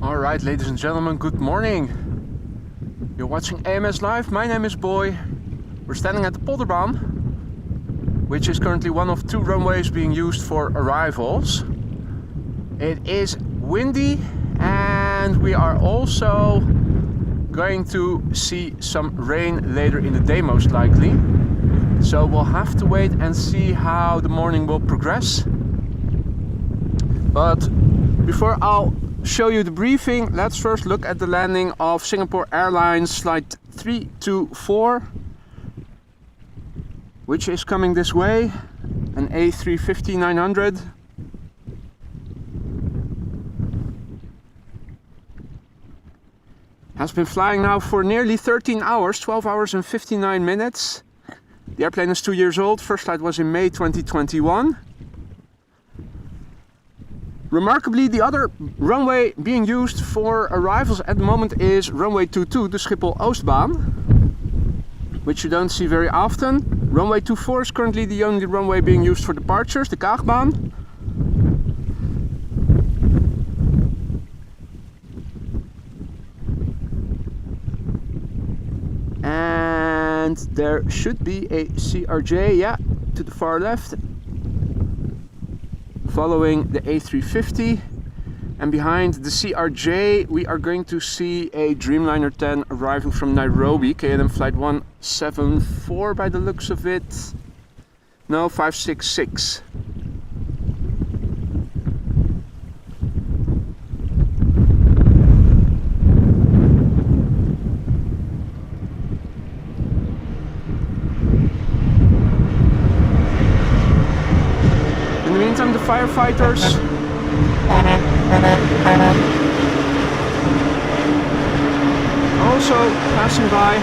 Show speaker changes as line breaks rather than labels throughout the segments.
Alright, ladies and gentlemen, good morning. You're watching AMS Live. My name is Boy. We're standing at the Polderbaan, which is currently one of two runways being used for arrivals. It is windy and we are also going to see some rain later in the day, most likely. So we'll have to wait and see how the morning will progress. But before I'll show you the briefing, let's first look at the landing of Singapore Airlines flight 324, which is coming this way, an A359. Has been flying now for nearly 13 hours, 12 hours and 59 minutes. The airplane is 2 years old. First flight was in May 2021. Remarkably, the other runway being used for arrivals at the moment is runway 22, the Schiphol Oostbaan, which you don't see very often. Runway 24 is currently the only runway being used for departures, the Kaagbaan. And there should be a CRJ, yeah, to the far left, following the A350, and behind the CRJ we are going to see a Dreamliner 10 arriving from Nairobi, KLM flight 174 by the looks of it. No, 566. In the meantime, the firefighters also passing by.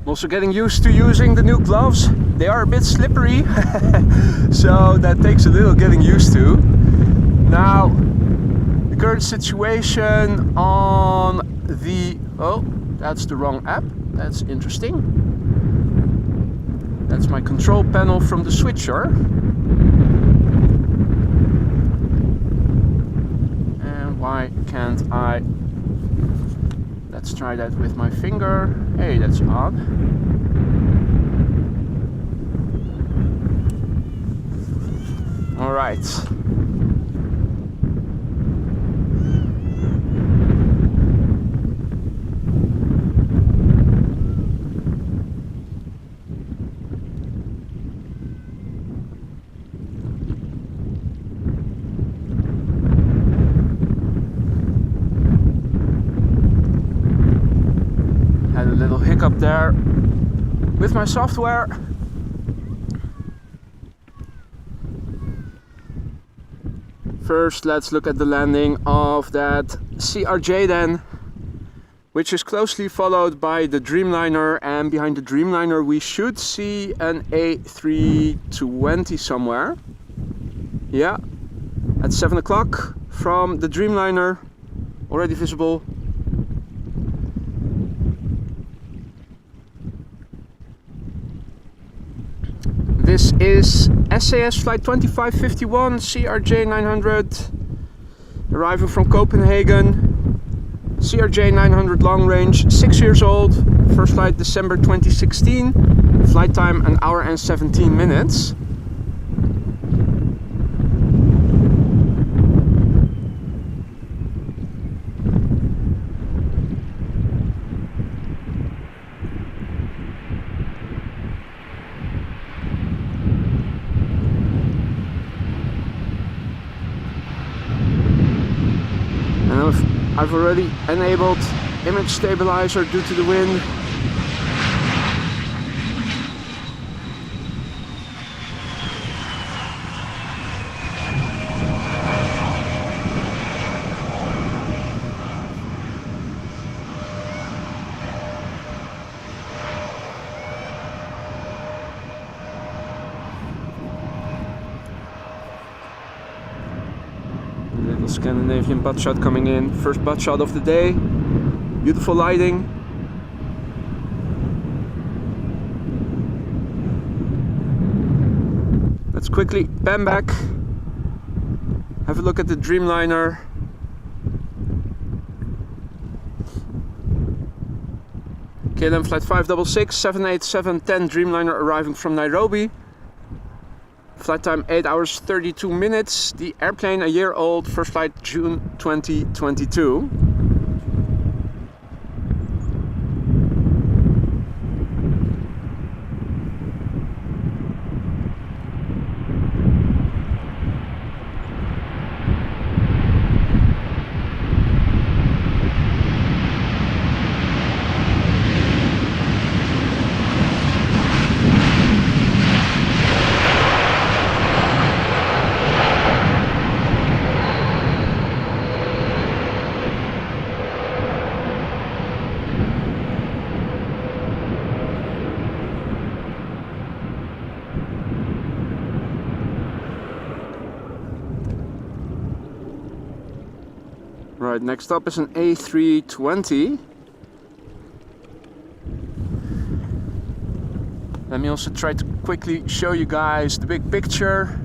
Also getting used to using the new gloves. They are a bit slippery, so that takes a little getting used to. Now, the current situation on the... Oh, that's the wrong app. That's interesting. That's my control panel from the switcher. And why can't I... Let's try that with my finger. Hey, that's odd. All right. Had a little hiccup there with my software. First, let's look at the landing of that CRJ then, which is closely followed by the Dreamliner, and behind the Dreamliner we should see an A320 somewhere. Yeah, at 7 o'clock from the Dreamliner, already visible. This is SAS flight 2551 CRJ 900 arriving from Copenhagen. CRJ 900 long range, 6 years old, first flight December 2016, flight time 1 hour and 17 minutes. I've already enabled image stabilizer due to the wind. Little Scandinavian butt shot coming in. First butt shot of the day. Beautiful lighting. Let's quickly pan back. Have a look at the Dreamliner. KLM flight 566, 787-10 Dreamliner arriving from Nairobi. Flight time 8 hours 32 minutes. The airplane a year old, first flight June 2022. Right, next up is an A320. Let me also try to quickly show you guys the big picture.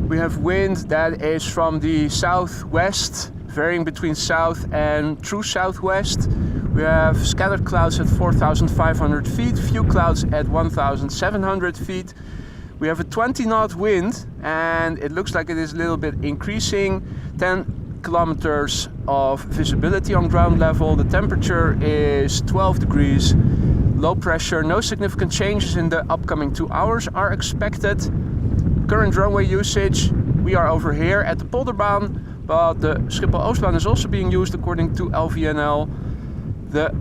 We have wind that is from the southwest, varying between south and true southwest. We have scattered clouds at 4,500 feet, few clouds at 1,700 feet. We have a 20 knot wind and it looks like it is a little bit increasing. 10 kilometers of visibility on ground level. The temperature is 12 degrees. Low pressure, no significant changes in the upcoming 2 hours are expected. Current runway usage, we are over here at the Polderbaan, but the Schiphol Oostbaan is also being used according to LVNL. The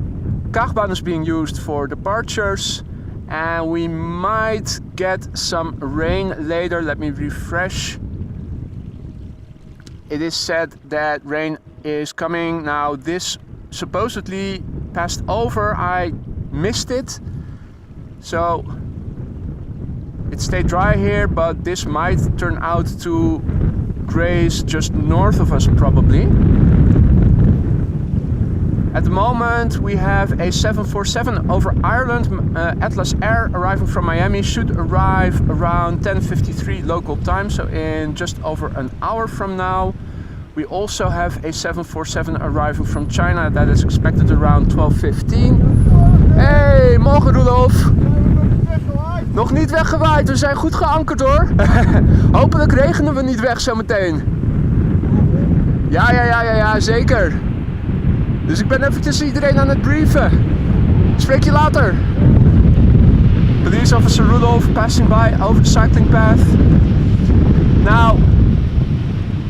Kaagbaan is being used for departures, and we might get some rain later. Let me refresh. It is said that rain is coming now. This supposedly passed over. I missed it. So it stayed dry here, but this might turn out to graze just north of us probably. At the moment we have a 747 over Ireland, Atlas Air arriving from Miami, should arrive around 10:53 local time, so in just over an hour from now. We also have a 747 arriving from China that is expected around 12:15. Hey, morgen Rudolf! Nog niet weggewaaid, we zijn goed geankerd hoor. Hopelijk regenen we niet weg zometeen. Ja, zeker. Dus ik ben eventjes iedereen aan het brieven. Spreek je later. Police Officer Rudolf passing by over the cycling path. Now,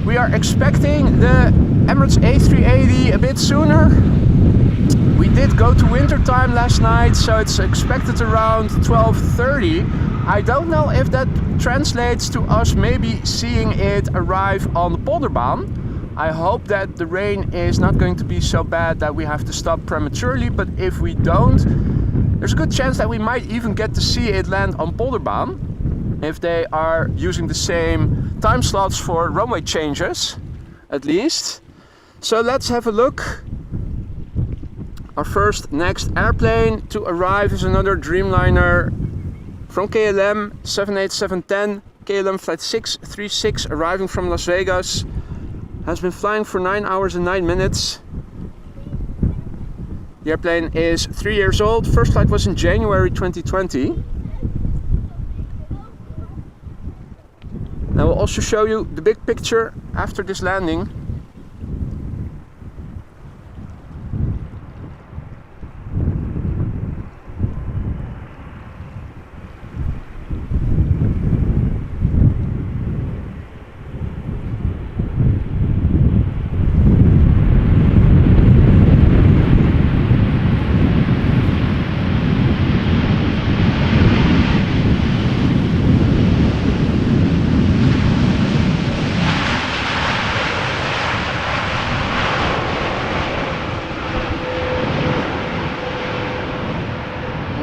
we are expecting the Emirates A380 a bit sooner. We did go to winter time last night, so it's expected around 12:30. I don't know if that translates to us maybe seeing it arrive on the Polderbaan. I hope that the rain is not going to be so bad that we have to stop prematurely, but if we don't, there's a good chance that we might even get to see it land on Polderbaan if they are using the same time slots for runway changes, at least. So let's have a look. Our next airplane to arrive is another Dreamliner from KLM, 787-10, KLM flight 636, arriving from Las Vegas. Has been flying for 9 hours and 9 minutes. The airplane is 3 years old. First flight was in January 2020. Now we'll also show you the big picture after this landing.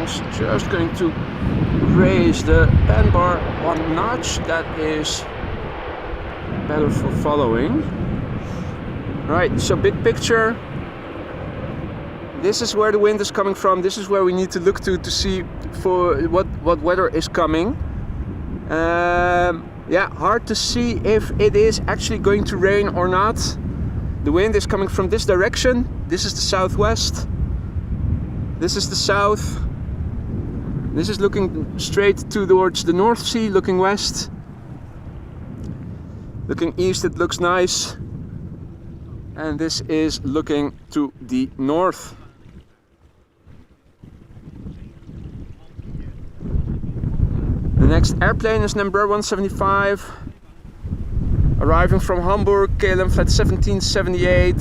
just going to raise the band bar one notch. That is better for following. Right, so big picture. This is where the wind is coming from. This is where we need to look to see for what weather is coming. Yeah, hard to see if it is actually going to rain or not. The wind is coming from this direction. This is the southwest. This is the south. This is looking straight towards the North Sea, looking west. Looking east, it looks nice. And this is looking to the north. The next airplane is number 175, arriving from Hamburg, KLM flight 1778.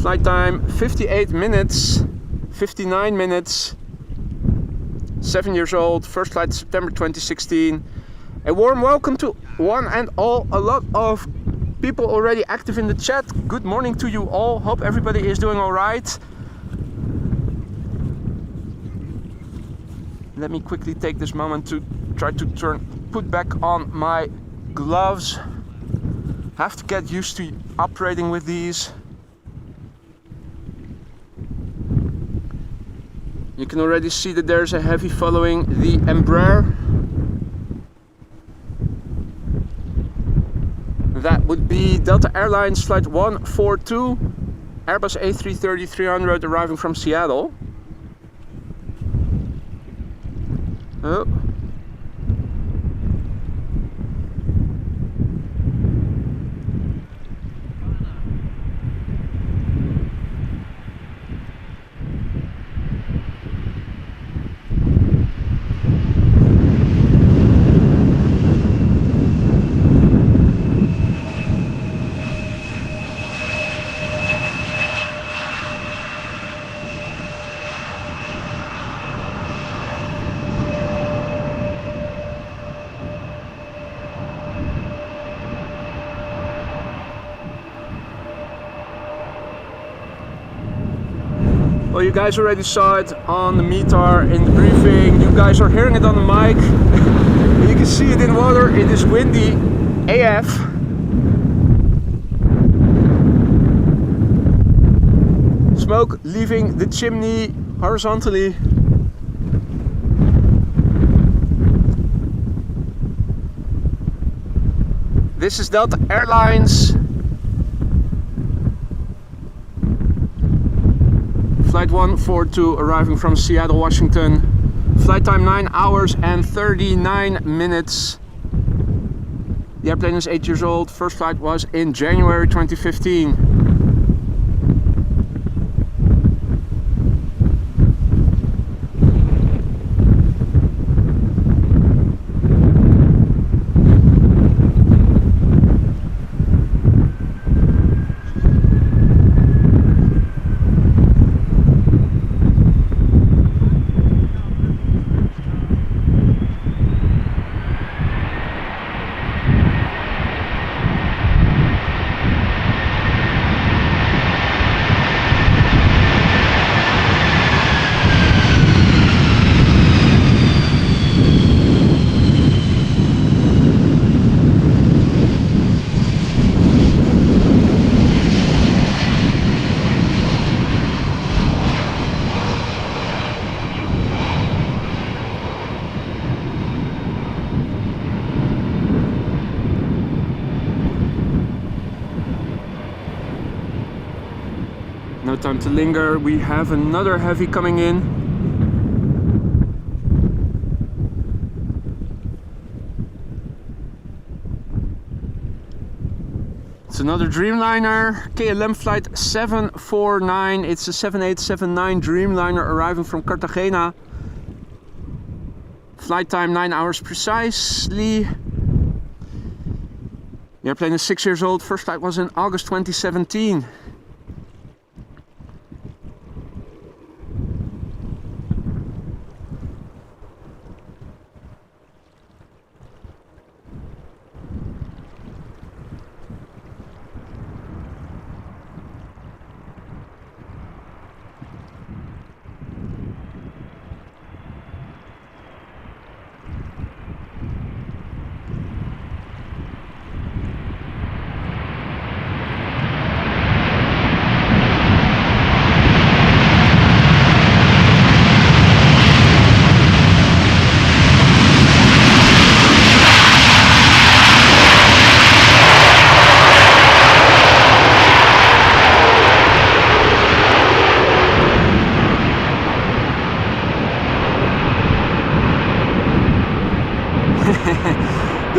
Flight time 58 minutes, 59 minutes, 7 years old, first flight September 2016. A warm welcome to one and all. A lot of people already active in the chat. Good morning to you all. Hope everybody is doing all right. Let me quickly take this moment to try to put back on my gloves. Have to get used to operating with these. You can already see that there's a heavy following the Embraer. That would be Delta Airlines flight 142, Airbus A330-300 arriving from Seattle. Oh. Well, you guys already saw it on the METAR in the briefing. You guys are hearing it on the mic. You can see it in water. It is windy AF. Smoke leaving the chimney horizontally. This is Delta Airlines. Flight 142 arriving from Seattle, Washington. Flight time 9 hours and 39 minutes. The airplane is 8 years old. First flight was in January 2015. No time to linger, we have another heavy coming in. It's another Dreamliner, KLM flight 749. It's a 7879 Dreamliner arriving from Cartagena. Flight time 9 hours precisely. The airplane is 6 years old. First flight was in August 2017.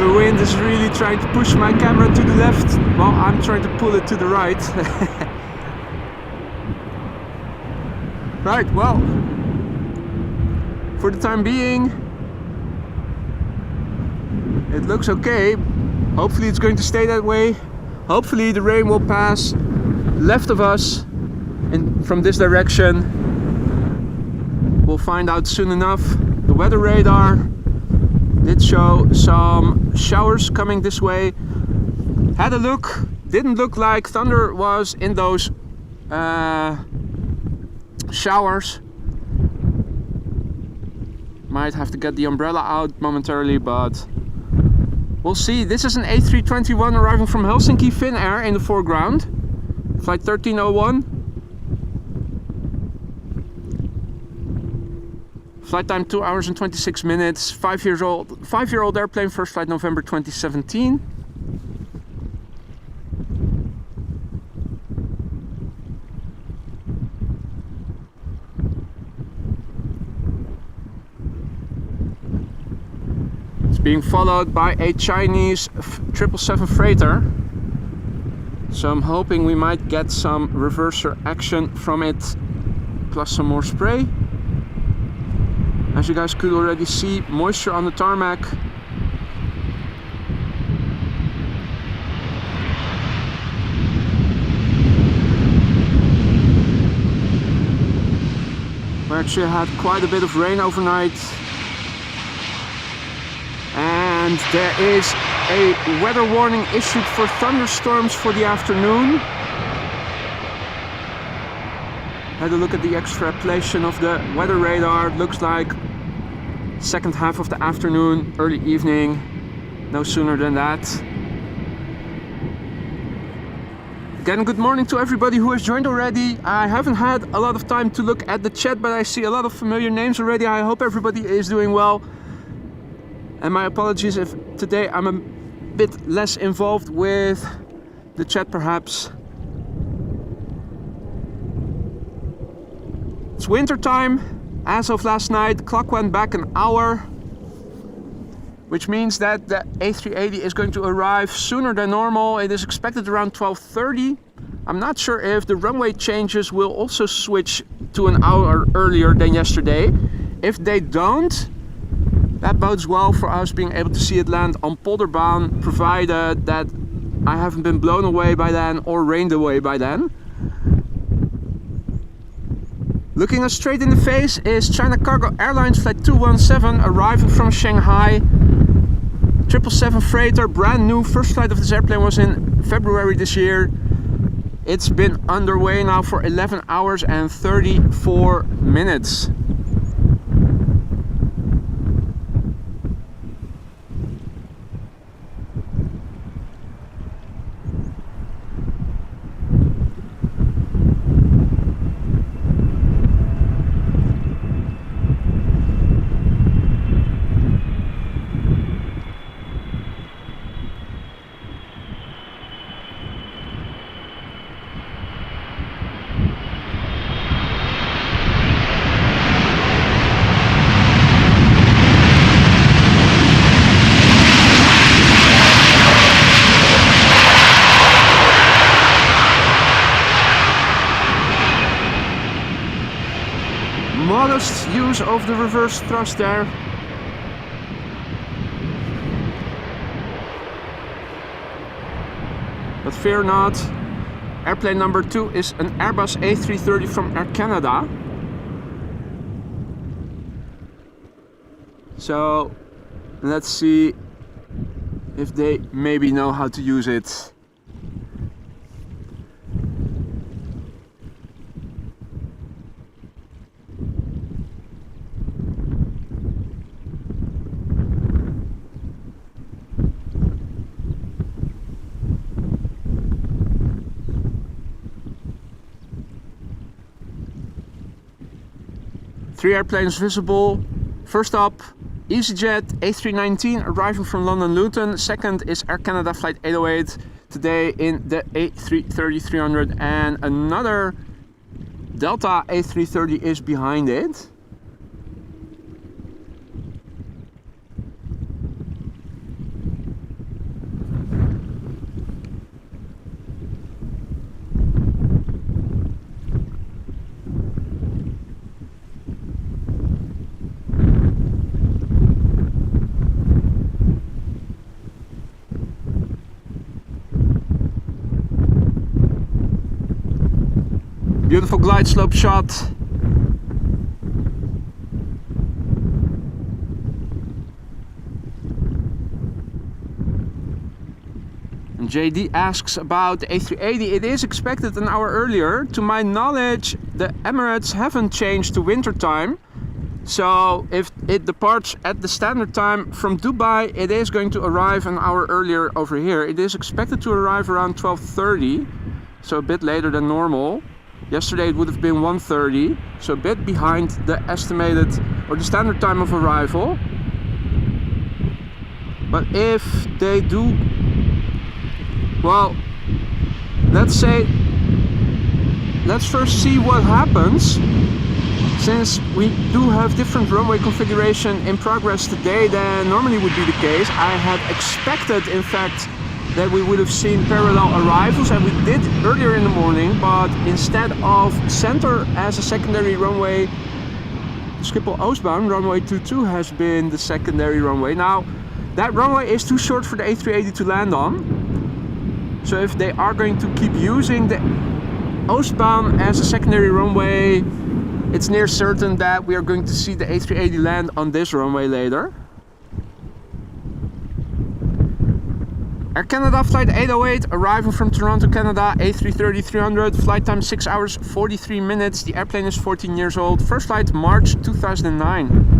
the wind is really trying to push my camera to the left while I'm trying to pull it to the right. Right, well, for the time being, it looks okay. Hopefully it's going to stay that way. Hopefully the rain will pass left of us and from this direction. We'll find out soon enough. The weather radar did show some showers coming this way. Had a look, didn't look like thunder was in those showers. Might have to get the umbrella out momentarily, but we'll see. This is an A321 arriving from Helsinki Finnair in the foreground. Flight 1301. Flight time 2 hours and 26 minutes. 5-year-old airplane, first flight November 2017. It's being followed by a Chinese 777 freighter. So I'm hoping we might get some reverser action from it, plus some more spray. As you guys could already see, moisture on the tarmac. We actually had quite a bit of rain overnight. And there is a weather warning issued for thunderstorms for the afternoon. Had a look at the extrapolation of the weather radar. It looks like second half of the afternoon, early evening, no sooner than that. Again, good morning to everybody who has joined already. I haven't had a lot of time to look at the chat, but I see a lot of familiar names already. I hope everybody is doing well. And my apologies if today I'm a bit less involved with the chat perhaps. It's winter time. As of last night, the clock went back an hour, which means that the A380 is going to arrive sooner than normal. It is expected around 12:30. I'm not sure if the runway changes will also switch to an hour earlier than yesterday. If they don't, that bodes well for us being able to see it land on Polderbaan, provided that I haven't been blown away by then or rained away by then. Looking us straight in the face is China Cargo Airlines Flight 217 arriving from Shanghai. 777 freighter, brand new. First flight of this airplane was in February this year. It's been underway now for 11 hours and 34 minutes. Modest use of the reverse thrust there. But fear not, airplane number 2 is an Airbus A330 from Air Canada. So let's see if they maybe know how to use it. Three airplanes visible. First up, EasyJet A319 arriving from London Luton. Second is Air Canada Flight 808 today in the A330-300, and another Delta A330 is behind it. Beautiful glide slope shot. And JD asks about the A380. It is expected an hour earlier. To my knowledge, the Emirates haven't changed to winter time. So if it departs at the standard time from Dubai, it is going to arrive an hour earlier over here. It is expected to arrive around 12:30, so a bit later than normal. Yesterday it would have been 1:30, so a bit behind the estimated or the standard time of arrival. But if they do, well, let's first see what happens. Since we do have different runway configuration in progress today than normally would be the case, I had expected, in fact, that we would have seen parallel arrivals, and we did earlier in the morning, but instead of center as a secondary runway, Schiphol Oostbound, runway 22 has been the secondary runway. Now, that runway is too short for the A380 to land on, so if they are going to keep using the Oostbound as a secondary runway, it's near certain that we are going to see the A380 land on this runway later. Air Canada Flight 808 arriving from Toronto, Canada, A330-300, flight time 6 hours 43 minutes. The airplane is 14 years old. First flight March 2009.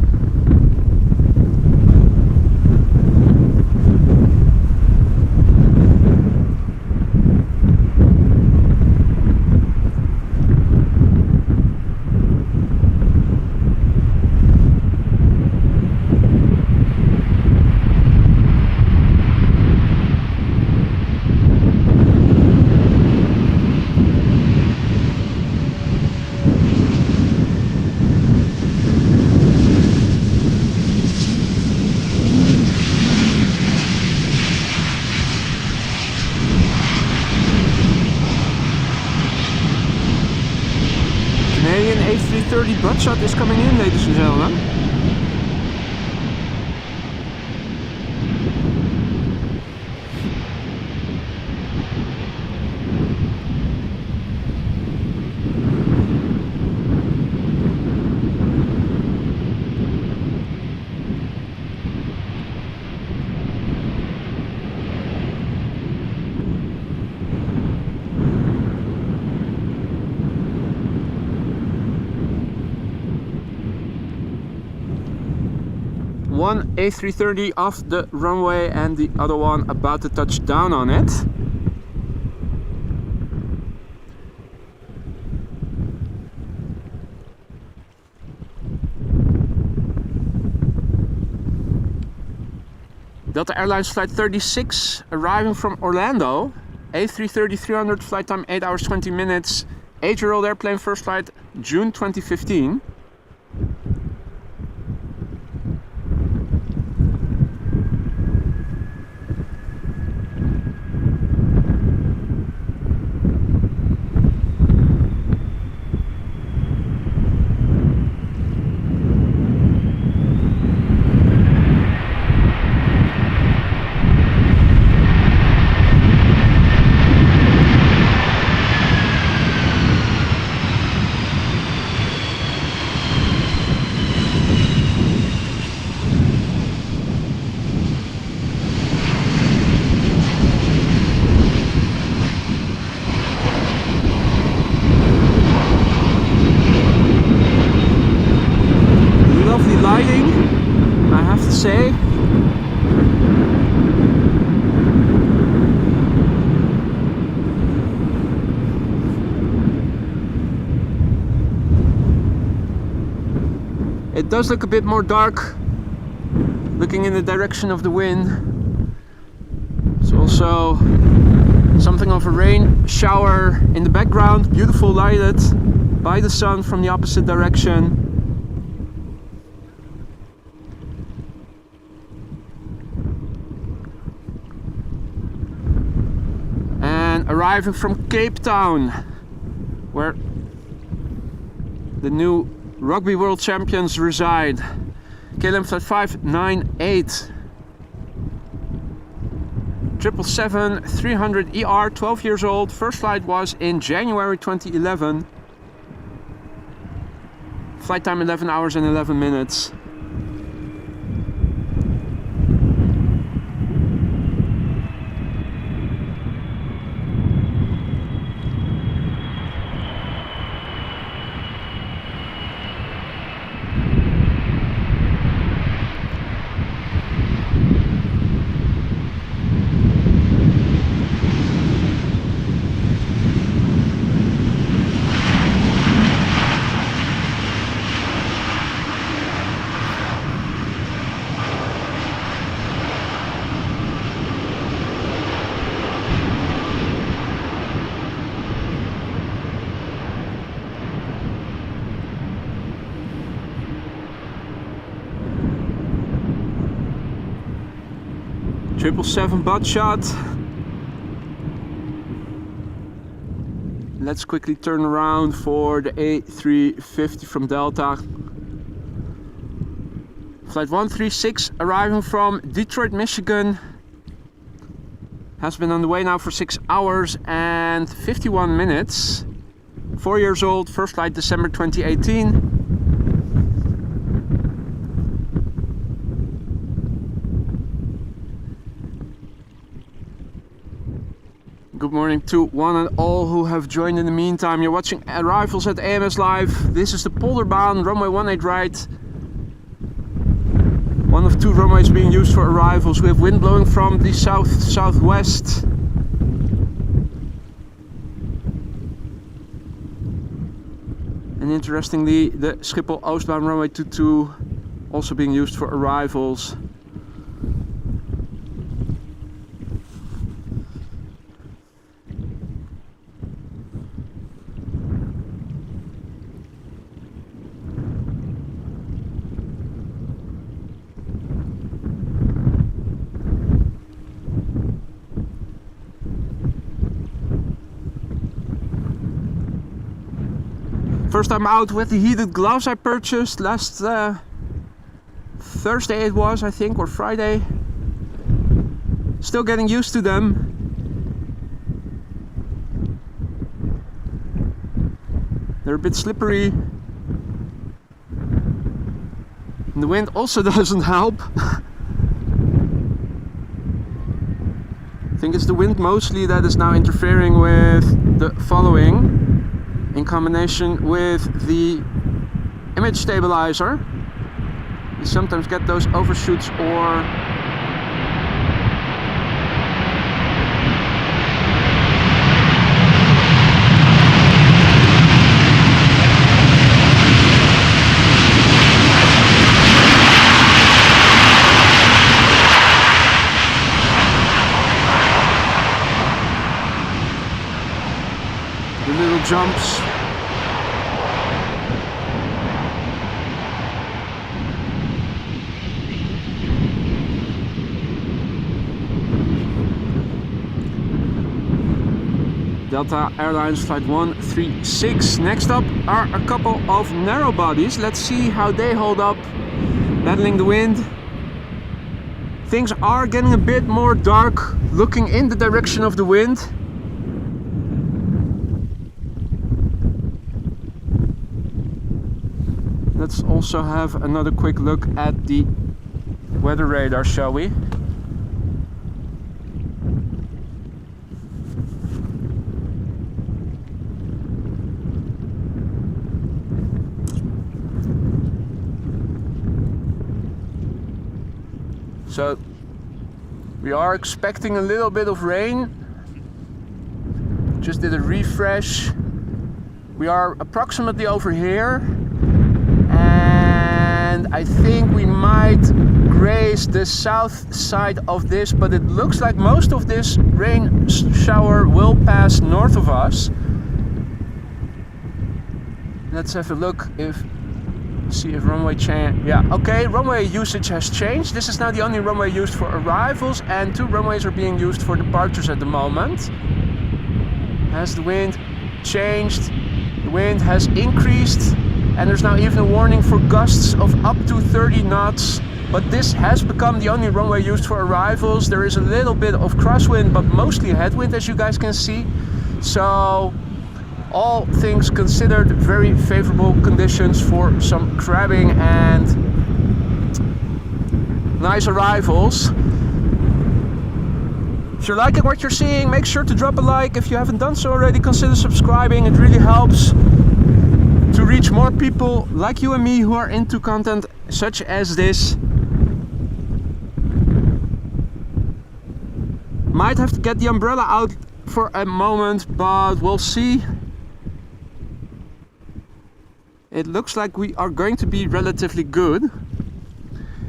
Canadian A330 buttshot is coming in, ladies and gentlemen. One A330 off the runway and the other one about to touch down on it. Delta Airlines Flight 36 arriving from Orlando. A330-300, flight time 8 hours 20 minutes. 8-year-old airplane, first flight June 2015. Say. It does look a bit more dark looking in the direction of the wind. It's also something of a rain shower in the background, beautiful lighted by the sun from the opposite direction. Arriving from Cape Town, where the new Rugby World Champions reside. KLM Flight 598 777-300ER, 12 years old. First flight was in January 2011. Flight time 11 hours and 11 minutes. Triple 7 butt shot. Let's quickly turn around for the A350 from Delta. Flight 136 arriving from Detroit, Michigan. Has been on the way now for 6 hours and 51 minutes. 4 years old, first flight December 2018. Good morning to one and all who have joined in the meantime. You're watching Arrivals at AMS Live. This is the Polderbaan, runway 18 right. One of two runways being used for arrivals. We have wind blowing from the south-southwest. And interestingly, the Schiphol Oostbaan runway 22 also being used for arrivals. First time out with the heated gloves I purchased last Thursday it was, I think, or Friday. Still getting used to them. They're a bit slippery. And the wind also doesn't help. I think it's the wind mostly that is now interfering with the following, in combination with the image stabilizer. You sometimes get those overshoots or the little jumps. Delta Airlines Flight 136. Next up are a couple of narrow bodies. Let's see how they hold up battling the wind. Things are getting a bit more dark looking in the direction of the wind. Let's also have another quick look at the weather radar, shall we? So we are expecting a little bit of rain. Just did a refresh. We are approximately over here, and I think we might graze the south side of this, but it looks like most of this rain shower will pass north of us. Let's have a look see if runway change. Yeah, okay, runway usage has changed. This is now the only runway used for arrivals, and 2 runways are being used for departures at the moment. Has the wind changed? The wind has increased, and there's now even a warning for gusts of up to 30 knots. But this has become the only runway used for arrivals. There is a little bit of crosswind, but mostly headwind, as you guys can see. So All things considered, very favorable conditions for some crabbing and nice arrivals. If you're liking what you're seeing, make sure to drop a like. If you haven't done so already, consider subscribing. It really helps to reach more people like you and me who are into content such as this. Might have to get the umbrella out for a moment, but we'll see. It looks like we are going to be relatively good.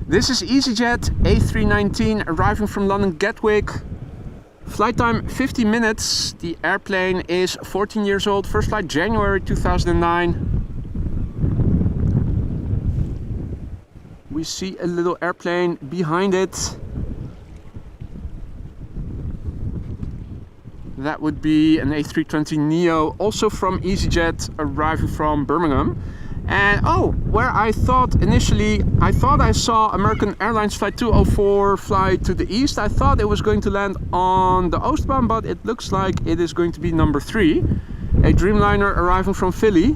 This is EasyJet A319 arriving from London Gatwick. Flight time 50 minutes. The airplane is 14 years old. First flight January 2009. We see a little airplane behind it. That would be an A320neo, also from EasyJet, arriving from Birmingham. And oh, where I thought initially, I saw American Airlines Flight 204 fly to the east. I thought it was going to land on the Oostbaan, but it looks like it is going to be number 3. A Dreamliner arriving from Philly.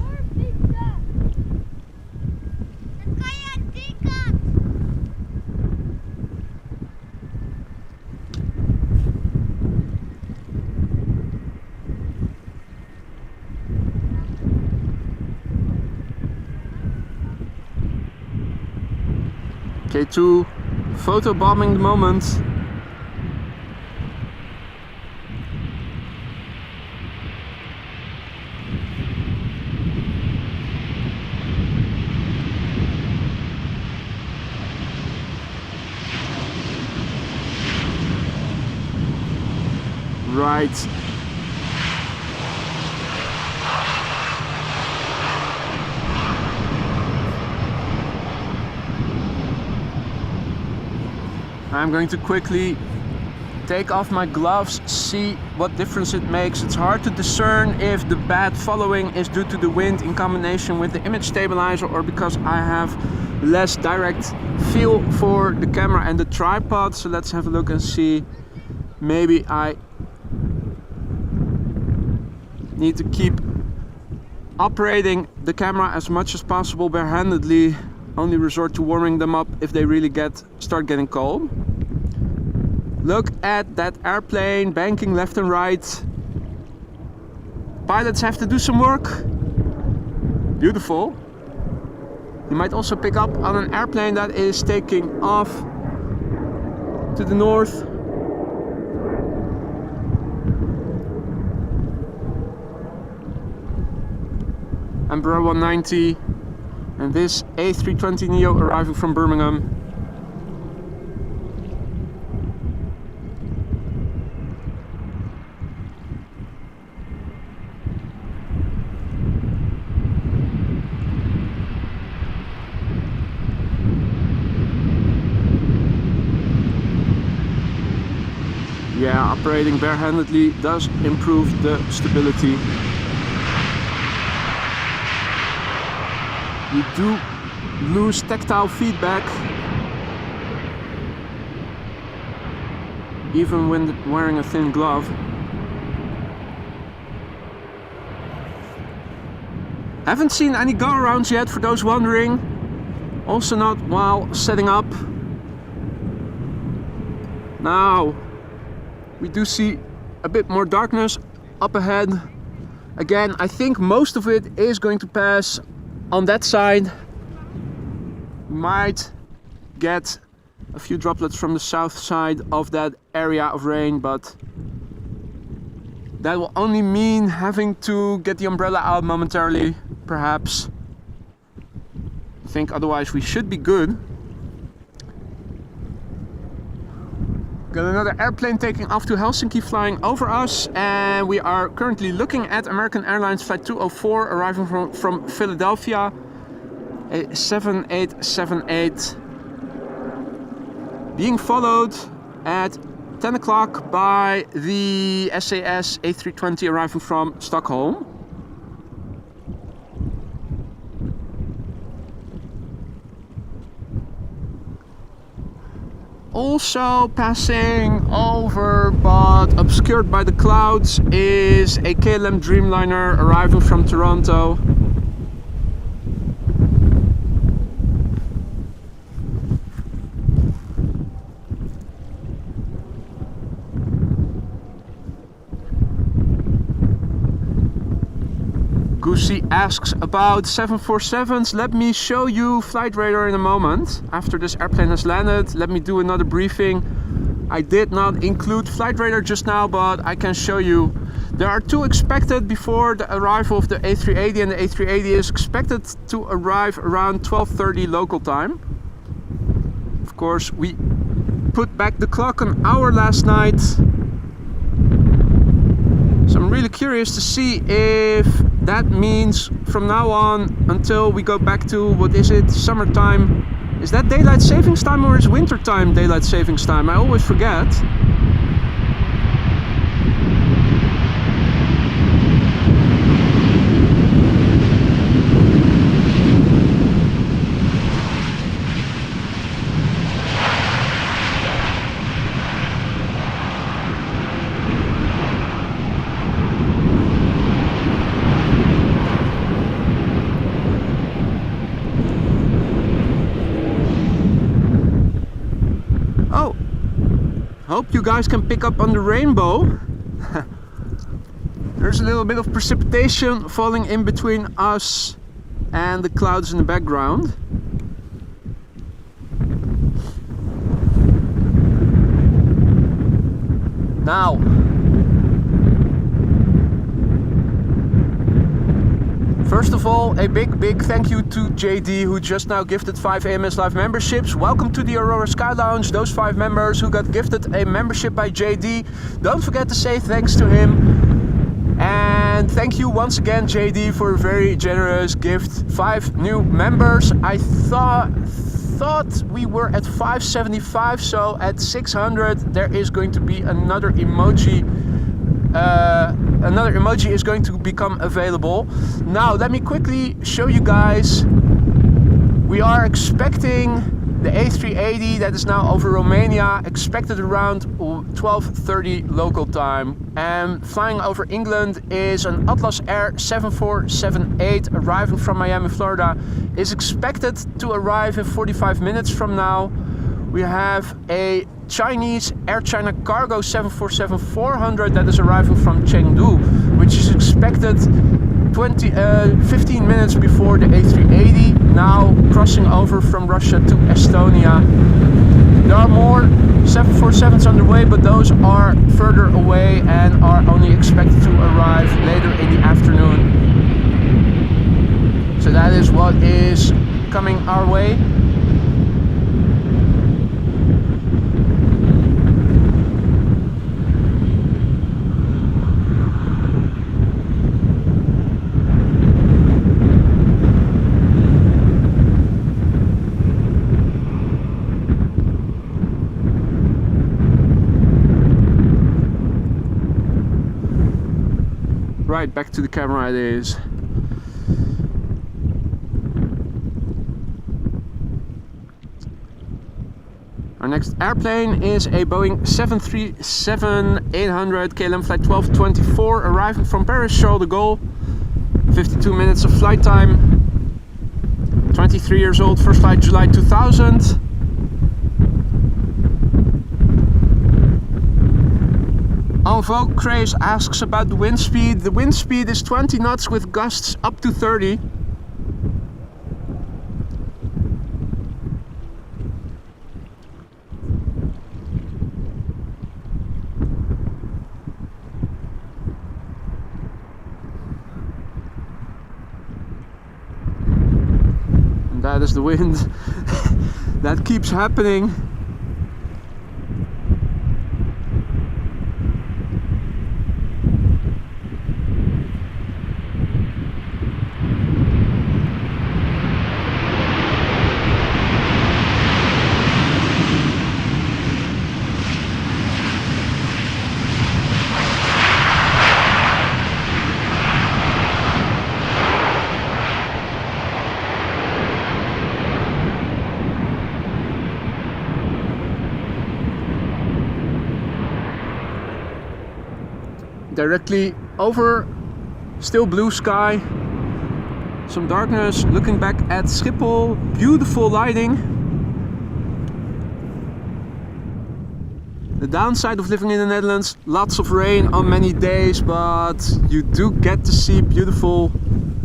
K2 photo bombing the moment. Right. I'm going to quickly take off my gloves, see what difference it makes. It's hard to discern if the bad following is due to the wind in combination with the image stabilizer or because I have less direct feel for the camera and the tripod. So let's have a look and see. Maybe I need to keep operating the camera as much as possible barehandedly. Only resort to warming them up if they really start getting cold. Look at that airplane banking left and right. Pilots have to do some work. Beautiful. You might also pick up on an airplane that is taking off to the north. Embraer 190. And this A320neo arriving from Birmingham. Yeah, operating barehandedly does improve the stability. You do lose tactile feedback even when wearing a thin glove. Haven't seen any go-arounds yet, for those wondering. Also not while setting up. Now we do see a bit more darkness up ahead. Again, I think most of it is going to pass on that side. We might get a few droplets from the south side of that area of rain, but that will only mean having to get the umbrella out momentarily, perhaps. I think otherwise we should be good. Got another airplane taking off to Helsinki flying over us, and we are currently looking at American Airlines Flight 204 arriving from Philadelphia, a 7878, being followed at 10 o'clock by the SAS A320 arriving from Stockholm. also passing over but obscured by the clouds is a KLM Dreamliner arriving from Toronto. Goosey asks about 747s. Let me show you flight radar in a moment. After this airplane has landed, let me do another briefing. I did not include flight radar just now, but I can show you. There are two expected before the arrival of the A380, and the A380 is expected to arrive around 12:30 local time. Of course, we put back the clock an hour last night. So I'm really curious to see if that means from now on until we go back to, what is it, summertime. Is that daylight savings time or is winter time daylight savings time? I always forget. Hope you guys can pick up on the rainbow. There's a little bit of precipitation falling in between us and the clouds in the background. Now, first of all, a big thank you to JD, who just now gifted 5 AMS Live memberships. Welcome to the Aurora Sky Lounge, those 5 members who got gifted a membership by JD. Don't forget to say thanks to him. And thank you once again, JD, for a very generous gift. 5 new members. I thought we were at 575, so at 600 there is going to be another emoji. Another emoji is going to become available. Now let me quickly show you guys. We are expecting the A380 that is now over Romania, expected around 12:30 local time. And flying over England is an Atlas Air 7478 arriving from Miami, Florida. Is expected to arrive in 45 minutes from now. We have a Chinese Air China Cargo 747-400 that is arriving from Chengdu, which is expected 15 minutes before the A380, now crossing over from Russia to Estonia. There are more 747s on the way, but those are further away and are only expected to arrive later in the afternoon. So that is what is coming our way. Right, back to the camera it is. Our next airplane is a Boeing 737-800 KLM flight 1224 arriving from Paris Charles de Gaulle. 52 minutes of flight time. 23 years old, first flight July 2000. Envoque Craze asks about the wind speed. The wind speed is 20 knots with gusts up to 30. And that is the wind that keeps happening. directly over, still blue sky, some darkness, looking back at Schiphol, beautiful lighting. The downside of living in the Netherlands, lots of rain on many days, but you do get to see beautiful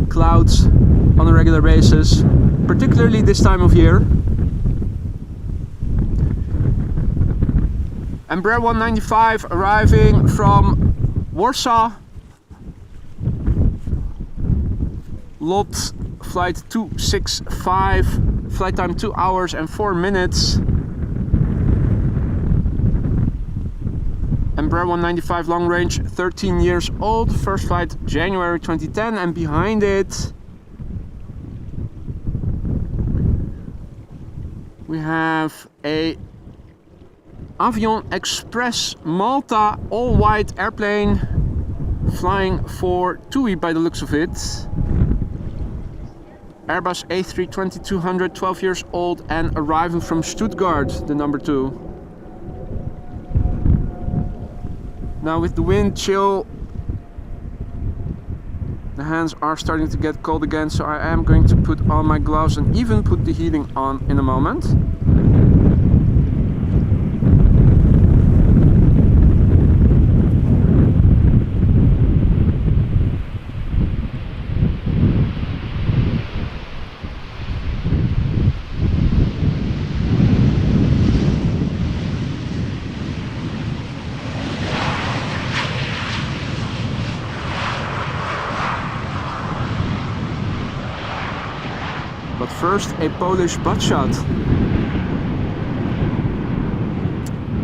clouds on a regular basis, particularly this time of year. Embraer 195 arriving from Warsaw, lot flight 265, flight time 2 hours and 4 minutes. Embraer 195 long range, 13 years old, first flight January 2010, and behind it we have a Avion Express Malta all-white airplane flying for TUI by the looks of it. Airbus A320-200, 12 years old and arriving from Stuttgart, the number 2. Now with the wind chill, the hands are starting to get cold again, so I am going to put on my gloves and even put the heating on in a moment. But first, a Polish butt shot.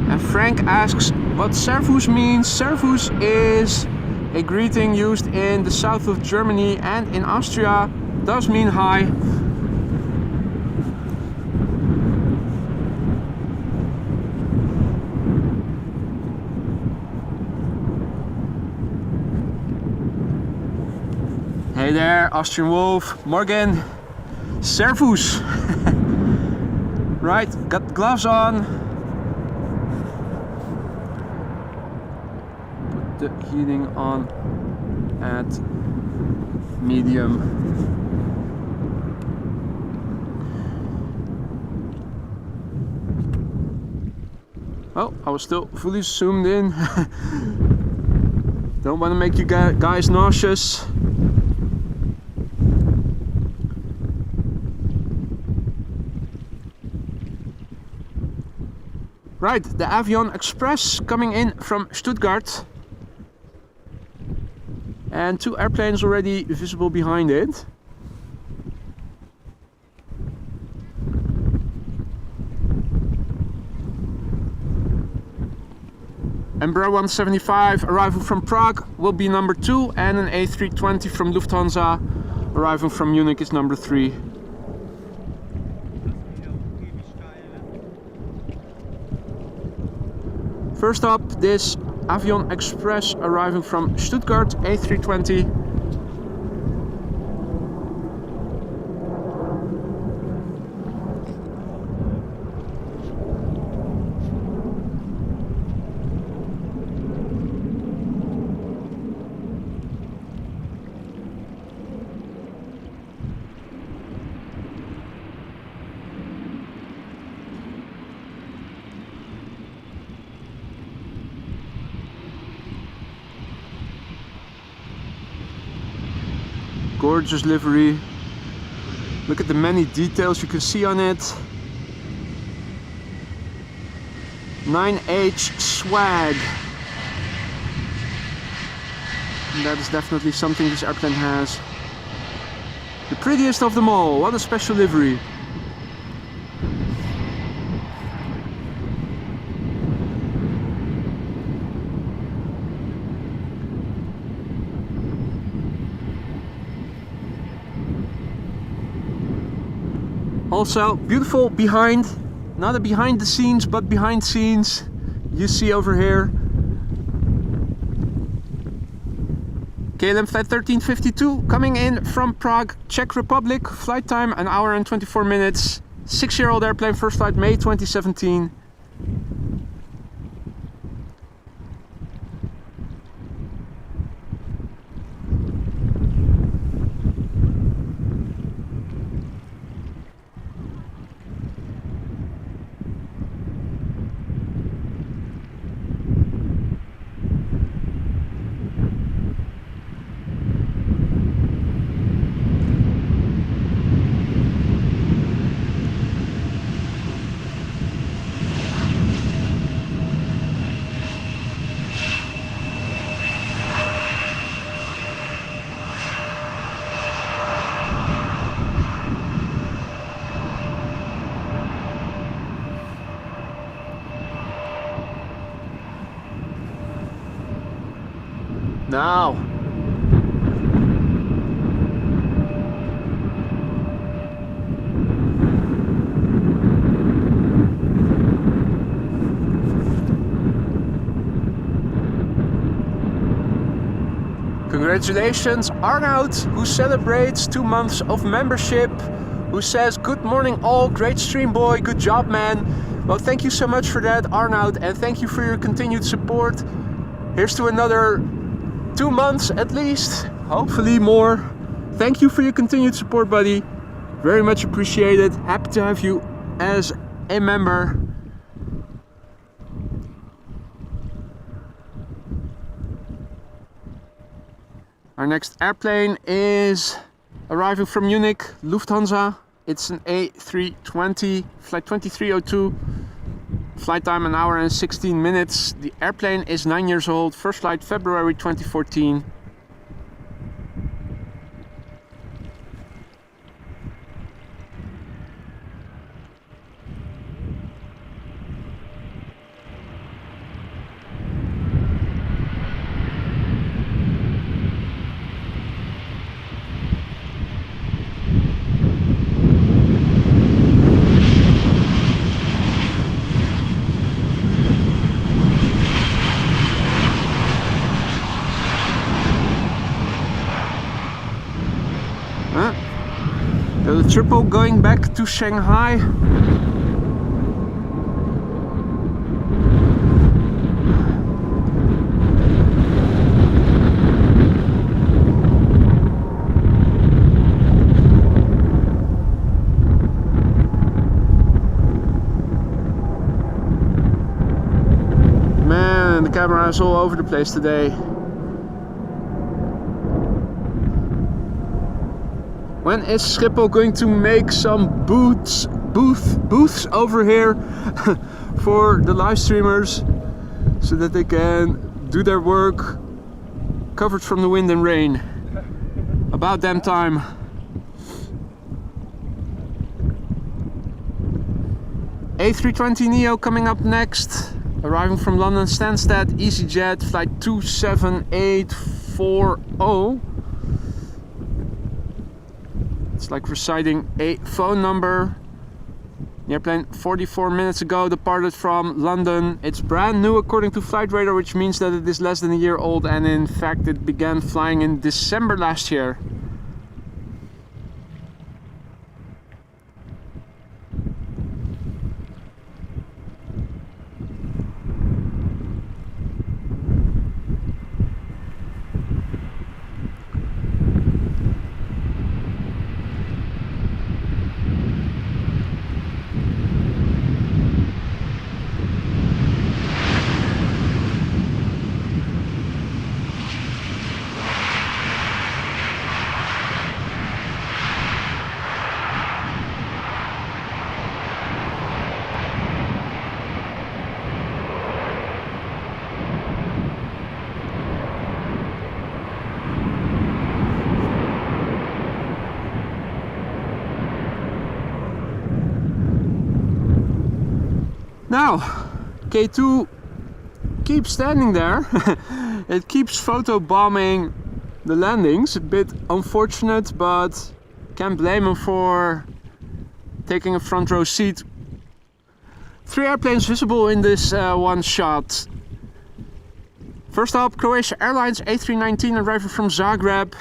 And Frank asks what servus means. Servus is a greeting used in the south of Germany and in Austria. Does mean hi. Hey there, Austrian Wolf. Morgen. Servus. Right, got gloves on. Put the heating on at medium. Oh, I was still fully zoomed in. Don't want to make you guys nauseous. Right, the Avion Express coming in from Stuttgart. And 2 airplanes already visible behind it. Embraer 175 arrival from Prague will be number 2, and an A320 from Lufthansa arriving from Munich is number 3. First up, this Avion Express arriving from Stuttgart, A320. Gorgeous livery. Look at the many details you can see on it. 9H swag. And that is definitely something this airplane has. The prettiest of them all. What a special livery. Also beautiful behind, not a behind the scenes, but behind scenes. You see over here KLM flight 1352 coming in from Prague, Czech Republic. Flight time 1 hour and 24 minutes. 6-year-old airplane, first flight May 2017. Now. Congratulations Arnoud, who celebrates 2 months of membership, who says, good morning all, great stream boy, good job man. Well, thank you so much for that Arnoud, and thank you for your continued support. Here's to another 2 months at least, hopefully more. Thank you for your continued support, buddy. Very much appreciated. Happy to have you as a member. Our next airplane is arriving from Munich, Lufthansa. It's an A320, flight 2302. Flight time 1 hour and 16 minutes. The airplane is 9 years old. First flight February 2014. The triple going back to Shanghai. Man, the camera is all over the place today. When is Schiphol going to make some booths over here for the live streamers so that they can do their work covered from the wind and rain? About damn time. A320neo coming up next, arriving from London Stansted, EasyJet, flight 27840. It's like reciting a phone number. The airplane 44 minutes ago departed from London. It's brand new according to Flight Radar, which means that it is less than a year old, and in fact it began flying in December last year. Now, K2 keeps standing there. It keeps photobombing the landings. A bit unfortunate, but can't blame him for taking a front row seat. 3 airplanes visible in this one shot. First up, Croatia Airlines A319 arriving from Zagreb.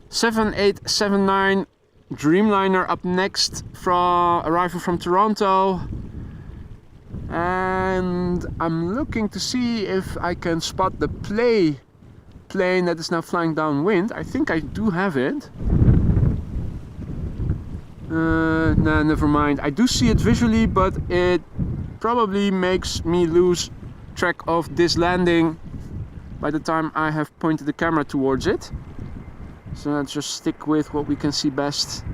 7879 Dreamliner up next, arriving from Toronto. And I'm looking to see if I can spot the plane that is now flying downwind. I think I do have it. Nah, never mind. I do see it visually, but it probably makes me lose track of this landing by the time I have pointed the camera towards it. So let's just stick with what we can see best.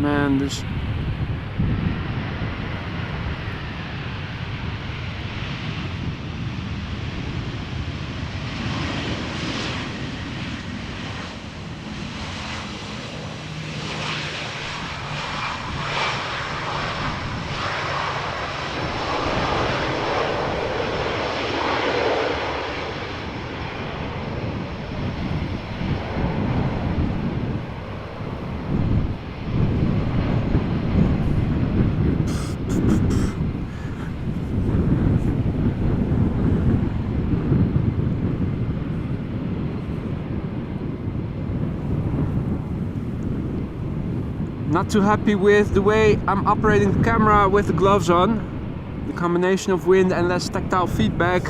Man, this... Not too happy with the way I'm operating the camera with the gloves on. The combination of wind and less tactile feedback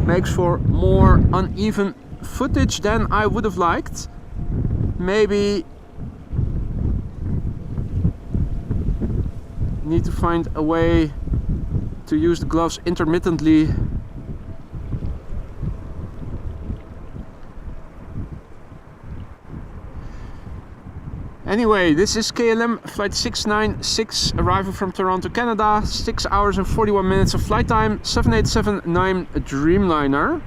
makes for more uneven footage than I would have liked. Maybe need to find a way to use the gloves intermittently. Anyway, this is KLM flight 696 arriving from Toronto, Canada. 6 hours and 41 minutes of flight time, 7879 Dreamliner.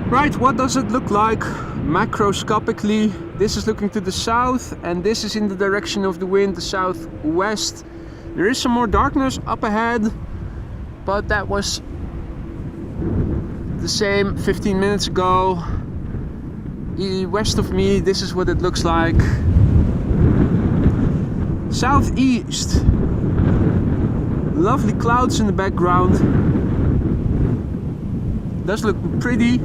Right, what does it look like macroscopically? This is looking to the south and this is in the direction of the wind, the southwest. There is some more darkness up ahead, but that was the same 15 minutes ago. West of me, this is what it looks like. Southeast. Lovely clouds in the background. Does look pretty.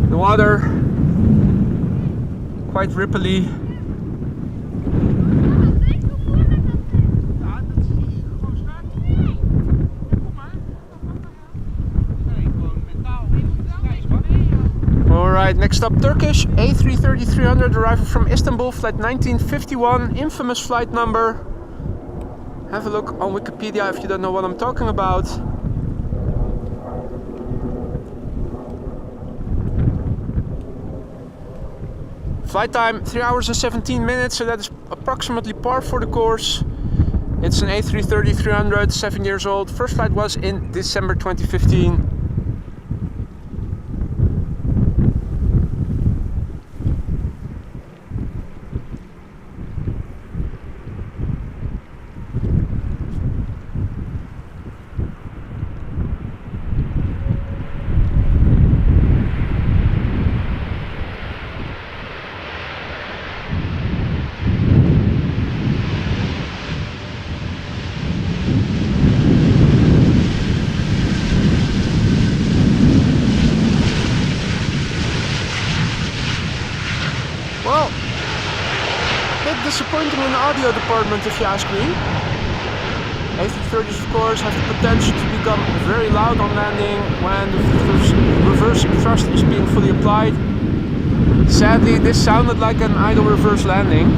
The water quite ripply. Alright, next up Turkish A330-300 arriving from Istanbul, flight 1951, infamous flight number. Have a look on Wikipedia if you don't know what I'm talking about. Flight time 3 hours and 17 minutes, so that is approximately par for the course. It's an A330-300, 7 years old. First flight was in December 2015. Well, a bit disappointing in the audio department if you ask me. A330s of course have the potential to become very loud on landing when the reverse thrust is being fully applied. Sadly, this sounded like an idle reverse landing.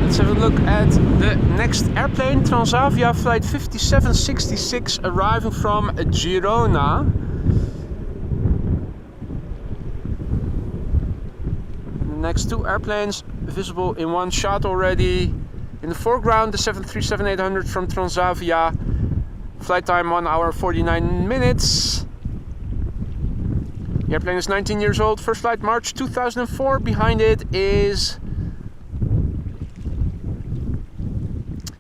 Let's have a look at the next airplane, Transavia flight 5766 arriving from Girona. Next two airplanes visible in one shot already. In the foreground, the 737-800 from Transavia. Flight time 1 hour 49 minutes. The airplane is 19 years old. First flight March 2004. Behind it is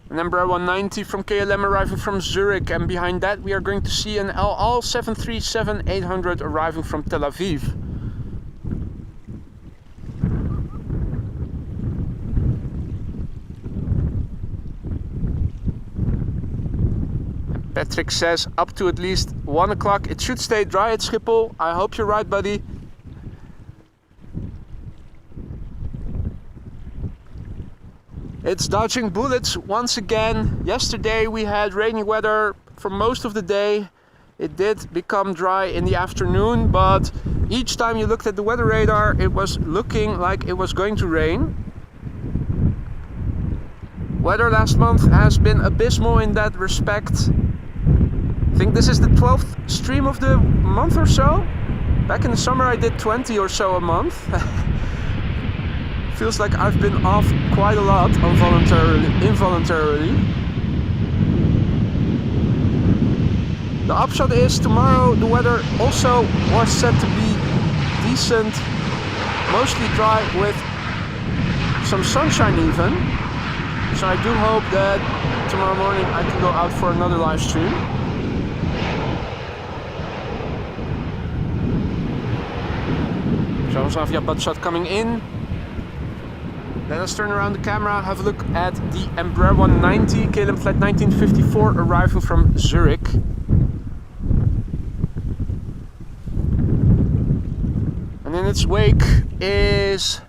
an Embraer 190 from KLM arriving from Zurich. And behind that we are going to see an El Al 737-800 arriving from Tel Aviv. Patrick says up to at least 1 o'clock it should stay dry at Schiphol. I hope you're right, buddy. It's dodging bullets once again. Yesterday we had rainy weather for most of the day. It did become dry in the afternoon, but each time you looked at the weather radar it was looking like it was going to rain. Weather last month has been abysmal in that respect. I think this is the 12th stream of the month or so. Back in the summer I did 20 or so a month. Feels like I've been off quite a lot involuntarily. The upshot is tomorrow the weather also was set to be decent, mostly dry with some sunshine even. So I do hope that tomorrow morning I can go out for another live stream. Transavia B773 coming in. Let us turn around the camera, have a look at the Embraer 190 KLM flight 1954 arriving from Zurich. And in its wake is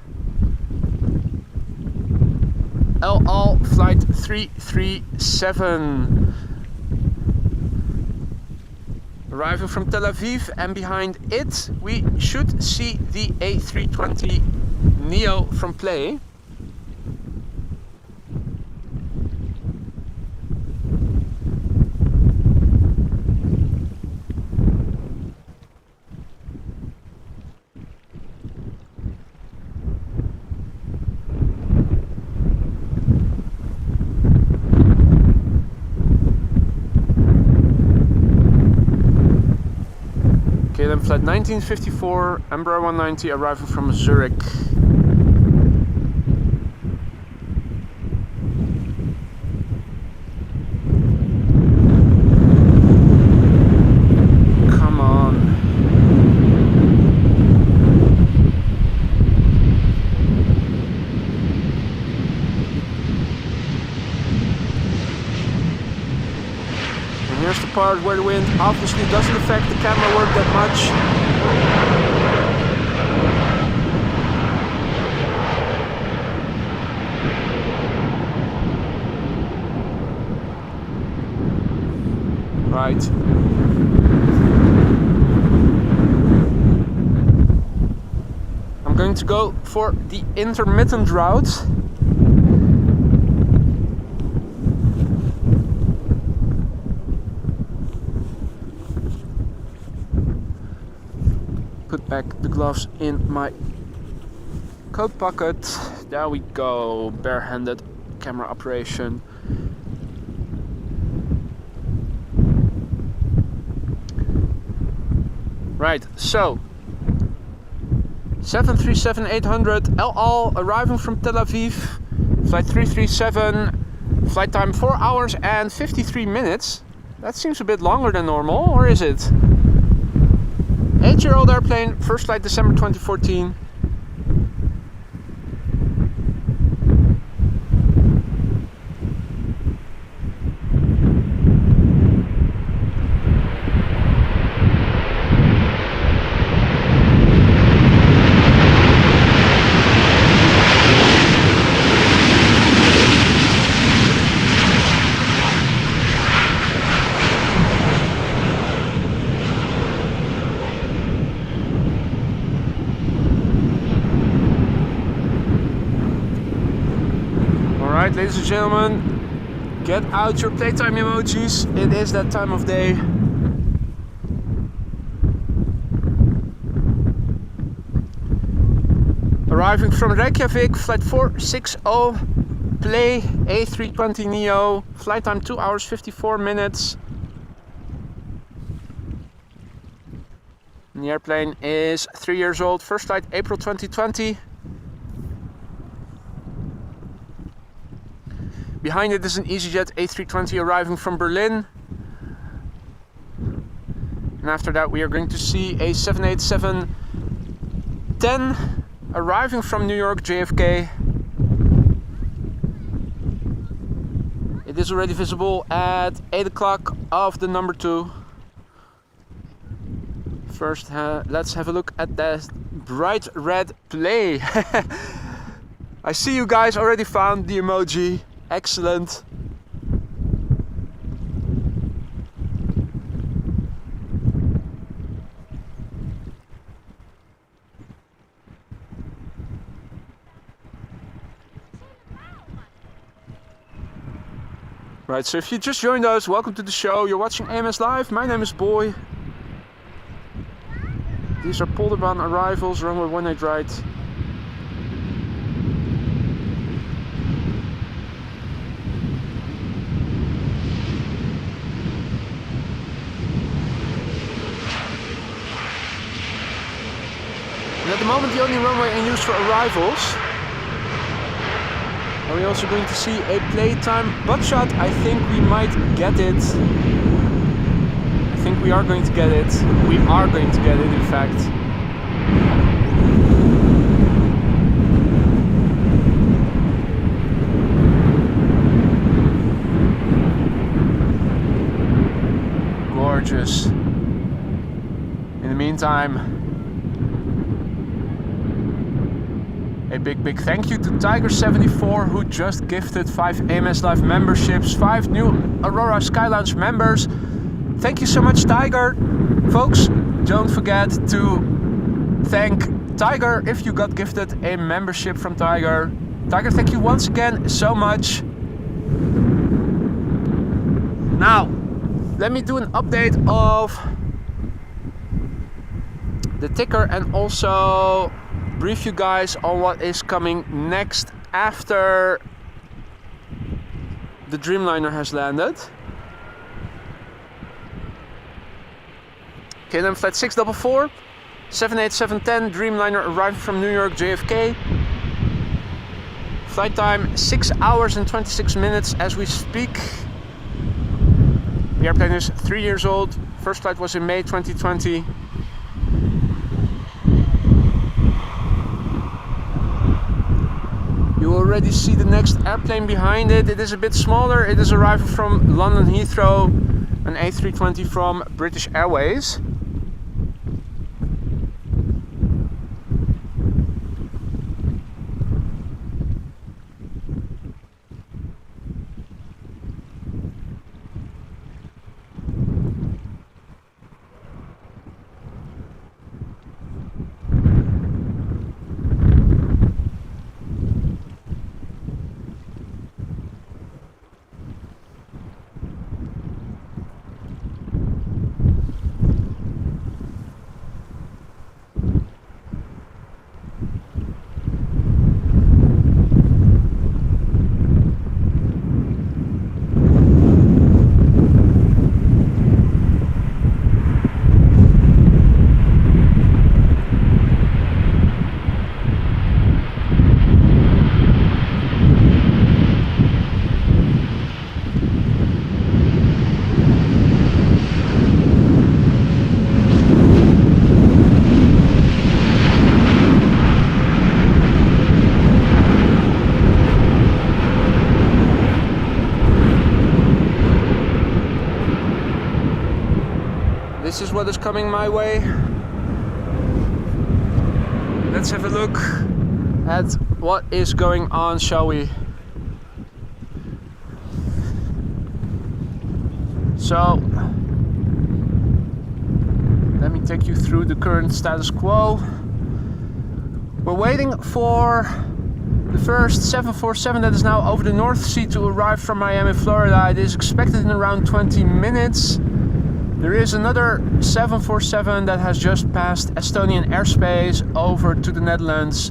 LL flight 337 arriving from Tel Aviv, and behind it we should see the A320 Neo from play. KLM flight 1954, Embraer 190 arriving from Zurich. Come on. And here's the part where the wind obviously doesn't affect the camera work that much. Right. I'm going to go for the intermittent route. Put back the gloves in my coat pocket. There we go, barehanded camera operation. Right, so 737-800 LL arriving from Tel Aviv, flight 337, flight time 4 hours and 53 minutes. That seems a bit longer than normal, or is it? 8-year-old airplane, first flight December 2014. Alright, ladies and gentlemen, get out your playtime emojis. It is that time of day. Arriving from Reykjavik, flight 460, play A320 Neo, flight time 2 hours 54 minutes. And the airplane is 3 years old, first flight April 2020. Behind it is an EasyJet A320 arriving from Berlin. And after that we are going to see a 787-10 arriving from New York JFK. It is already visible at 8 o'clock of the number 2. First, let's have a look at that bright red play. I see you guys already found the emoji. Excellent. Right, so if you just joined us, welcome to the show. You're watching AMS Live. My name is Boy. These are Polderbaan arrivals, runway 18 right. moment the only runway in use for arrivals. Are we also going to see a playtime butt shot? I think we might get it. I think we are going to get it. We are going to get it, in fact. Gorgeous. In the meantime, a big thank you to Tiger74, who just gifted 5 AMS Live memberships, 5 new Aurora Sky Lounge members. Thank you so much, Tiger. Folks, don't forget to thank Tiger if you got gifted a membership from Tiger. Tiger, thank you once again so much. Now, let me do an update of the ticker and also brief you guys on what is coming next after the Dreamliner has landed. KLM flight 644, 78710 Dreamliner arriving from New York JFK. Flight time 6 hours and 26 minutes as we speak. The airplane is 3 years old. First flight was in May 2020. You already see the next airplane behind it. It is a bit smaller. It is arriving from London Heathrow, an A320 from British Airways. This is what is coming my way. Let's have a look at what is going on, shall we? So, let me take you through the current status quo. We're waiting for the first 747 that is now over the North Sea to arrive from Miami, Florida. It is expected in around 20 minutes. There is another 747 that has just passed Estonian airspace over to the Netherlands.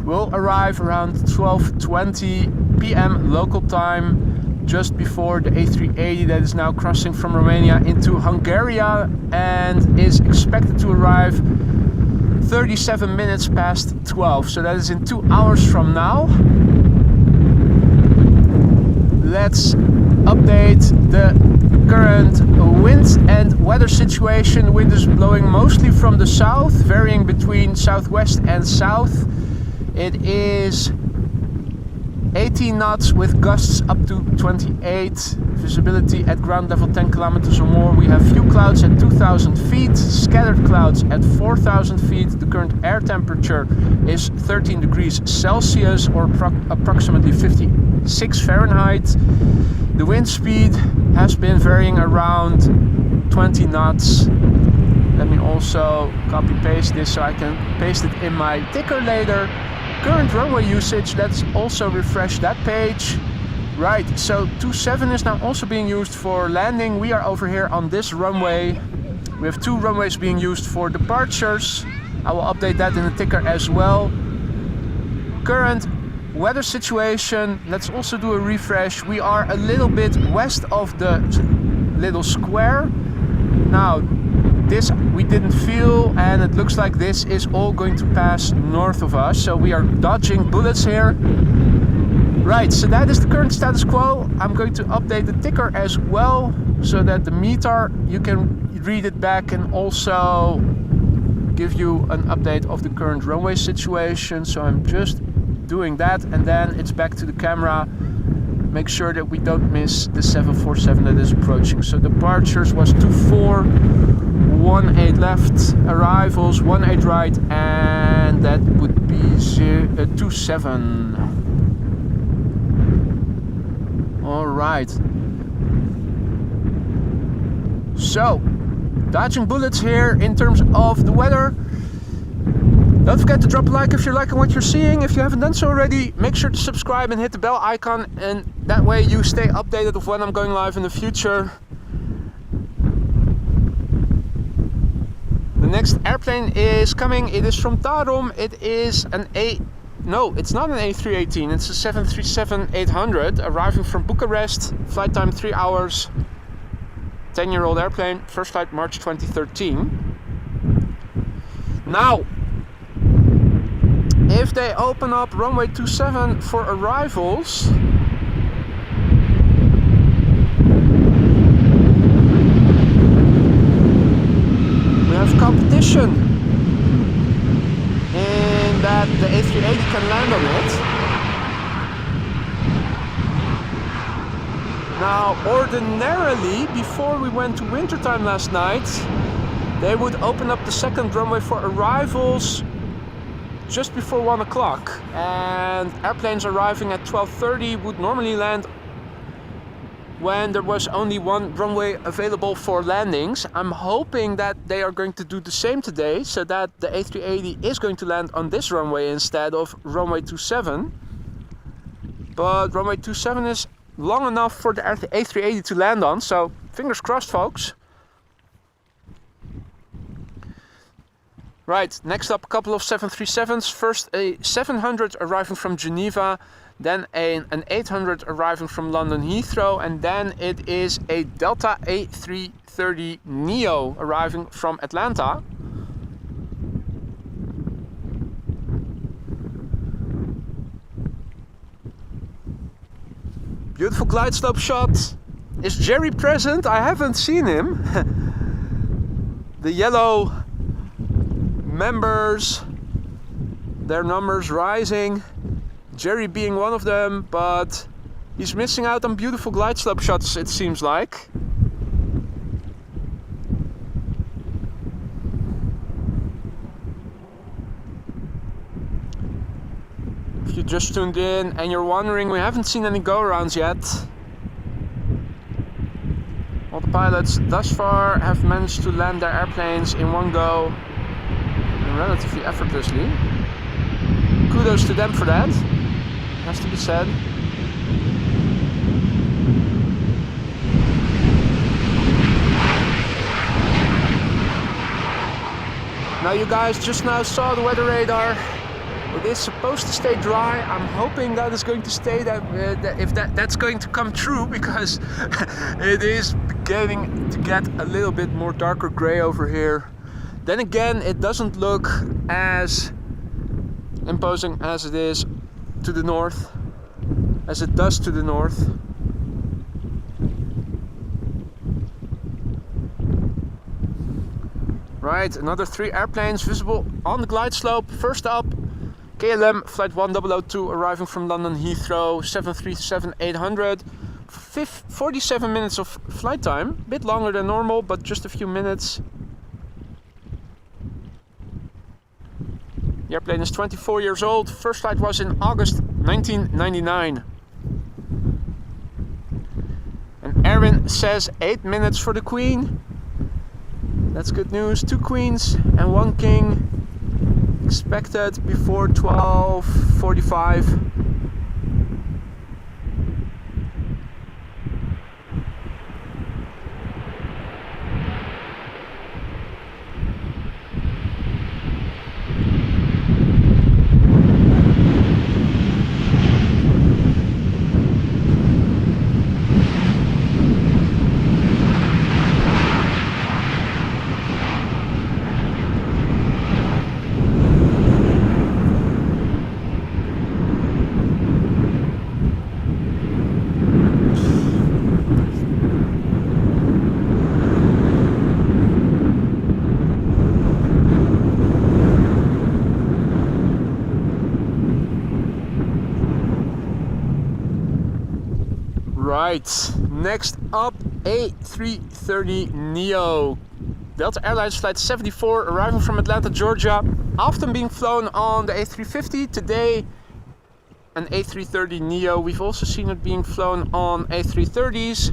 Will arrive around 12:20 p.m. local time, just before the A380 that is now crossing from Romania into Hungary and is expected to arrive 37 minutes past 12. So that is in 2 hours from now. Let's update the current wind and weather situation. Wind is blowing mostly from the south, varying between southwest and south. It is 18 knots with gusts up to 28. Visibility at ground level 10 kilometers or more. We have few clouds at 2,000 feet, scattered clouds at 4,000 feet. The current air temperature is 13 degrees Celsius or approximately 56 Fahrenheit. The wind speed has been varying around 20 knots. Let me also copy paste this so I can paste it in my ticker later. Current runway usage, let's also refresh that page. Right, so 27 is now also being used for landing. We are over here on this runway. We have 2 runways being used for departures. I will update that in the ticker as well. Current weather situation, let's also do a refresh. We are a little bit west of the little square. Now, this we didn't feel, and it looks like this is all going to pass north of us, so we are dodging bullets here. Right, so that is the current status quo. I'm going to update the ticker as well, so that the meter, you can read it back and also give you an update of the current runway situation. So I'm just doing that, and then it's back to the camera. Make sure that we don't miss the 747 that is approaching. So departures was 24, 18 left, arrivals 18 right, and that would be 27. All right. So, dodging bullets here in terms of the weather. Don't forget to drop a like if you're liking what you're seeing. If you haven't done so already, make sure to subscribe and hit the bell icon, and that way you stay updated of when I'm going live in the future. The next airplane is coming. It is from Tarom. It is no, it's not an A318, it's a 737-800 arriving from Bucharest. Flight time 3 hours. 10-year-old airplane, first flight March 2013. Now, if they open up runway 27 for arrivals, we have competition in that the A380 can land on it. Now, ordinarily, before we went to wintertime last night, they would open up the second runway for arrivals just before 1 o'clock, and airplanes arriving at 12:30 would normally land when there was only one runway available for landings. I'm hoping that they are going to do the same today, so that the A380 is going to land on this runway instead of runway 27. But runway 27 is long enough for the A380 to land on, so fingers crossed, folks. Right, next up a couple of 737s. First a 700 arriving from Geneva, then an 800 arriving from London Heathrow, and then it is a Delta A330 Neo arriving from Atlanta. Beautiful glide slope shot. Is Jerry present? I haven't seen him. The yellow members, their numbers rising. Jerry being one of them, but he's missing out on beautiful glide slope shots, it seems like. If you just tuned in and you're wondering, we haven't seen any go-arounds yet. All the pilots thus far have managed to land their airplanes in one go, relatively effortlessly. Kudos to them for that, has to be said. Now you guys just now saw the weather radar. It is supposed to stay dry. I'm hoping that is going to stay that's going to come true, because it is beginning to get a little bit more darker gray over here. Then again, it doesn't look as imposing as it is to the north, as it does to the north. Right, another 3 airplanes visible on the glide slope. First up, KLM flight 1002 arriving from London Heathrow, 737-800. 47 minutes of flight time, a bit longer than normal, but just a few minutes. The airplane is 24 years old. First flight was in August 1999. And Erwin says 8 minutes for the Queen. That's good news. 2 queens and 1 king expected before 12:45. Right, next up, A330 Neo. Delta Airlines Flight 74, arriving from Atlanta, Georgia. Often being flown on the A350, today an A330 Neo. We've also seen it being flown on A330s.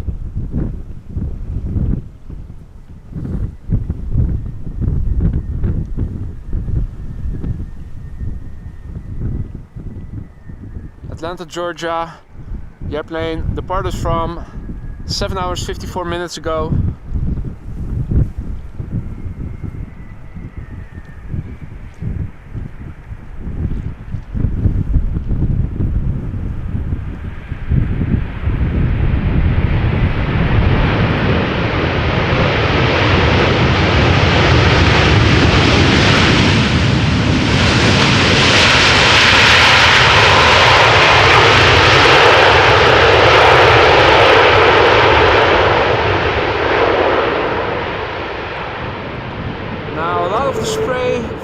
Atlanta, Georgia. The airplane departed from 7 hours 54 minutes ago.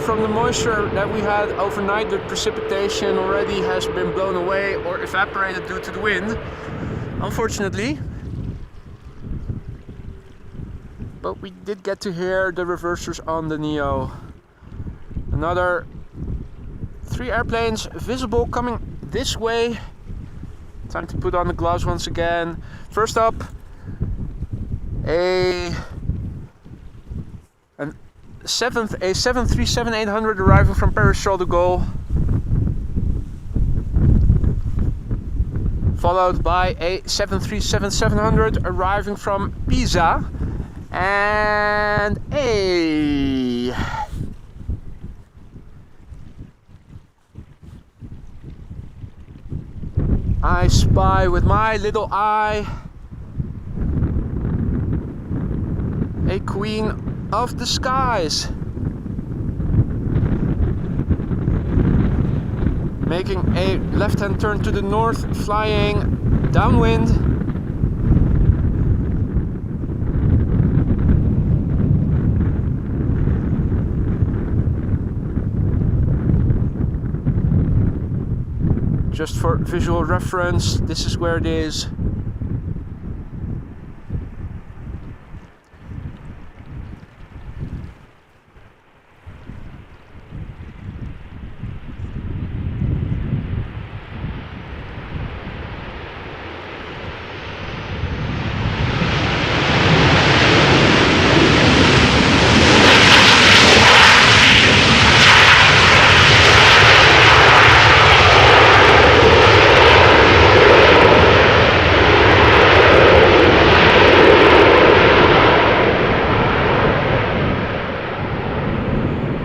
From the moisture that we had overnight, the precipitation already has been blown away or evaporated due to the wind, unfortunately. But we did get to hear the reversers on the Neo. Another 3 airplanes visible coming this way. Time to put on the gloves once again. First up, a 737-800 arriving from Paris-Charles de Gaulle, followed by a 737-700 arriving from Pisa, and I spy with my little eye a queen of the skies, making a left-hand turn to the north, flying downwind. Just for visual reference, this is where it is.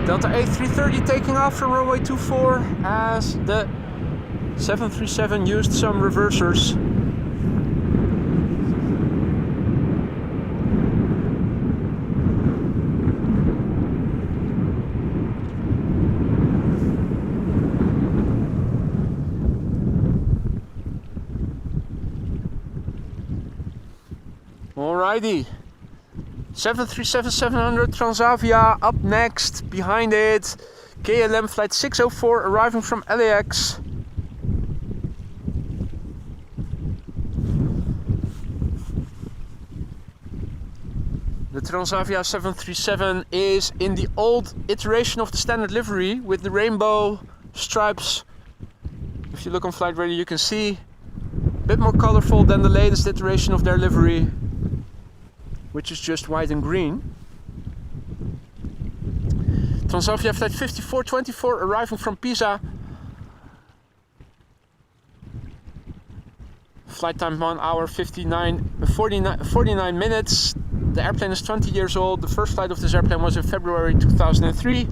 Delta A330 taking off from runway 24 as the 737 used some reversers. Alrighty. 737-700 Transavia up next, behind it KLM flight 604 arriving from LAX. The Transavia 737 is in the old iteration of the standard livery with the rainbow stripes. If you look on Flight Radio, you can see a bit more colorful than the latest iteration of their livery, which is just white and green. Transavia flight 5424 arriving from Pisa. Flight time 1 hour 49 minutes. The airplane is 20 years old. The first flight of this airplane was in February 2003.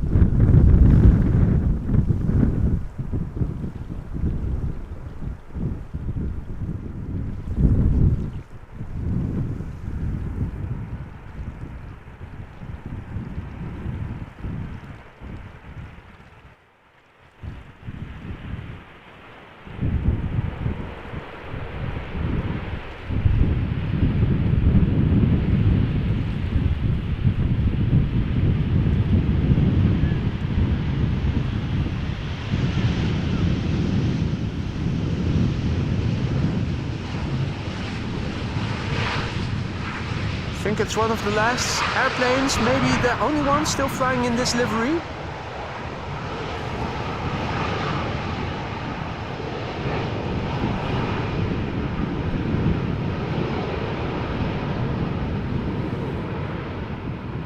think it's one of the last airplanes, maybe the only one still flying in this livery.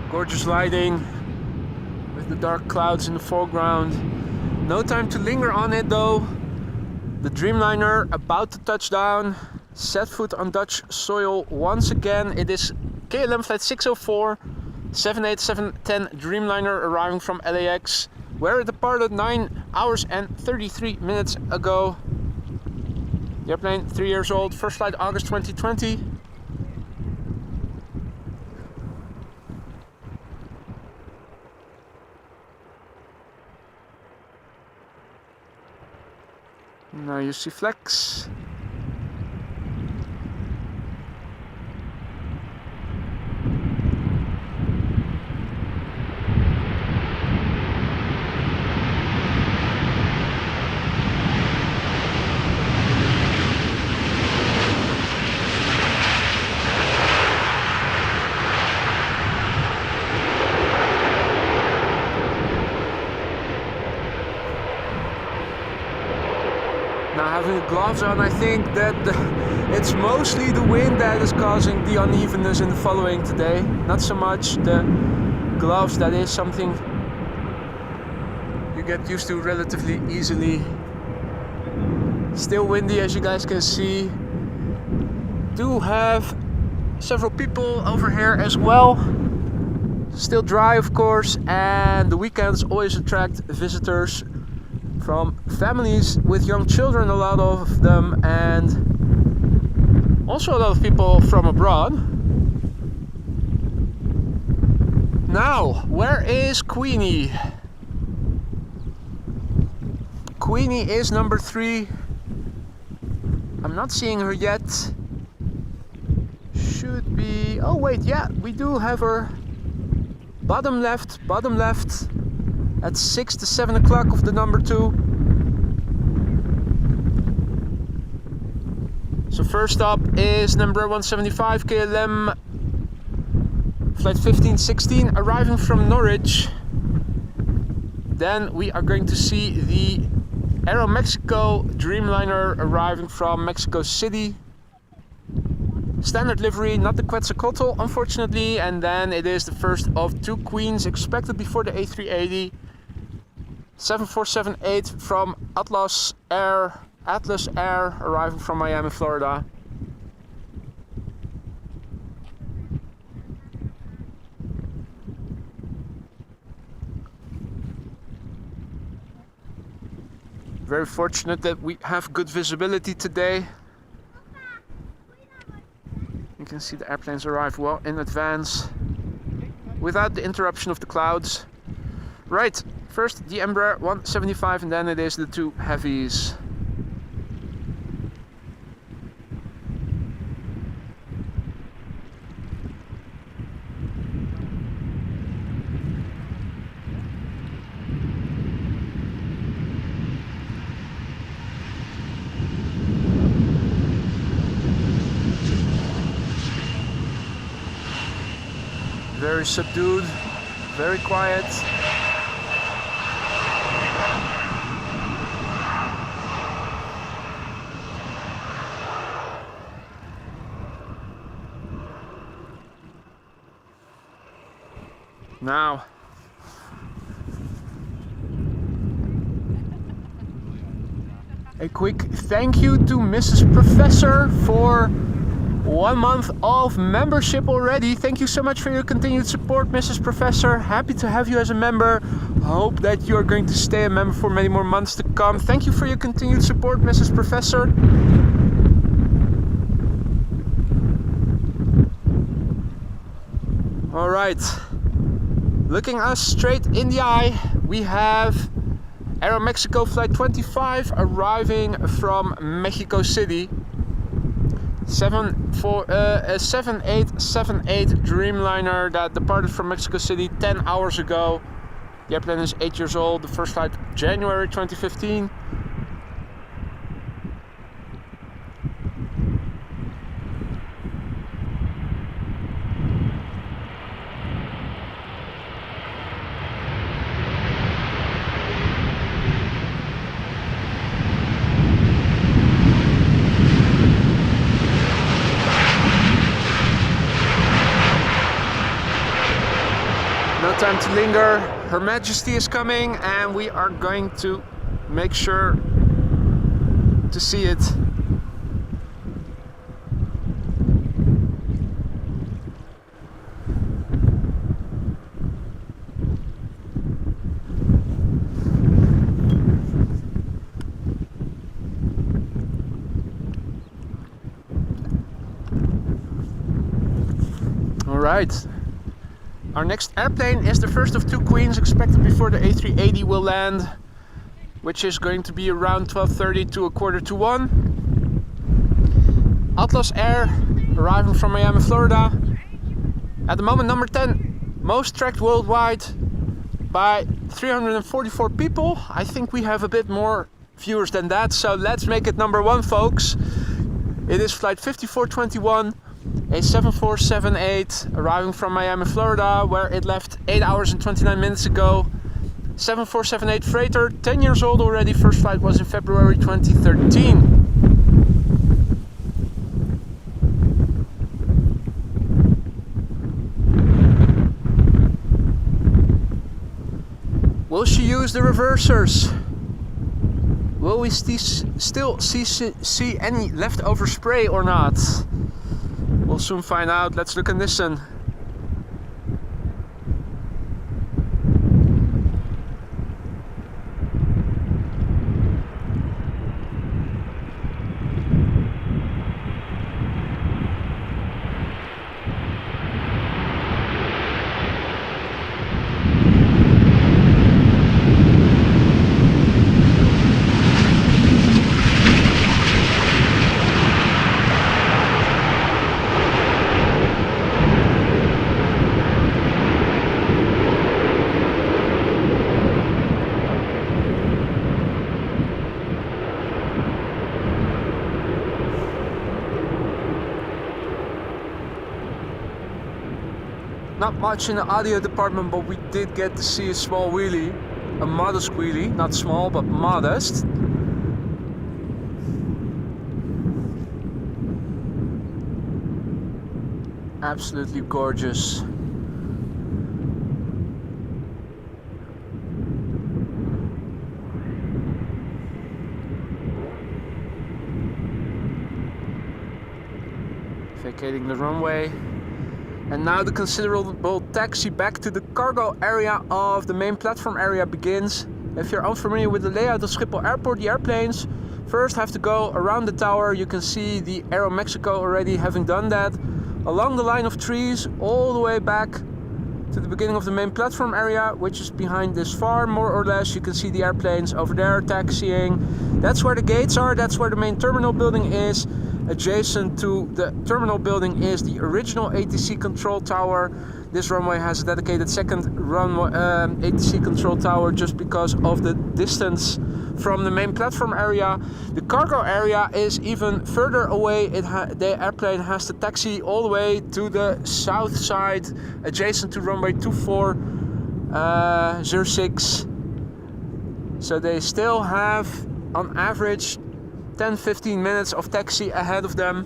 Gorgeous lighting with the dark clouds in the foreground. No time to linger on it though. The Dreamliner about to touch down, set foot on Dutch soil once again. It is KLM flight 604, 787-10 Dreamliner arriving from LAX, where it departed 9 hours and 33 minutes ago. The airplane 3 years old, first flight August 2020. Now you see flex. Now having the gloves on, I think that it's mostly the wind that is causing the unevenness in the following today. Not so much the gloves, that is something you get used to relatively easily. Still windy, as you guys can see. Do have several people over here as well. Still dry, of course, and the weekends always attract visitors from families with young children, a lot of them, and also a lot of people from abroad. Now, where is Queenie? Queenie is number 3. I'm not seeing her yet. Should be... oh wait, yeah, we do have her. Bottom left, at 6 to 7 o'clock of the number 2. So first stop is number 175 KLM flight 1516 arriving from Norwich. Then we are going to see the Aeromexico Dreamliner arriving from Mexico City. Standard livery, not the Quetzalcoatl unfortunately, and then it is the first of 2 queens expected before the A380. 7478 from Atlas Air arriving from Miami, Florida. Very fortunate that we have good visibility today. You can see the airplanes arrive well in advance without the interruption of the clouds. Right, first the Embraer 175 and then it is the 2 heavies. Very subdued, very quiet. Now, a quick thank you to Mrs. Professor for 1 month of membership already. Thank you so much for your continued support, Mrs. Professor. Happy to have you as a member. Hope that you are going to stay a member for many more months to come. Thank you for your continued support, Mrs. Professor. All right, looking us straight in the eye, we have Aeromexico flight 25 arriving from Mexico City. 7878 Dreamliner that departed from Mexico City 10 hours ago. The airplane is 8 years old. The first flight January 2015. No time to linger. Her Majesty is coming and we are going to make sure to see it. Alright, our next airplane is the first of two queens expected before the A380 will land, which is going to be around 12:30 to 1:15. Atlas Air, arriving from Miami, Florida. At the moment number 10, most tracked worldwide by 344 people. I think we have a bit more viewers than that, so let's make it number 1, folks. It is flight 5421. A 7478 arriving from Miami, Florida, where it left 8 hours and 29 minutes ago. 7478 freighter, 10 years old already. First flight was in February 2013. Will she use the reversers? Will we still see any leftover spray or not? We'll soon find out. Let's look and listen. Not much in the audio department, but we did get to see a small wheelie, a modest wheelie, not small but modest. Absolutely gorgeous. Vacating the runway. And now the considerable taxi back to the cargo area of the main platform area begins. If you're unfamiliar with the layout of Schiphol Airport, the airplanes first have to go around the tower. You can see the Aeromexico already having done that. Along the line of trees, all the way back to the beginning of the main platform area, which is behind this farm, more or less. You can see the airplanes over there taxiing. That's where the gates are, that's where the main terminal building is. Adjacent to the terminal building is the original ATC control tower. This runway has a dedicated second runway ATC control tower just because of the distance from the main platform area. The cargo area is even further away. The airplane has to taxi all the way to the south side, adjacent to runway 2406. So they still have, on average, 10-15 minutes of taxi ahead of them.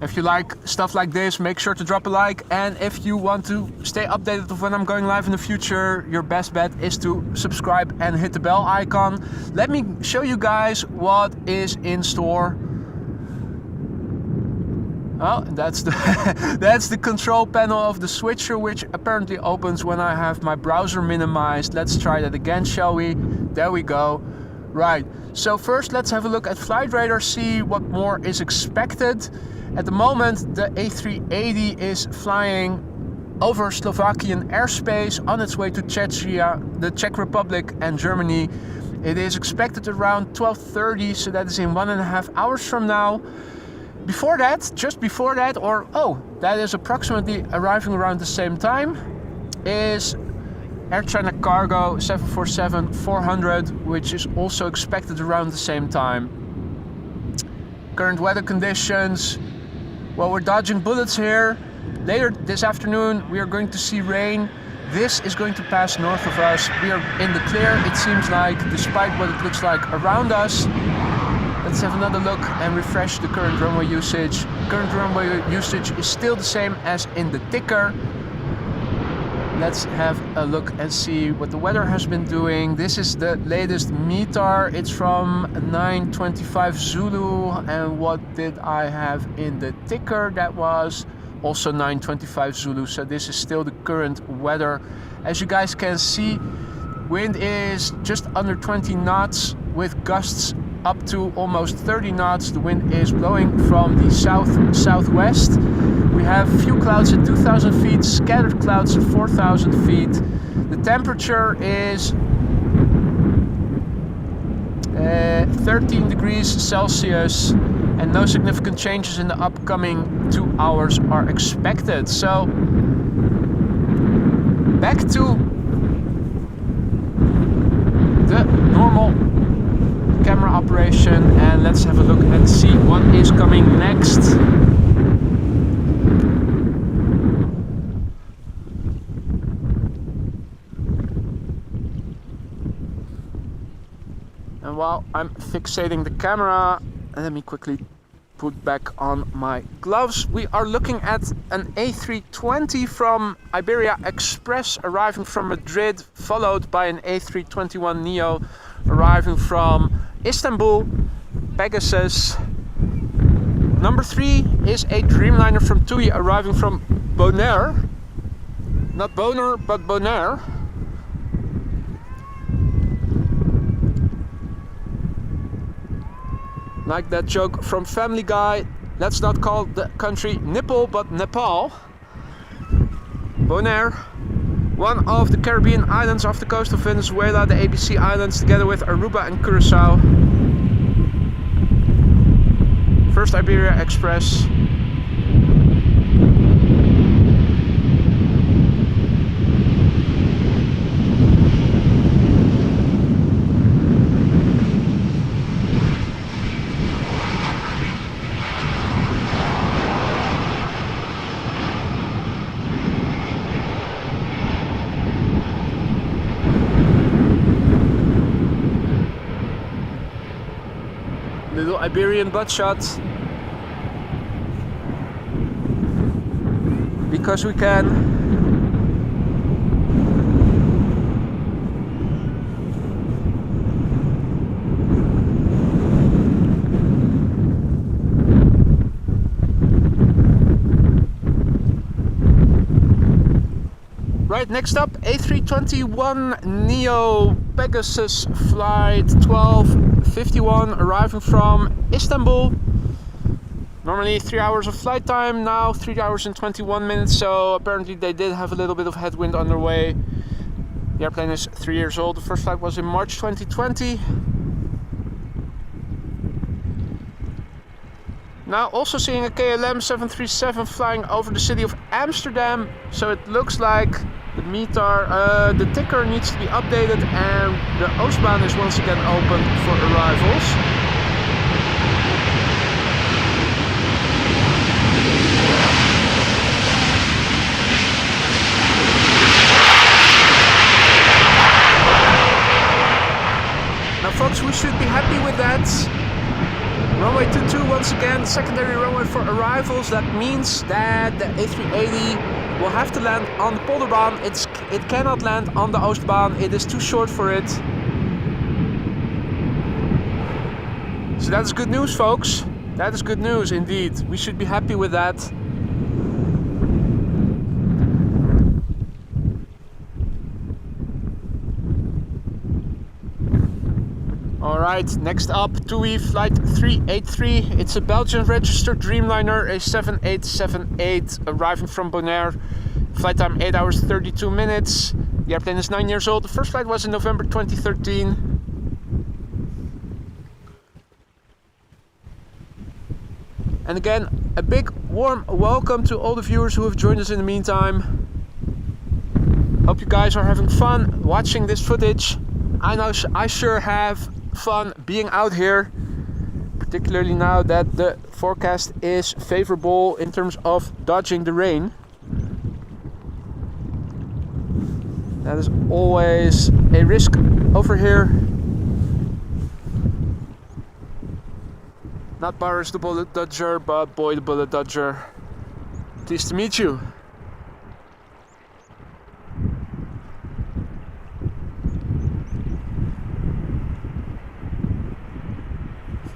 If you like stuff like this, make sure to drop a like, and if you want to stay updated of when I'm going live in the future, your best bet is to subscribe and hit the bell icon. Let me show you guys what is in store. Oh, that's the that's the control panel of the switcher, which apparently opens when I have my browser minimized. Let's try that again, shall we? There we go. Right, so first let's have a look at flight radar, see what more is expected. At the moment the A380 is flying over Slovakian airspace on its way to Czechia, the Czech Republic and Germany. It is expected around 12:30, so that is in 1.5 hours from now. Before that, just before that, or that is approximately arriving around the same time, is Air China Cargo 747-400, which is also expected around the same time. Current weather conditions, well, we're dodging bullets here. Later this afternoon we are going to see rain. This is going to pass north of us. We are in the clear, it seems like, despite what it looks like around us. Let's have another look and refresh the current runway usage. Current runway usage is still the same as in the ticker. Let's have a look and see what the weather has been doing. This is the latest METAR. It's from 9:25 Zulu. And what did I have in the ticker? That was also 9:25 Zulu. So this is still the current weather. As you guys can see, wind is just under 20 knots with gusts up to almost 30 knots. The wind is blowing from the south-southwest. We have few clouds at 2,000 feet, scattered clouds at 4,000 feet. The temperature is 13 degrees Celsius and no significant changes in the upcoming 2 hours are expected. So back to the normal camera operation, and let's have a look and see what is coming next. And while I'm fixating the camera, let me quickly put back on my gloves. We are looking at an A320 from Iberia Express arriving from Madrid, followed by an A321 Neo arriving from Istanbul, Pegasus. Number 3 is a Dreamliner from TUI arriving from Bonaire. Not Bonaire, but Bonaire. Like that joke from Family Guy, let's not call the country Nipple, but Nepal. Bonaire, one of the Caribbean islands off the coast of Venezuela, the ABC Islands, together with Aruba and Curacao. First Iberia Express. Little Iberian butt shot, because we can. Right, next up, A321 Neo Pegasus flight 1251 arriving from Istanbul. Normally 3 hours of flight time, now 3 hours and 21 minutes, so apparently they did have a little bit of headwind on their way. The airplane is 3 years old. The first flight was in March 2020. Now also seeing a KLM 737 flying over the city of Amsterdam, so it looks like the METAR, the ticker needs to be updated and the Oostbaan is once again open for arrivals. Now folks, we should be happy with that. Runway 22 once again, secondary runway for arrivals. That means that the A380 will have to land on the Polderbaan. It cannot land on the Oostbaan. It is too short for it. So that is good news, folks. That is good news indeed. We should be happy with that. Alright, next up, TUI Flight 383. It's a Belgian registered Dreamliner, a 7878, arriving from Bonaire. Flight time 8 hours 32 minutes. The airplane is 9 years old. The first flight was in November 2013. And again, a big warm welcome to all the viewers who have joined us in the meantime. Hope you guys are having fun watching this footage. I know I sure have fun being out here, particularly now that the forecast is favorable in terms of dodging the rain. That is always a risk over here. Not Boris the Bullet Dodger, but Boy the Bullet Dodger. Pleased to meet you.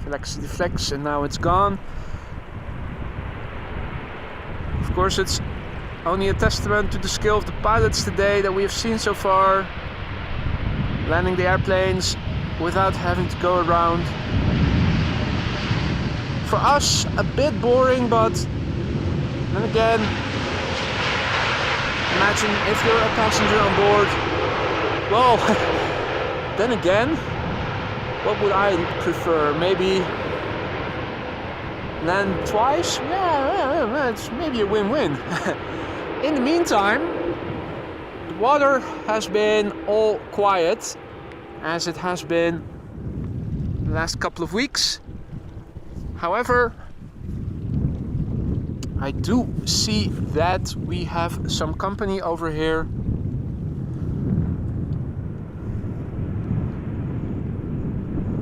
Flex, deflex, and now it's gone. Of course, it's only a testament to the skill of the pilots today that we have seen so far. Landing the airplanes without having to go around. For us, a bit boring, but then again, imagine if you're a passenger on board. Well, then again, what would I prefer? Maybe land twice? Yeah, it's maybe a win-win. In the meantime, the water has been all quiet, as it has been the last couple of weeks. However, I do see that we have some company over here.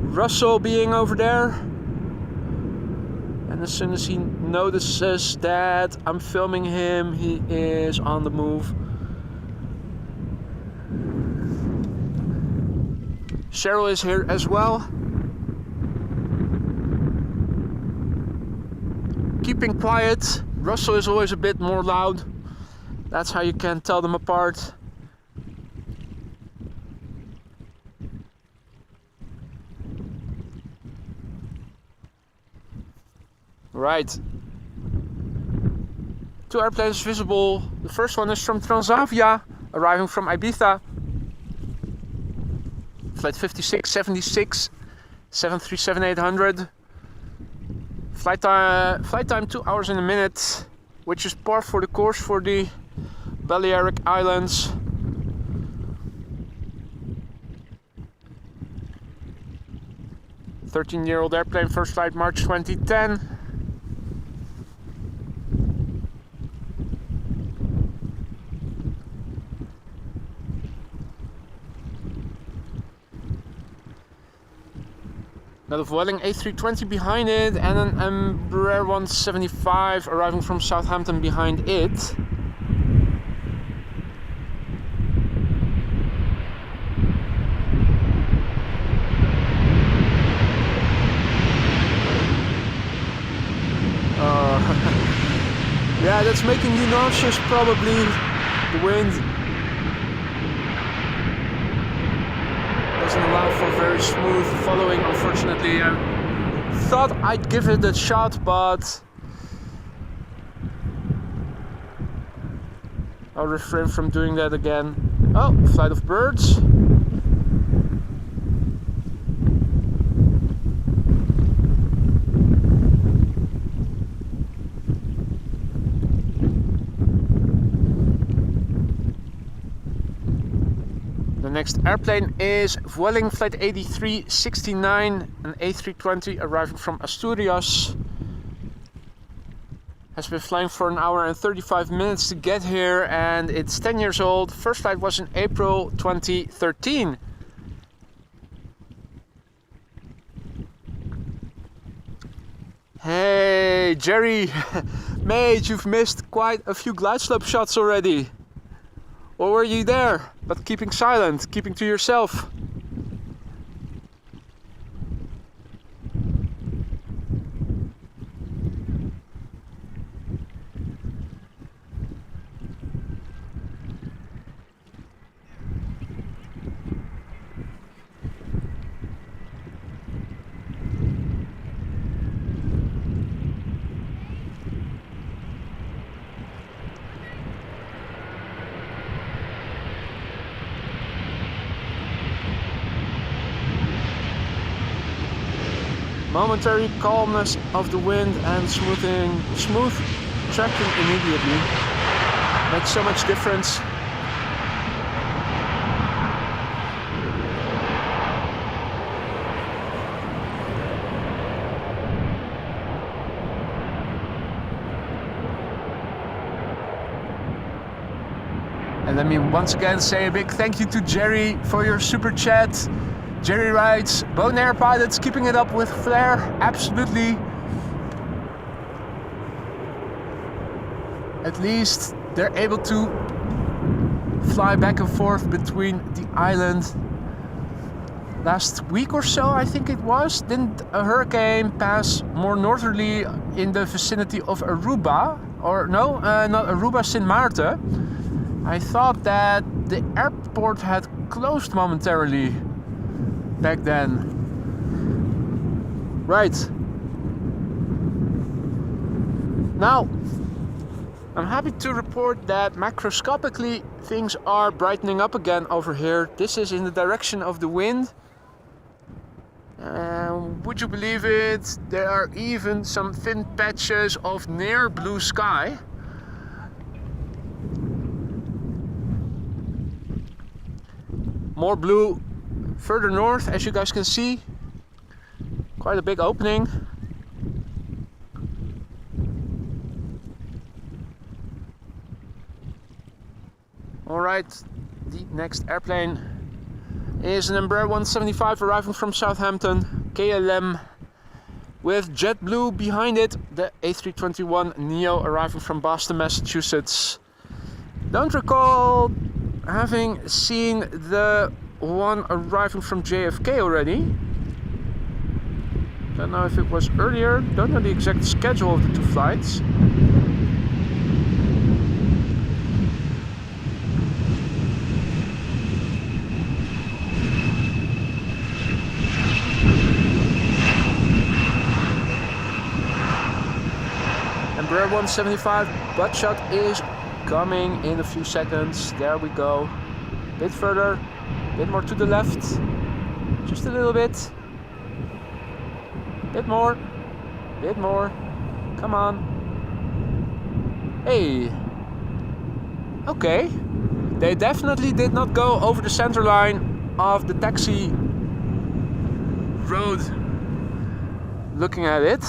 Russell being over there, and as soon as he notices that I'm filming him, he is on the move. Cheryl is here as well, keeping quiet. Russell is always a bit more loud. That's how you can tell them apart. Right. Two airplanes visible. The first one is from Transavia, arriving from Ibiza. Flight 5676, 737-800. Flight time 2 hours and a minute, which is par for the course for the Balearic Islands. "13-year-old airplane, first flight March 2010. Another Vueling A320 behind it, and an Embraer 175 arriving from Southampton behind it. Yeah, that's making you nauseous probably. The wind doesn't allow for very smooth following, unfortunately. I thought I'd give it a shot, but I'll refrain from doing that again. Oh, flight of birds. The next airplane is Vueling Flight A369, an A320 arriving from Asturias. Has been flying for 1 hour and 35 minutes to get here, and it's 10 years old. First flight was in April 2013. Hey Jerry, mate, you've missed quite a few glide slope shots already. Or were you there, but keeping silent, keeping to yourself? Momentary calmness of the wind and smooth tracking immediately makes so much difference. And let me once again say a big thank you to Jerry for your super chat. Jerry writes, Bonaire pilots keeping it up with flair, absolutely. at least they're able to fly back and forth between the island. Last week or so, I think it was, didn't a hurricane pass more northerly in the vicinity of Aruba? Or no, not Aruba, Sint Maarten. I thought that the airport had closed momentarily back then. Right. Now, I'm happy to report that macroscopically things are brightening up again over here. This is in the direction of the wind. Would you believe it? There are even some thin patches of near blue sky. More blue further north, as you guys can see. Quite a big opening. Alright, the next airplane is an Embraer 175 arriving from Southampton, KLM, with JetBlue behind it, the A321 Neo arriving from Boston, Massachusetts. Don't recall having seen the one arriving from JFK already. Don't know if it was earlier, don't know the exact schedule of the two flights. Embraer 175 butt shot is coming in a few seconds. There we go. Bit further, bit more to the left, just a little bit. Bit more, come on. Hey, okay. They definitely did not go over the center line of the taxi road. Looking at it.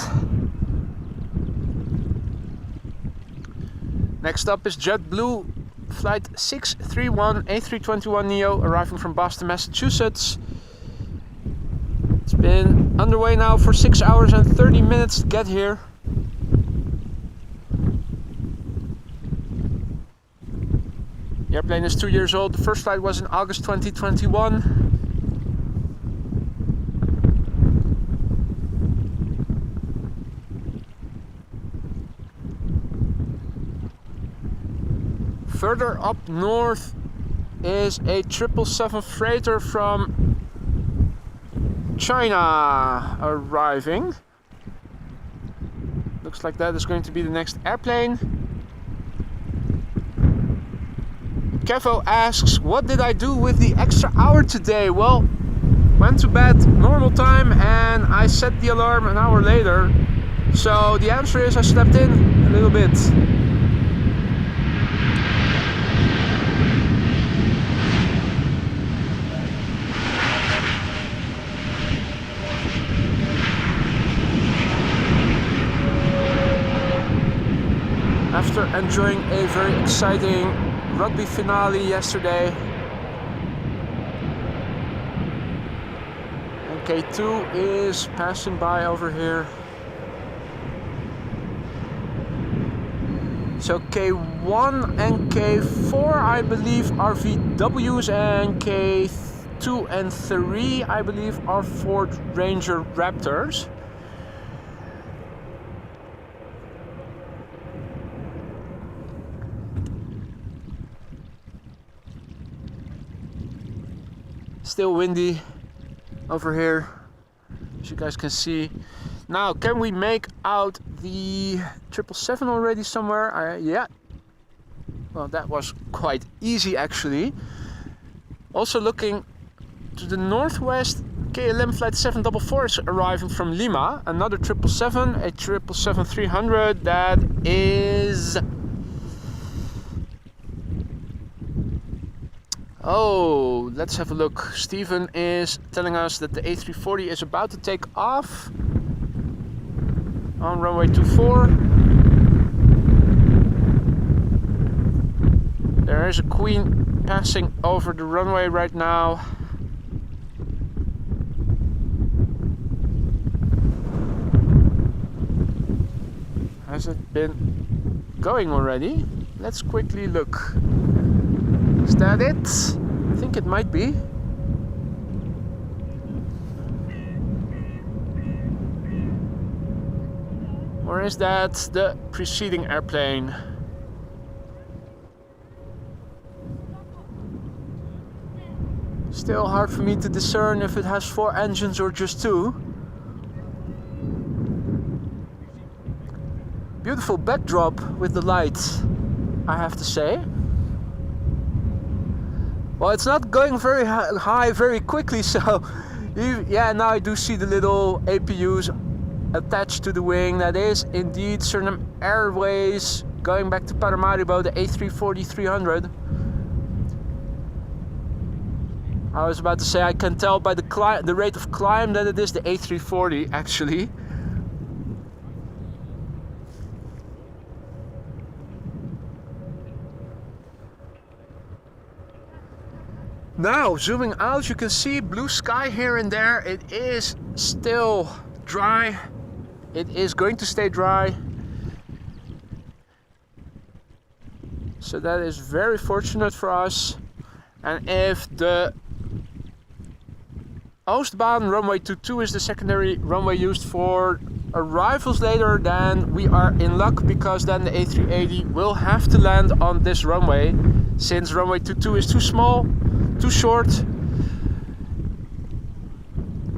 Next up is JetBlue flight 631 A321 Neo arriving from Boston, Massachusetts. It's been underway now for 6 hours and 30 minutes to get here. The airplane is 2 years old. The first flight was in August 2021. Further up north is a 777 freighter from China arriving. Looks like that is going to be the next airplane. Kevo asks, what did I do with the extra hour today? Well, went to bed normal time and I set the alarm an hour later. So the answer is I slept in a little bit. After enjoying a very exciting rugby finale yesterday, and K2 is passing by over here. So K1 and K4 I believe are VWs, and K2 and 3 I believe are Ford Ranger Raptors. Still windy over here, as you guys can see. Now, can we make out the 777 already somewhere? Yeah. Well, that was quite easy actually. Also looking to the northwest, KLM flight 744 is arriving from Lima. Another 777, a 777-300 that is... Oh, let's have a look. Steven is telling us that the A340 is about to take off on runway 24. There is a Queen passing over the runway right now. Has it been going already. Let's quickly look. Is that it? I think it might be. Or is that the preceding airplane? Still hard for me to discern if it has 4 engines or just 2. Beautiful backdrop with the lights, I have to say. Well, it's not going very high very quickly, so yeah, now I do see the little APUs attached to the wing. That is indeed Surinam Airways going back to Paramaribo, the A340-300. I was about to say I can tell by the rate of climb that it is the A340 actually. Now, zooming out, you can see blue sky here and there. It is still dry. It is going to stay dry. So that is very fortunate for us. And if the Oostbaan runway 22 is the secondary runway used for arrivals later, then we are in luck, because then the A380 will have to land on this runway, since runway 22 is too small, too short.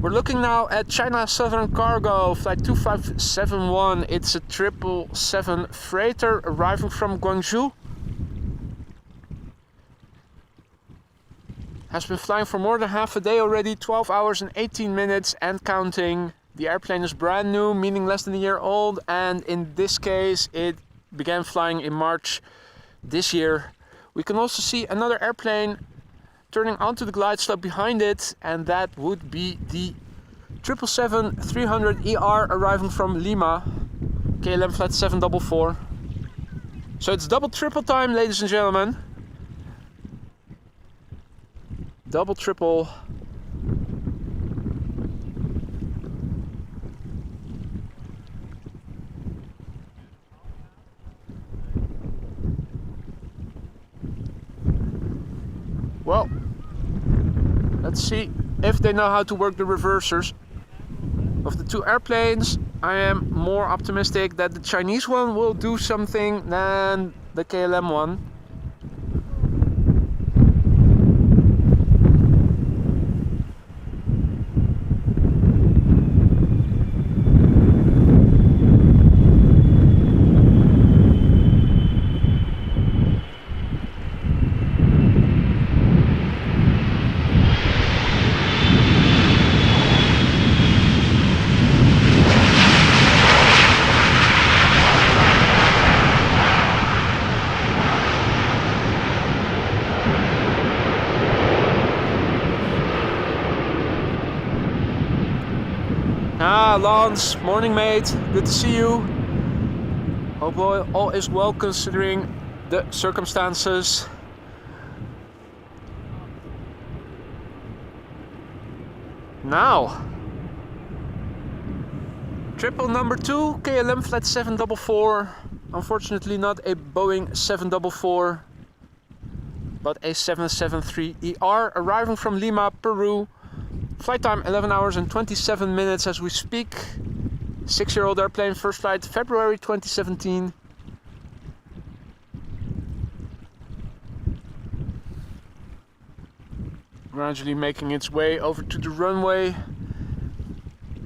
We're looking now at China Southern Cargo flight 2571. It's a 777 freighter arriving from Guangzhou. Has been flying for more than half a day already, 12 hours and 18 minutes and counting. The airplane is brand new, meaning less than a year old, and in this case it began flying in March this year. We can also see another airplane turning onto the glide slope behind it, and that would be the 777-300ER arriving from Lima, KLM flight 744. So it's double triple time, ladies and gentlemen. Double triple. Well, let's see if they know how to work the reversers. Of the two airplanes, I am more optimistic that the Chinese one will do something than the KLM one. Lance, morning mate, good to see you. Hope all is well considering the circumstances. Now, triple number 2, KLM flight 744. Unfortunately not a Boeing 744, but a 773ER arriving from Lima, Peru. Flight time 11 hours and 27 minutes as we speak. 6-year-old airplane, first flight February 2017. Gradually making its way over to the runway.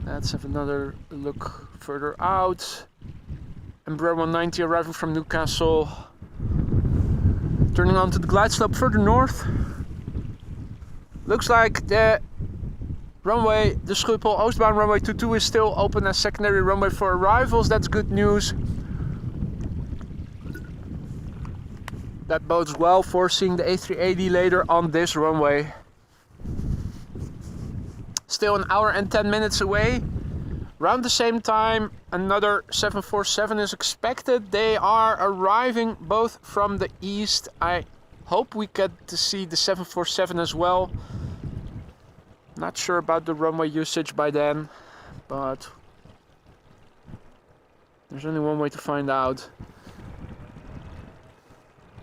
Let's have another look further out. Embraer 190 arriving from Newcastle. Turning onto the glide slope further north. Looks like the runway, the Schiphol Oostbaan runway 22 is still open as secondary runway for arrivals. That's good news. That bodes well for seeing the A380 later on this runway. Still an hour and 10 minutes away. Around the same time, another 747 is expected. They are arriving both from the east. I hope we get to see the 747 as well. Not sure about the runway usage by then, but there's only one way to find out.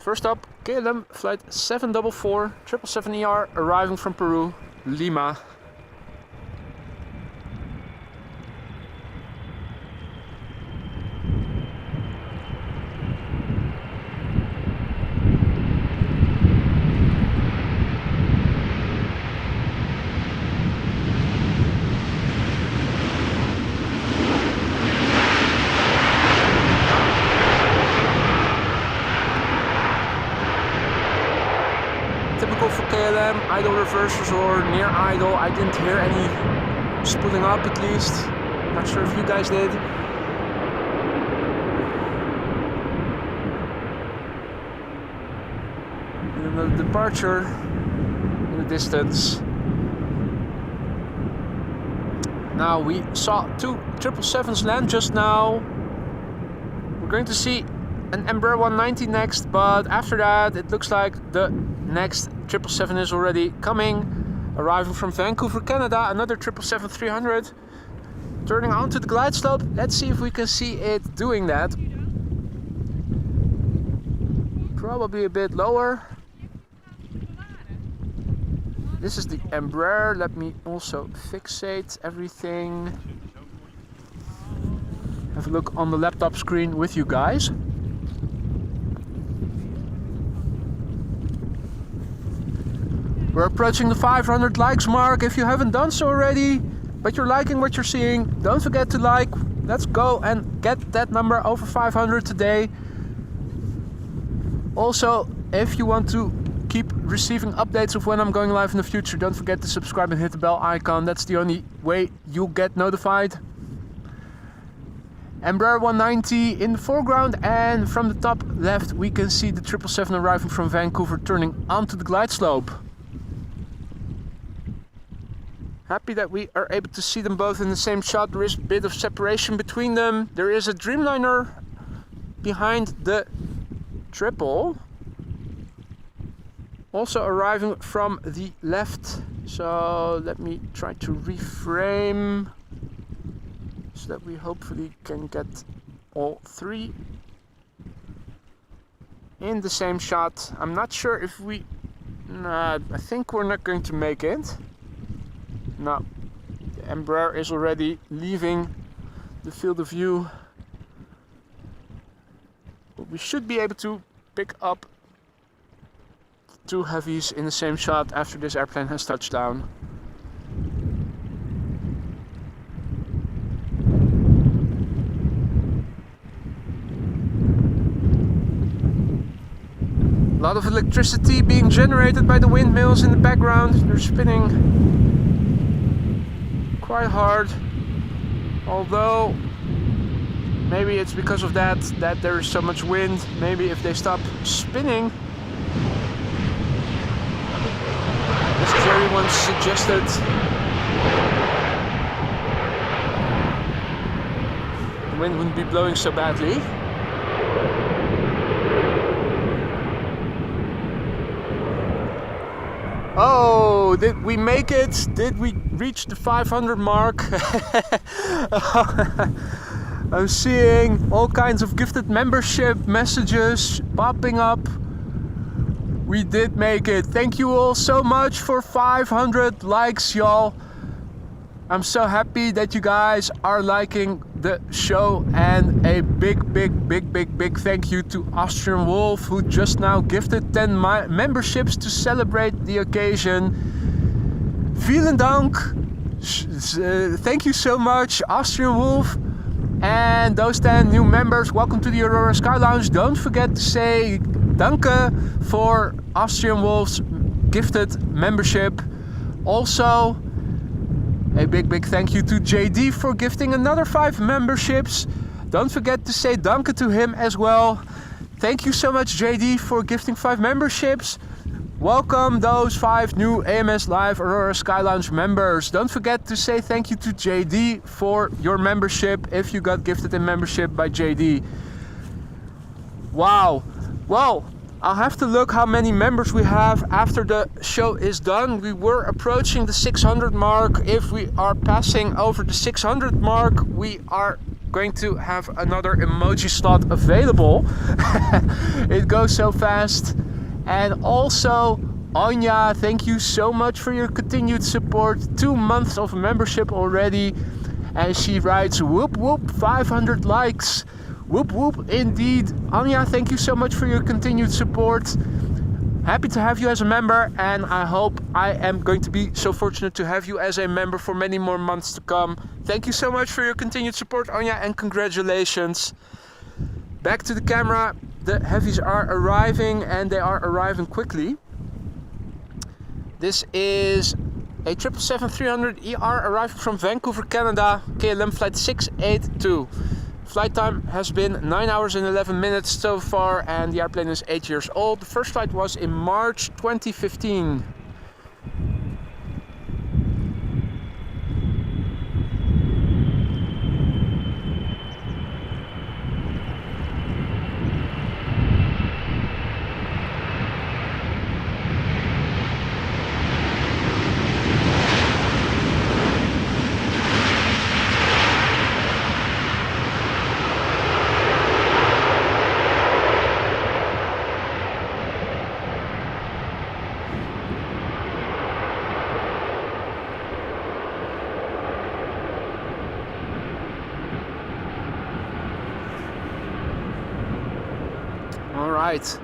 First up, KLM flight 744 777ER arriving from Peru, Lima. Typical for KLM, idle reversers or near idle. I didn't hear any spooling up at least. Not sure if you guys did. And another departure in the distance. Now we saw two 777s land just now. We're going to see an Embraer 190 next, but after that it looks like the next 777 is already coming, arriving from Vancouver, Canada, another 777-300, turning onto the glide slope. Let's see if we can see it doing that. Probably a bit lower. This is the Embraer. Let me also fixate everything. Have a look on the laptop screen with you guys. We're approaching the 500 likes mark. If you haven't done so already, but you're liking what you're seeing, don't forget to like. Let's go and get that number over 500 today. Also, if you want to keep receiving updates of when I'm going live in the future, don't forget to subscribe and hit the bell icon. That's the only way you'll get notified. Embraer 190 in the foreground, and from the top left we can see the 777 arriving from Vancouver turning onto the glide slope. Happy that we are able to see them both in the same shot. There is a bit of separation between them. There is a Dreamliner behind the triple, also arriving from the left. So let me try to reframe so that we hopefully can get all three in the same shot. I'm not sure if we... I think we're not going to make it. No, the Embraer is already leaving the field of view. But we should be able to pick up two heavies in the same shot after this airplane has touched down. A lot of electricity being generated by the windmills in the background. They're spinning quite hard, although maybe it's because of that there is so much wind. Maybe if they stop spinning, as Jerry once suggested, the wind wouldn't be blowing so badly. Oh, did we make it? Did we reach the 500 mark? I'm seeing all kinds of gifted membership messages popping up. We did make it. Thank you all so much for 500 likes, y'all. I'm so happy that you guys are liking the show, and a big thank you to Austrian Wolf, who just now gifted 10 memberships to celebrate the occasion. Vielen Dank. Thank you so much, Austrian Wolf. And those 10 new members, welcome to the Aurora Sky Lounge. Don't forget to say danke for Austrian Wolf's gifted membership. Also, a big thank you to JD for gifting another 5 memberships. Don't forget to say danke to him as well. Thank you so much, JD, for gifting 5 memberships. Welcome those 5 new AMS Live Aurora Sky Lounge members. Don't forget to say thank you to JD for your membership if you got gifted a membership by JD. Wow. Well, I'll have to look how many members we have after the show is done. We were approaching the 600 mark. If we are passing over the 600 mark, we are going to have another emoji slot available. It goes so fast. And also, Anya, thank you so much for your continued support. 2 months of membership already. And she writes, whoop whoop, 500 likes. Whoop whoop, indeed. Anya, thank you so much for your continued support. Happy to have you as a member, and I hope I am going to be so fortunate to have you as a member for many more months to come. Thank you so much for your continued support, Anya, and congratulations. Back to the camera. The heavies are arriving, and they are arriving quickly. This is a 777-300ER arriving from Vancouver, Canada, KLM flight 682. Flight time has been 9 hours and 11 minutes so far, and the airplane is 8 years old. The first flight was in March 2015. Right.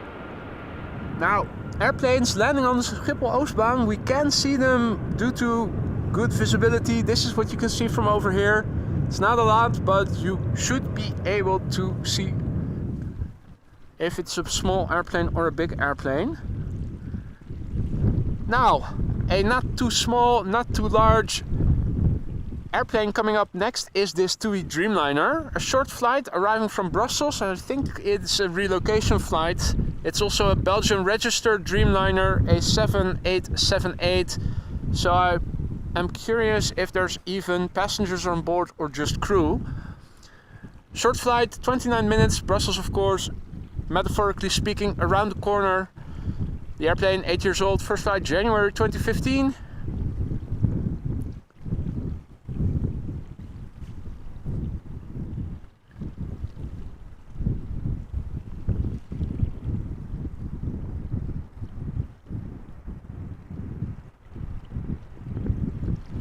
Now, airplanes landing on the Schiphol Oostbaan, we can see them due to good visibility. This is what you can see from over here. It's not a lot, but you should be able to see if it's a small airplane or a big airplane. Now, a not too small, not too large airplane coming up next is this TUI Dreamliner, a short flight arriving from Brussels. I think it's a relocation flight. It's also a Belgian registered Dreamliner, a 7878. So I am curious if there's even passengers on board or just crew. Short flight, 29 minutes, Brussels of course, metaphorically speaking, around the corner. The airplane, 8 years old, first flight January 2015.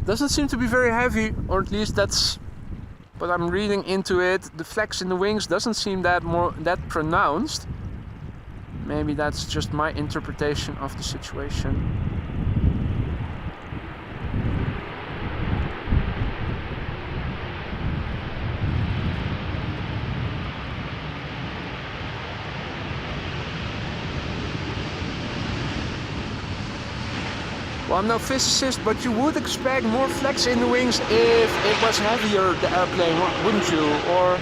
Doesn't seem to be very heavy, or at least that's what I'm reading into it. The flex in the wings doesn't seem that pronounced. Maybe that's just my interpretation of the situation. Well, I'm no physicist, but you would expect more flex in the wings if it was heavier, the airplane, wouldn't you? Or...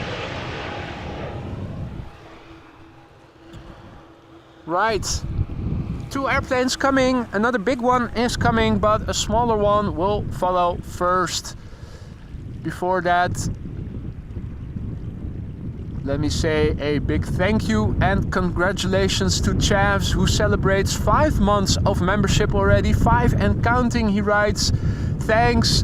Right. 2 airplanes coming, another big one is coming, but a smaller one will follow first. Before that, let me say a big thank you and congratulations to Chavs, who celebrates 5 months of membership already. 5 and counting, he writes. Thanks,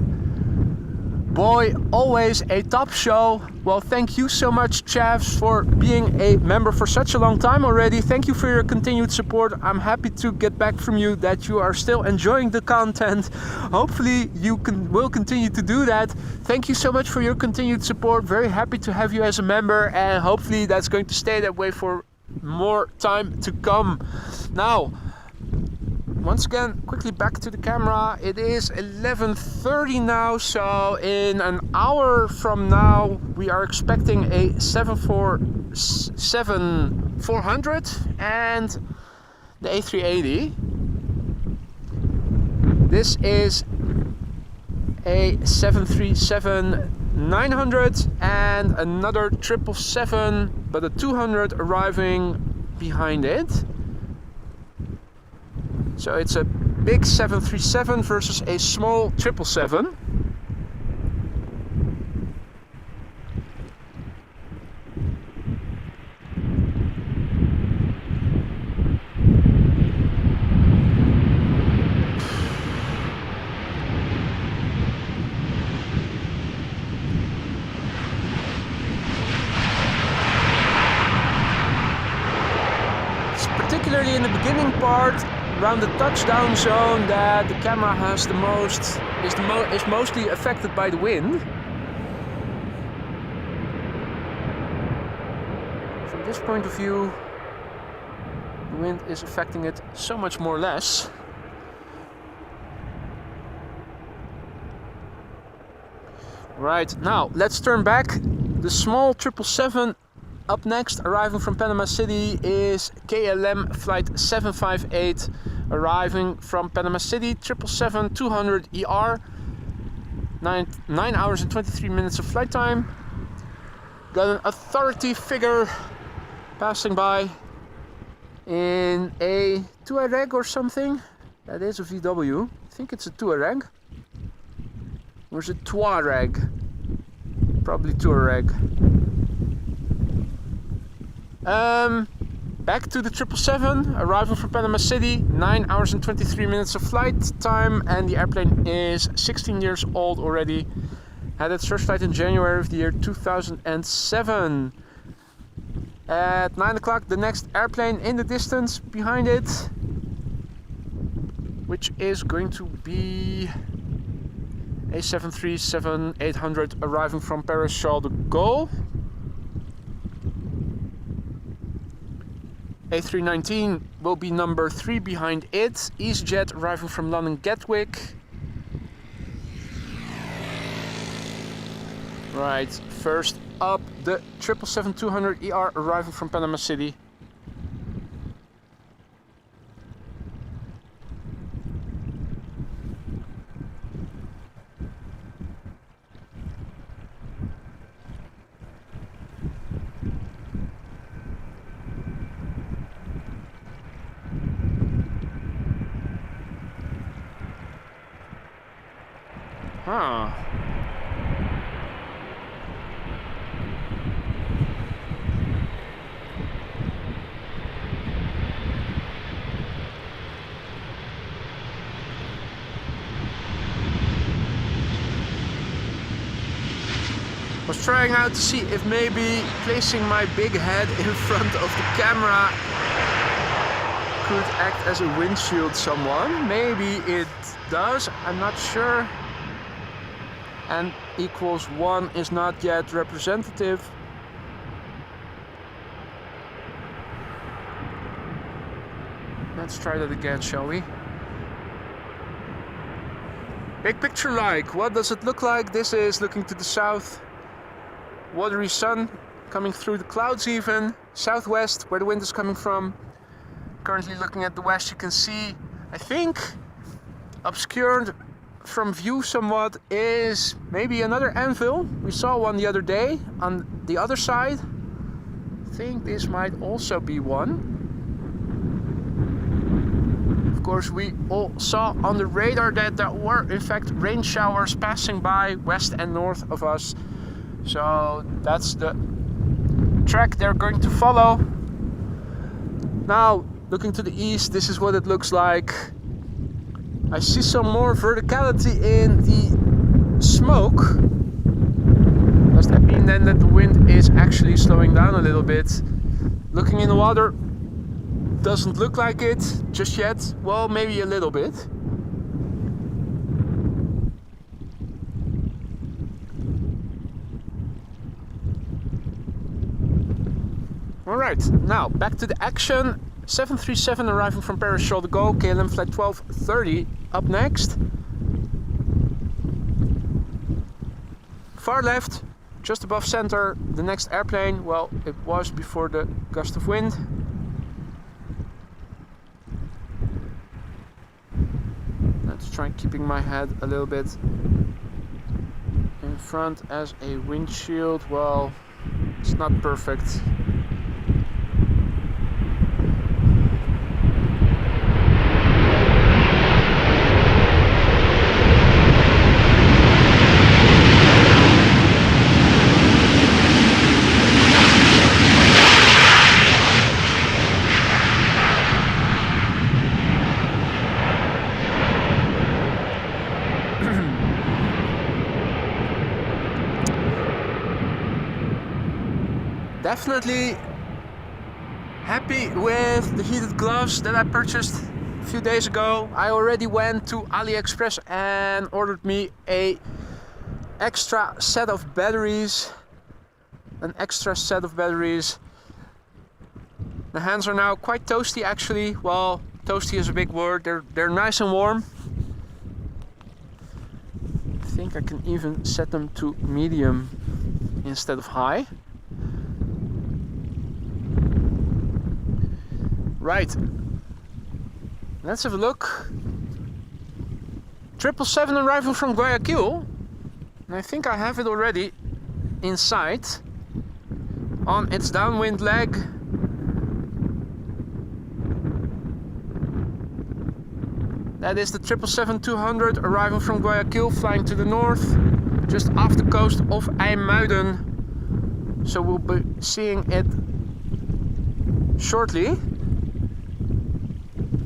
boy, always a top show. Well, thank you so much, Chavs, for being a member for such a long time already. Thank you for your continued support. I'm happy to get back from you that you are still enjoying the content. Hopefully you will continue to do that. Thank you so much for your continued support. Very happy to have you as a member, and hopefully that's going to stay that way for more time to come. Now, once again, quickly back to the camera. It is 11:30 now, so in an hour from now we are expecting a 747-400 and the A380. This is a 737-900 and another 777, but a 200 arriving behind it. So it's a big 737 versus a small 777. part around the touchdown zone that the camera has is mostly affected by the wind. From this point of view, the wind is affecting it so much more or less. Right, now let's turn back. The small 777 up next, arriving from Panama City, is KLM flight 758, arriving from Panama City, 777-200ER, 9 hours and 23 minutes of flight time. Got an authority figure passing by in a Touareg or something. That is a VW. I think it's a Touareg. Or is it Touareg? Probably Touareg. Back to the 777, arriving from Panama City, 9 hours and 23 minutes of flight time, and the airplane is 16 years old already. Had its first flight in January of the year 2007. At 9 o'clock, the next airplane in the distance behind it, which is going to be a 737-800 arriving from Paris Charles de Gaulle. A319 will be number 3 behind it. EasyJet arriving from London Gatwick. Right, first up the 777-200ER arriving from Panama City. Huh. Was trying out to see if maybe placing my big head in front of the camera could act as a windshield someone. Maybe it does, I'm not sure. And equals 1 is not yet representative. Let's try that again, shall we? Big picture like, what does it look like? This is looking to the south. Watery sun coming through the clouds even. Southwest, where the wind is coming from. Currently looking at the west, you can see, I think, obscured from view somewhat is maybe another anvil. We saw one the other day on the other side. I think this might also be one. Of course, we all saw on the radar that there were in fact rain showers passing by west and north of us. So that's the track they're going to follow. Now, looking to the east, this is what it looks like. I see some more verticality in the smoke. Does that mean then that the wind is actually slowing down a little bit? Looking in the water, doesn't look like it just yet. Well, maybe a little bit. Alright, now back to the action. 737 arriving from Paris Charles de Gaulle, KLM flight 1230 up next. Far left, just above center, the next airplane. Well, it was before the gust of wind. Let's try keeping my head a little bit in front as a windshield. Well, it's not perfect. Definitely happy with the heated gloves that I purchased a few days ago. I already went to AliExpress and ordered me an extra set of batteries. The hands are now quite toasty actually. Well, toasty is a big word. They're nice and warm. I think I can even set them to medium instead of high. Right, let's have a look. 777 arrival from Guayaquil, and I think I have it already in sight on its downwind leg. That is the 777-200 arrival from Guayaquil, flying to the north, just off the coast of IJmuiden. So we'll be seeing it shortly.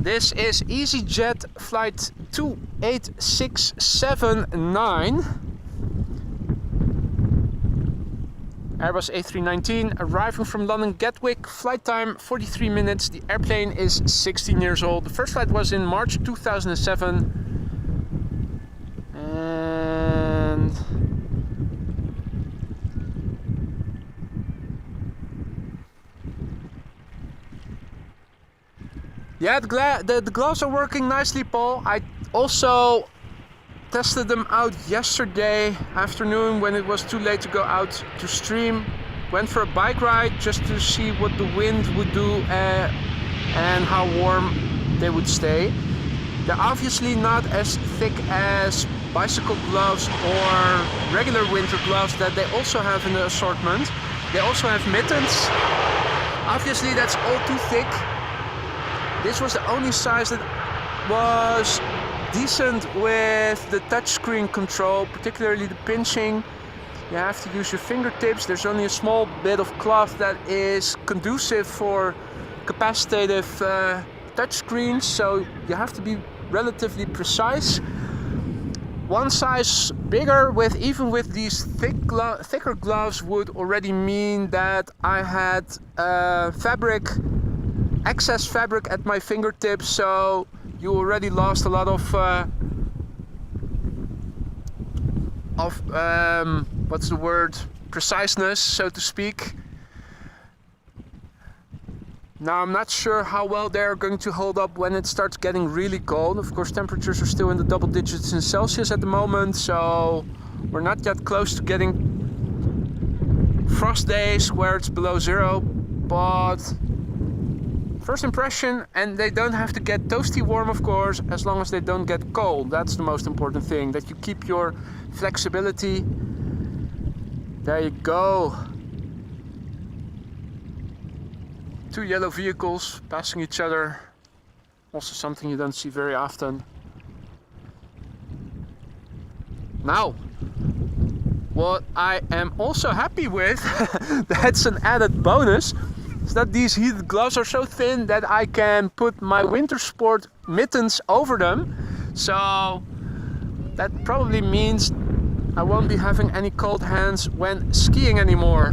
This is EasyJet flight 28679. Airbus A319 arriving from London Gatwick. Flight time 43 minutes. The airplane is 16 years old. The first flight was in March 2007. And yeah, the gloves are working nicely, Paul. I also tested them out yesterday afternoon when it was too late to go out to stream. Went for a bike ride just to see what the wind would do and how warm they would stay. They're obviously not as thick as bicycle gloves or regular winter gloves that they also have in the assortment. They also have mittens. Obviously that's all too thick. This was the only size that was decent with the touchscreen control, particularly the pinching. You have to use your fingertips. There's only a small bit of cloth that is conducive for capacitive touchscreens, so you have to be relatively precise. One size bigger, even with these thicker gloves, would already mean that I had excess fabric at my fingertips, so you already lost a lot of what's the word, preciseness, so to speak. Now I'm not sure how well they're going to hold up when it starts getting really cold. Of course, temperatures are still in the double digits in Celsius at the moment, so we're not yet close to getting frost days where it's below zero, but first impression, and they don't have to get toasty warm, of course, as long as they don't get cold. That's the most important thing, that you keep your flexibility. There you go. Two yellow vehicles passing each other. Also something you don't see very often. Now, what I am also happy with, that's an added bonus, is that these heated gloves are so thin that I can put my winter sport mittens over them. So that probably means I won't be having any cold hands when skiing anymore,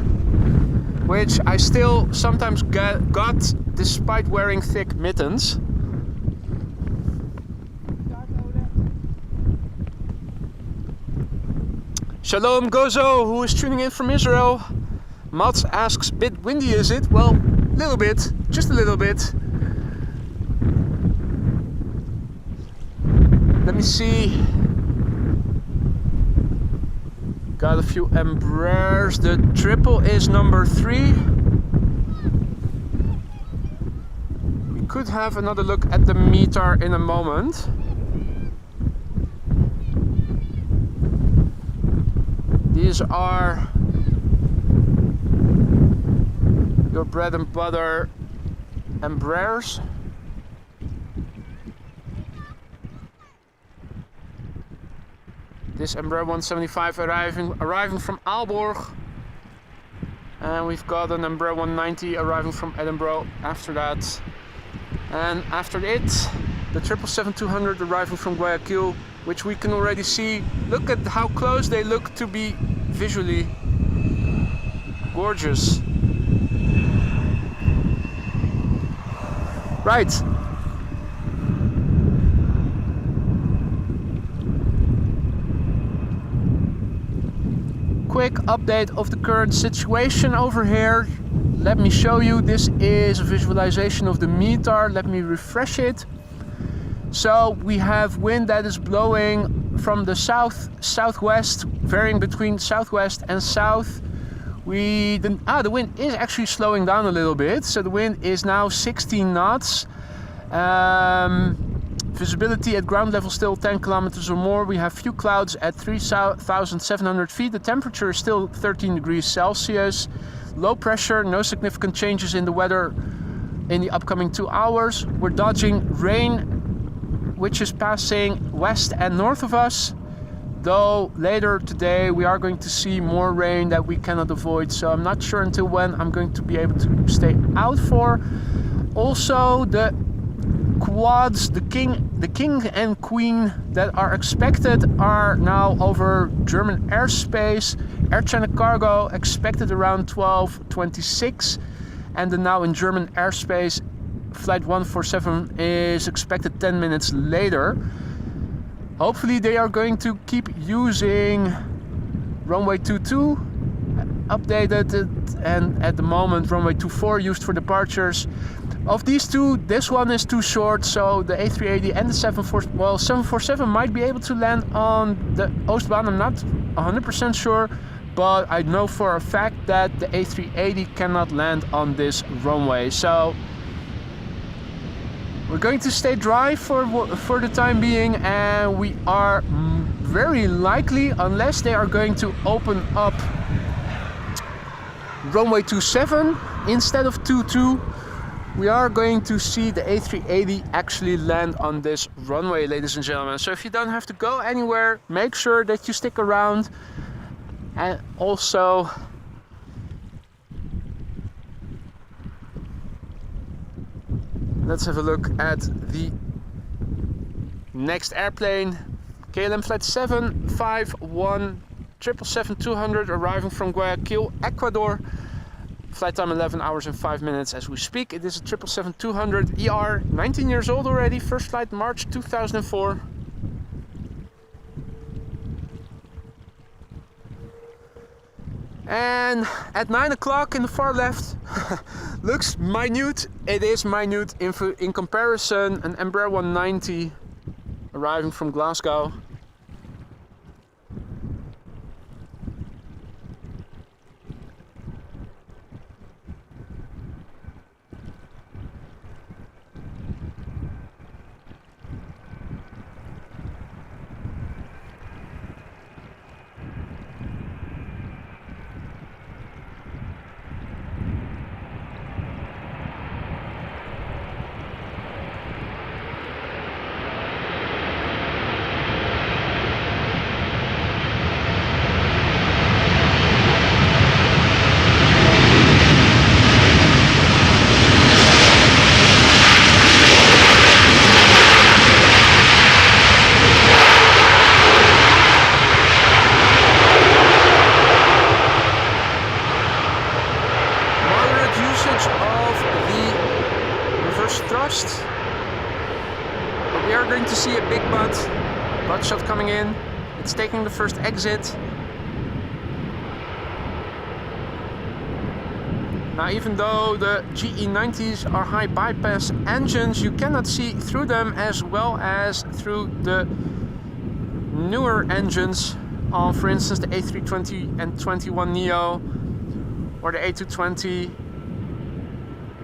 which I still sometimes got despite wearing thick mittens. Shalom Gozo, who is tuning in from Israel. Mats asks, bit windy is it? Well, a little bit, just a little bit. Let me see. Got a few Embraers. The triple is number 3. We could have another look at the meter in a moment. These are your bread and butter Embraers. This Embraer 175 arriving from Aalborg, and we've got an Embraer 190 arriving from Edinburgh after that, and after it the 777-200 arriving from Guayaquil, which we can already see. Look at how close they look to be visually. Gorgeous. Right. Quick update of the current situation over here. Let me show you. This is a visualization of the METAR. Let me refresh it. So we have wind that is blowing from the southwest, varying between southwest and south. The wind is actually slowing down a little bit. So the wind is now 16 knots. Visibility at ground level still 10 kilometers or more. We have few clouds at 3,700 feet. The temperature is still 13 degrees Celsius. Low pressure, no significant changes in the weather in the upcoming 2 hours. We're dodging rain, which is passing west and north of us. Though later today we are going to see more rain that we cannot avoid. So I'm not sure until when I'm going to be able to stay out for. Also, the quads, the king and queen that are expected are now over German airspace. Air China cargo expected around 12:26, and then now in German airspace, flight 147 is expected 10 minutes later. Hopefully they are going to keep using runway 22 updated, and at the moment runway 24 used for departures. Of these two, this one is too short, so the A380 and the 747 might be able to land on the Oostbahn. I'm not 100% sure, but I know for a fact that the A380 cannot land on this runway. So we're going to stay dry for the time being, and we are very likely, unless they are going to open up runway 27 instead of 22, we are going to see the A380 actually land on this runway, ladies and gentlemen. So if you don't have to go anywhere, make sure that you stick around. And also, let's have a look at the next airplane. KLM flight 751 777-200 arriving from Guayaquil, Ecuador. Flight time 11 hours and 5 minutes as we speak. It is a 777-200 ER, 19 years old already. First flight March 2004. And at 9 o'clock in the far left, looks minute. It is minute in comparison. An Embraer 190 arriving from Glasgow. But we are going to see a big butt shot coming in. It's taking the first exit. Now, even though the GE90s are high bypass engines, you cannot see through them as well as through the newer engines on, for instance, the A320 and 21neo or the A220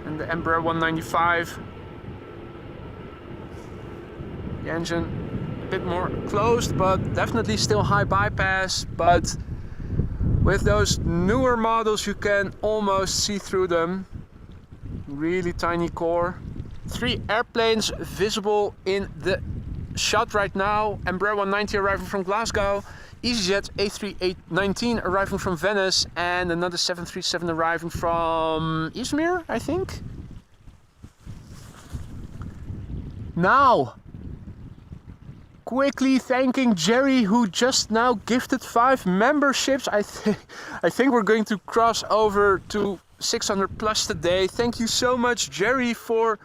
and the Embraer 195. The engine a bit more closed, but definitely still high bypass. But with those newer models, you can almost see through them. Really tiny core. 3 airplanes visible in the shot right now. Embraer 190 arriving from Glasgow, EasyJet A319 arriving from Venice, and another 737 arriving from Izmir, I think. Now, quickly thanking Jerry, who just now gifted 5 memberships. I think we're going to cross over to 600 plus today. Thank you so much, Jerry, for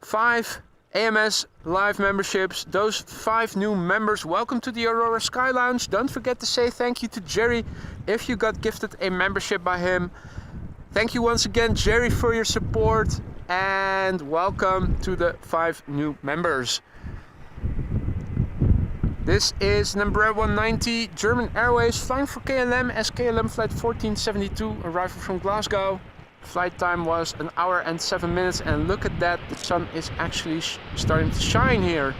5 AMS Live memberships, those 5 new members. Welcome to the Aurora Sky Lounge. Don't forget to say thank you to Jerry if you got gifted a membership by him. Thank you once again, Jerry, for your support, and welcome to the 5 new members. This is number 190, German Airways, flying for KLM as KLM flight 1472, arrival from Glasgow. Flight time was 1 hour and 7 minutes, and look at that, the sun is actually starting to shine here.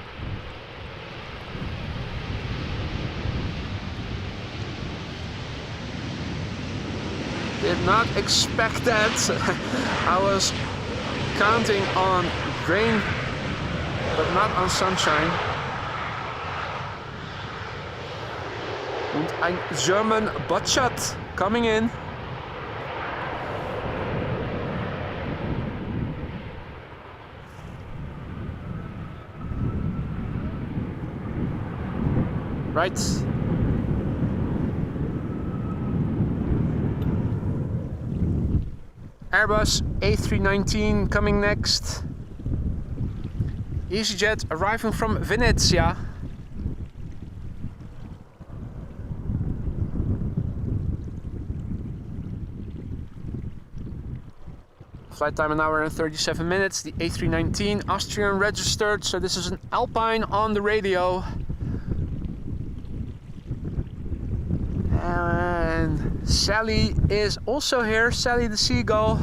Did not expect that. I was counting on rain, but not on sunshine. Und ein German buttshot coming in. Right. Airbus A319 coming next. EasyJet arriving from Venezia. Flight time 1 hour and 37 minutes. The A319 Austrian registered, so this is an Alpine on the radio. And Sally is also here, Sally the Seagull.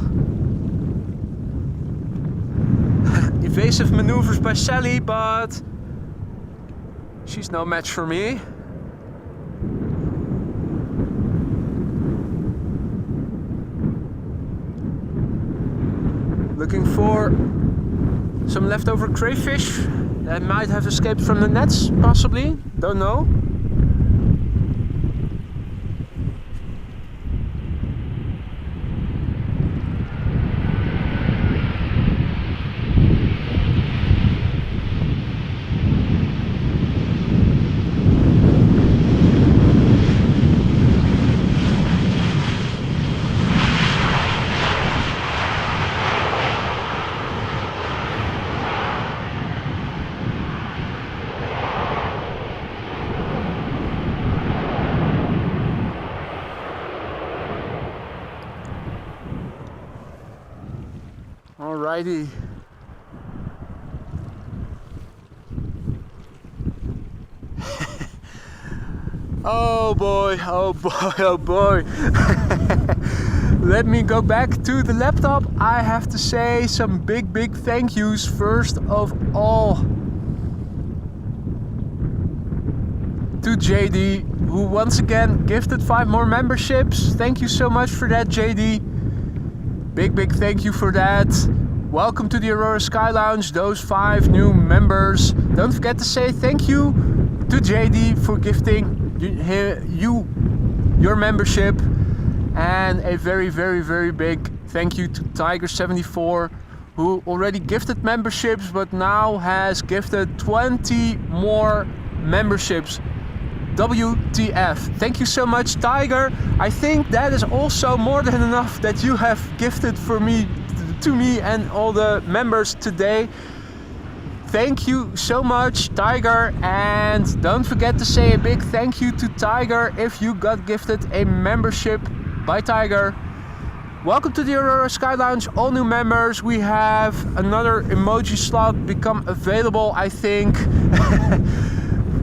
Evasive maneuvers by Sally, but she's no match for me. Looking for some leftover crayfish that might have escaped from the nets, possibly, don't know. Alrighty. Oh boy, oh boy, oh boy. Let me go back to the laptop. I have to say some big thank yous first of all to JD, who once again gifted 5 more memberships. Thank you so much for that, JD. Big thank you for that. Welcome to the Aurora Sky Lounge, those 5 new members. Don't forget to say thank you to JD for gifting you your membership. And a very big thank you to Tiger74, who already gifted memberships but now has gifted 20 more memberships. WTF. Thank you so much, Tiger. I think that is also more than enough that you have gifted to me and all the members today. Thank you so much, Tiger, and don't forget to say a big thank you to Tiger if you got gifted a membership by Tiger. Welcome to the Aurora Sky Lounge, all new members. We have another emoji slot become available, I think.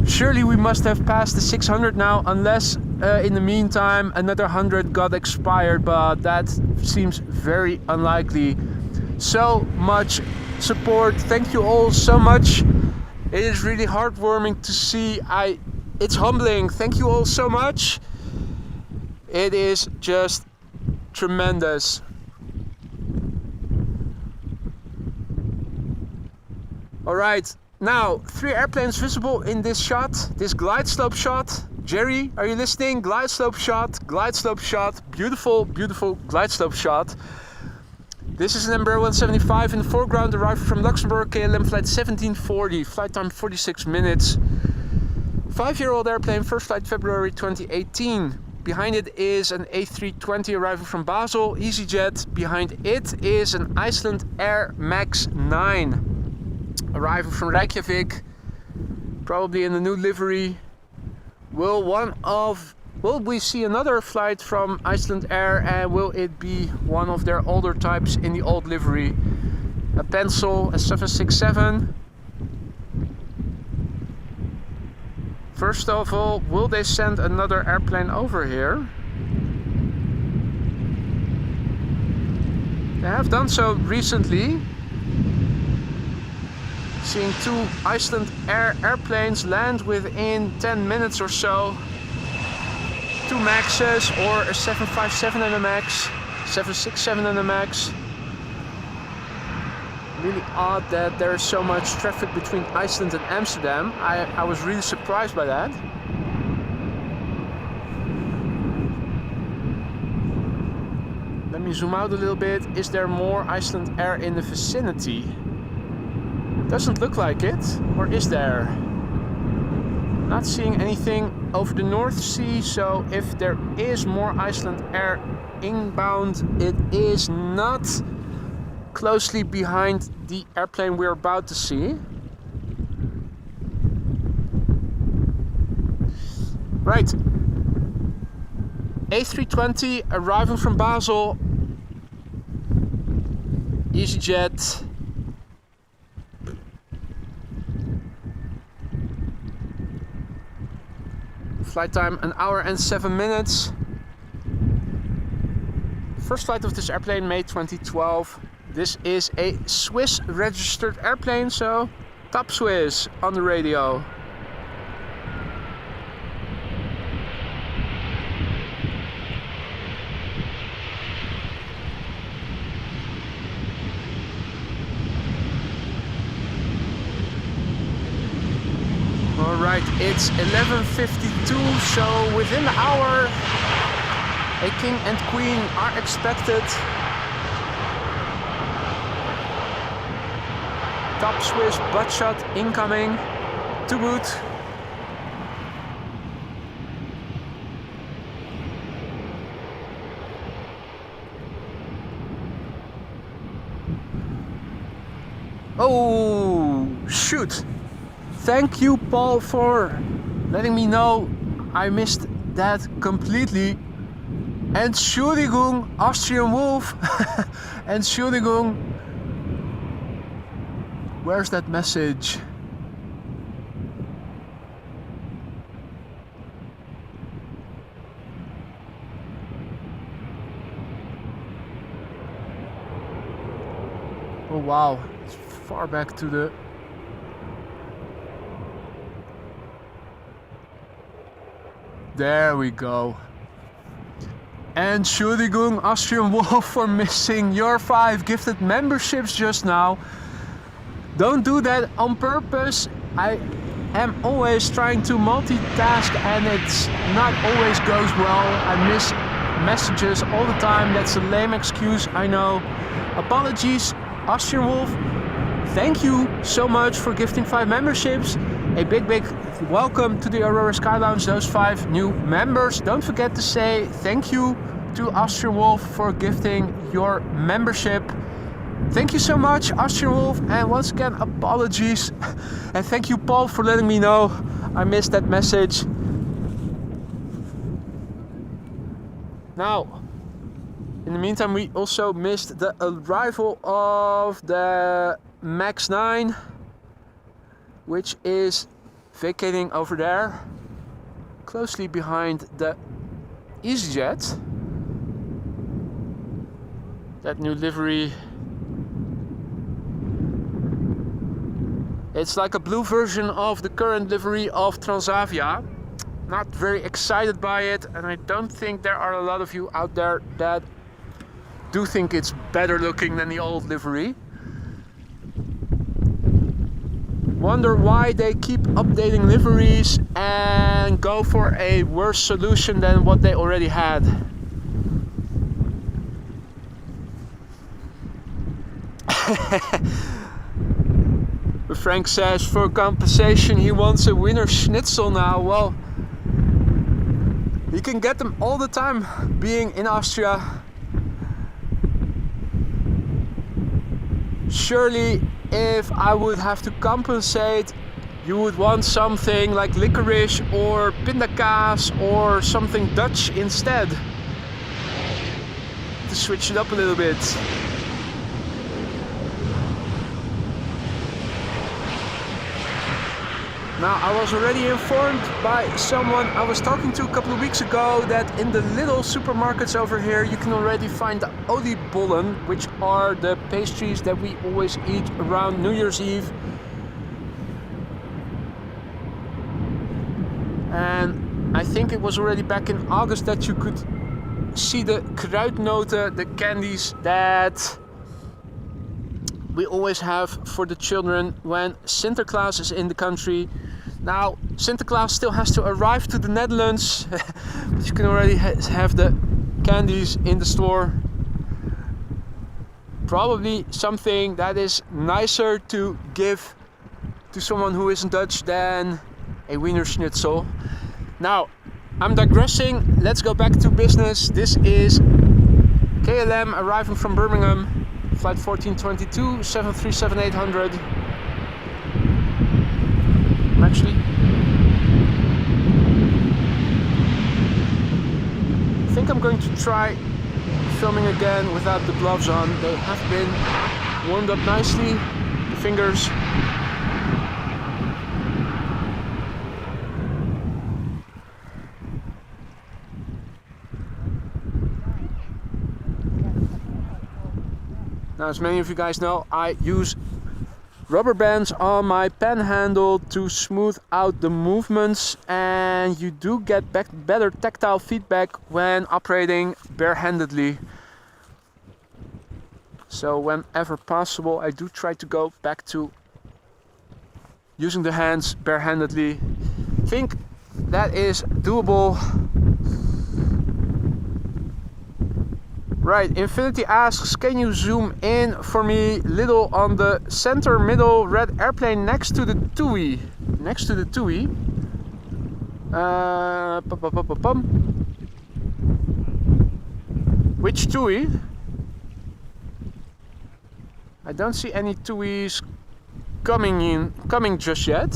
Surely we must have passed the 600 now, unless in the meantime another 100 got expired, but that seems very unlikely. So much support, thank you all so much. It is really heartwarming to see. It's humbling. Thank you all so much. It is just tremendous. All right. Now, 3 airplanes visible in this shot, this glide slope shot. Jerry, are you listening? Glide slope shot, beautiful glide slope shot. This is number 175 in the foreground, arrived from Luxembourg, KLM flight 1740, flight time 46 minutes. 5-year-old airplane, first flight February 2018. Behind it is an A320 arriving from Basel, EasyJet. Behind it is an Iceland Air Max 9. arriving from Reykjavik, probably in the new livery. Will we see another flight from Iceland Air, and will it be one of their older types in the old livery? A pencil, a 767. First of all, will they send another airplane over here? They have done so recently. Seeing 2 Iceland Air airplanes land within 10 minutes or so. 2 Maxes, or a 757 and a Max, 767 and a Max. Really odd that there is so much traffic between Iceland and Amsterdam. I was really surprised by that. Let me zoom out a little bit. Is there more Iceland Air in the vicinity? Doesn't look like it. Or is there? Not seeing anything over the North Sea, so if there is more Iceland Air inbound, it is not closely behind the airplane we're about to see. Right. A320 arriving from Basel. EasyJet. Flight time 1 hour and 7 minutes. First flight of this airplane, May 2012. This is a Swiss registered airplane, so top Swiss on the radio. Alright, it's 11:52, so within the hour a king and queen are expected. Top Swiss butt shot incoming to boot. Oh, shoot. Thank you, Paul, for letting me know. I missed that completely. And Entschuldigung, Austrian Wolf. And Entschuldigung. Where's that message? Oh wow, it's far back to the... There we go. And Entschuldigung, Austrian Wolf, for missing your 5 gifted memberships just now. Don't do that on purpose. I am always trying to multitask and it's not always goes well. I miss messages all the time. That's a lame excuse, I know. Apologies, Austrian Wolf. Thank you so much for gifting 5 memberships. A big welcome to the Aurora Sky Lounge, those 5 new members. Don't forget to say thank you to Austrian Wolf for gifting your membership. Thank you so much, Austrian Wolf, and once again, apologies. And thank you, Paul, for letting me know I missed that message. Now, in the meantime, we also missed the arrival of the MAX 9, which is vacating over there, closely behind the EasyJet. That new livery. It's like a blue version of the current livery of Transavia. Not very excited by it, and I don't think there are a lot of you out there that do think it's better looking than the old livery. Wonder why they keep updating liveries and go for a worse solution than what they already had. Frank says for compensation he wants a Wiener Schnitzel now. Well, you can get them all the time being in Austria. Surely if I would have to compensate, you would want something like licorice or pindakaas or something Dutch instead, to switch it up a little bit. Now, I was already informed by someone I was talking to a couple of weeks ago that in the little supermarkets over here you can already find the oliebollen, which are the pastries that we always eat around New Year's Eve. And I think it was already back in August that you could see the kruidnoten, the candies that we always have for the children when Sinterklaas is in the country. Now, Sinterklaas still has to arrive to the Netherlands, but you can already have the candies in the store. Probably something that is nicer to give to someone who isn't Dutch than a Wiener Schnitzel. Now, I'm digressing. Let's go back to business. This is KLM arriving from Birmingham. Flight 1422, 737-800. Actually, I think I'm going to try filming again without the gloves on. They have been warmed up nicely, the fingers. Now, as many of you guys know, I use rubber bands on my pen handle to smooth out the movements, and you do get better tactile feedback when operating barehandedly. So whenever possible, I do try to go back to using the hands barehandedly. I think that is doable. Right, Infinity asks, can you zoom in for me little on the center middle red airplane next to the TUI? Next to the TUI? Which TUI? I don't see any TUIs coming just yet.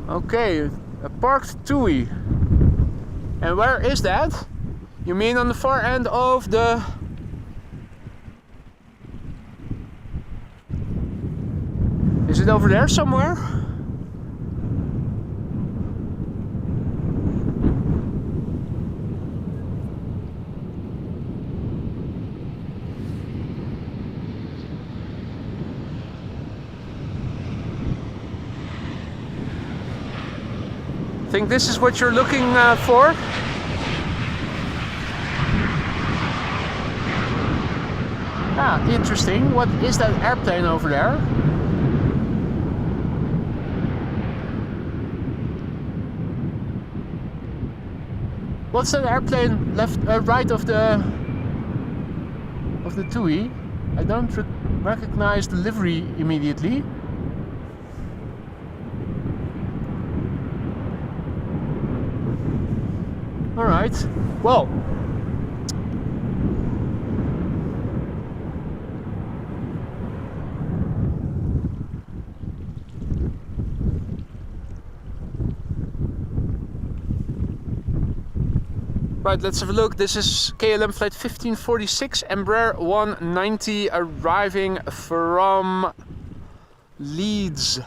Okay, a parked TUI. And where is that? You mean on the far end of the... Is it over there somewhere? I think this is what you're looking for. Ah, interesting. What is that airplane over there? What's that airplane left, right of the TUI? I don't recognize the livery immediately. All right, well, right, let's have a look. This is KLM flight 1546, Embraer 190 arriving from Leeds.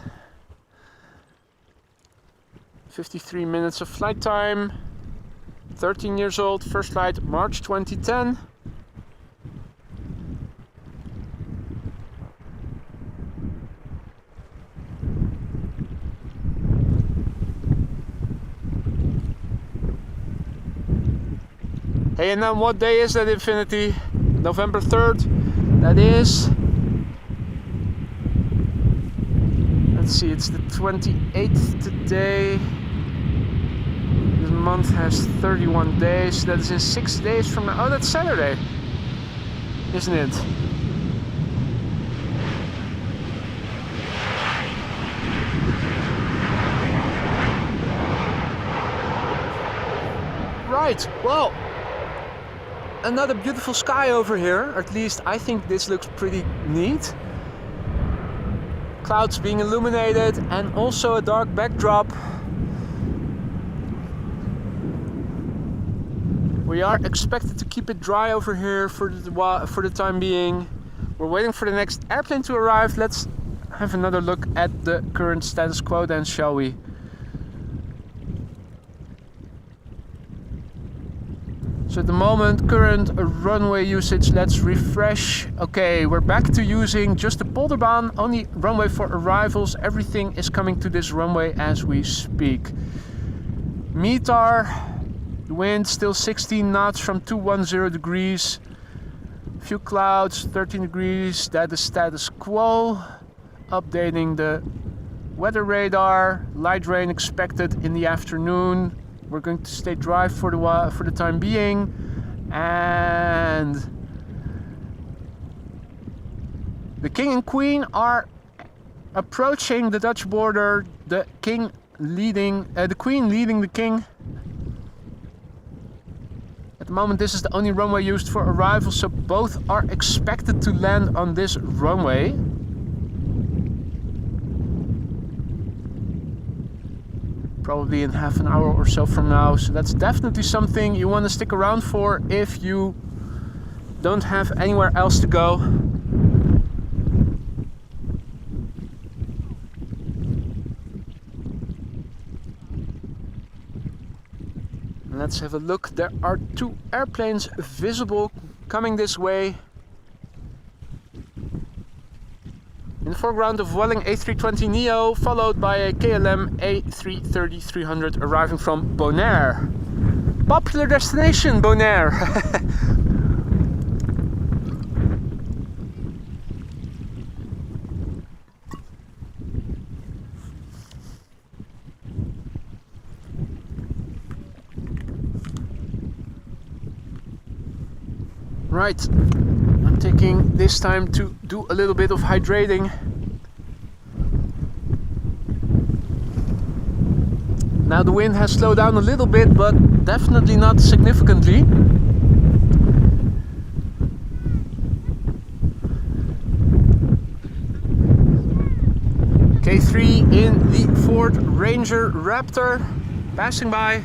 53 minutes of flight time. 13 years old, first flight March 2010. Hey, and then what day is that, Infinity? November 3rd. That is... Let's see, it's the 28th today. This month has 31 days. That is in 6 days from now. Oh, that's Saturday, isn't it? Right, well, another beautiful sky over here. At least I think this looks pretty neat. Clouds being illuminated and also a dark backdrop. We are expected to keep it dry over here for the time being. We're waiting for the next airplane to arrive. Let's have another look at the current status quo then, shall we? So at the moment, current runway usage, let's refresh. Okay, we're back to using just the Polderbaan, only runway for arrivals. Everything is coming to this runway as we speak. METAR, the wind still 16 knots from 210 degrees. Few clouds, 13 degrees, that is status quo. Updating the weather radar, light rain expected in the afternoon. We're going to stay dry for the time being, and the King and Queen are approaching the Dutch border. The Queen leading the King. At the moment, this is the only runway used for arrival, so both are expected to land on this runway. Probably in half an hour or so from now, so that's definitely something you want to stick around for if you don't have anywhere else to go. And let's have a look. There are two airplanes visible coming this way. In the foreground, a Vueling A320neo, followed by a KLM A330-300 arriving from Bonaire. Popular destination, Bonaire! Right. I'm taking this time to do a little bit of hydrating. Now the wind has slowed down a little bit, but definitely not significantly. K3 in the Ford Ranger Raptor, passing by.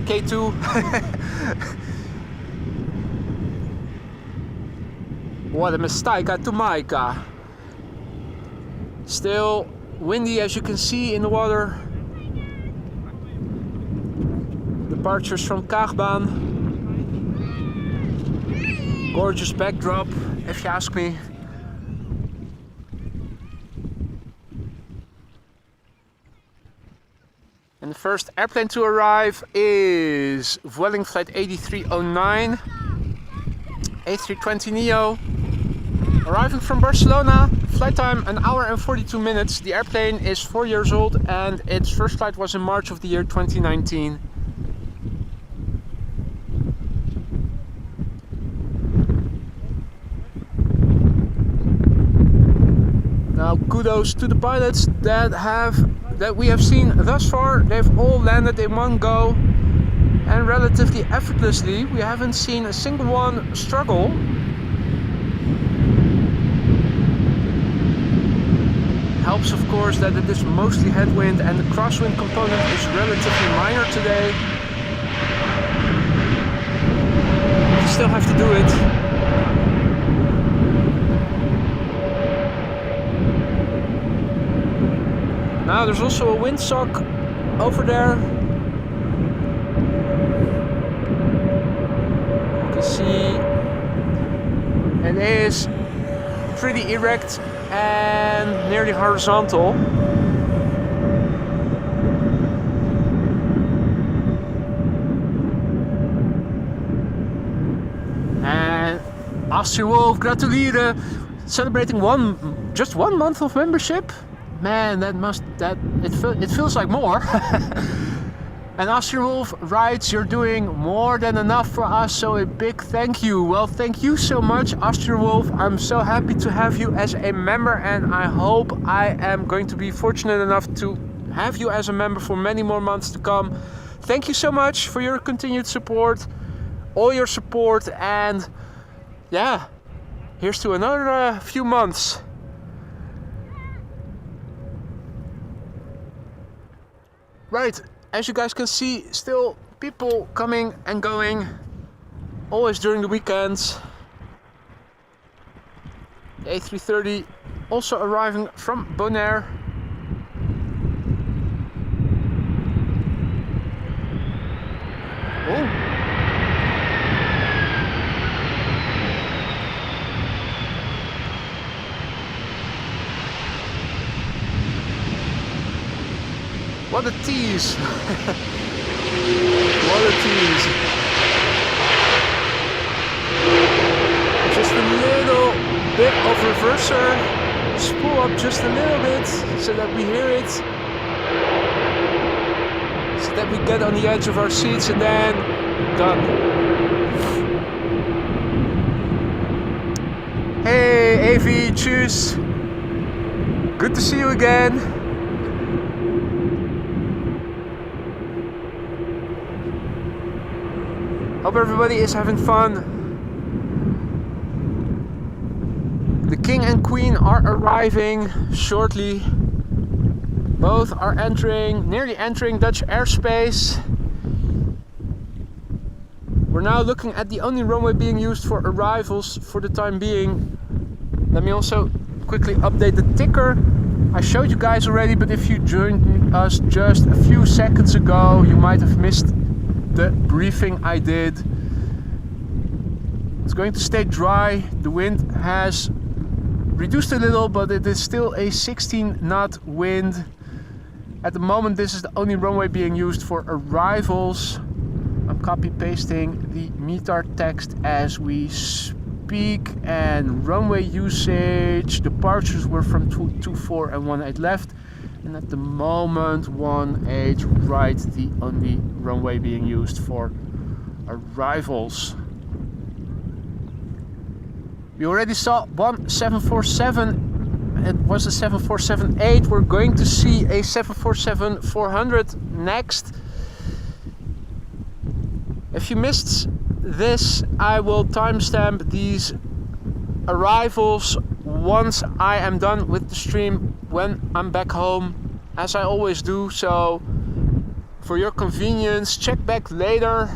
K2. What a mistake to make. Still windy, as you can see in the water. Departures from Kaagbaan. Gorgeous backdrop, if you ask me. And the first airplane to arrive is Vueling flight 8309, A320neo, arriving from Barcelona. Flight time 1 hour and 42 minutes. The airplane is 4 years old and its first flight was in March of the year 2019. Now kudos to the pilots that we have seen thus far. They've all landed in one go and relatively effortlessly. We haven't seen a single one struggle. Helps of course that it is mostly headwind and the crosswind component is relatively minor today. You still have to do it. Now there's also a windsock over there. You can see it is pretty erect and nearly horizontal. And Astrid Wolf, gratuliere, celebrating just one month of membership. Man, it feels like more. And Astrid Wolf writes, you're doing more than enough for us, so a big thank you. Well, thank you so much, Astrid Wolf. I'm so happy to have you as a member, and I hope I am going to be fortunate enough to have you as a member for many more months to come. Thank you so much for your continued support, all your support, and yeah, here's to another few months. Right, as you guys can see, still people coming and going, always during the weekends. The A330 also arriving from Bonaire. Oh. What a tease! What a tease! Just a little bit of reverser, spool up just a little bit so that we hear it, so that we get on the edge of our seats, and then done. Hey AV, tschüss! Good to see you again. Hope everybody is having fun. The King and Queen are arriving shortly. Both are nearly entering Dutch airspace. We're now looking at the only runway being used for arrivals for the time being. Let me also quickly update the ticker. I showed you guys already, but if you joined us just a few seconds ago, you might have missed the briefing I did. It's going to stay dry. The wind has reduced a little, but it is still a 16 knot wind. At the moment, this is the only runway being used for arrivals. I'm copy pasting the METAR text as we speak, and runway usage, departures were from 224 and 18 left. And at the moment, 18 right, the only runway being used for arrivals. We already saw one 747, it was a 747-8. We're going to see a 747-400 next. If you missed this, I will timestamp these arrivals once I am done with the stream, when I'm back home, as I always do. So for your convenience, check back later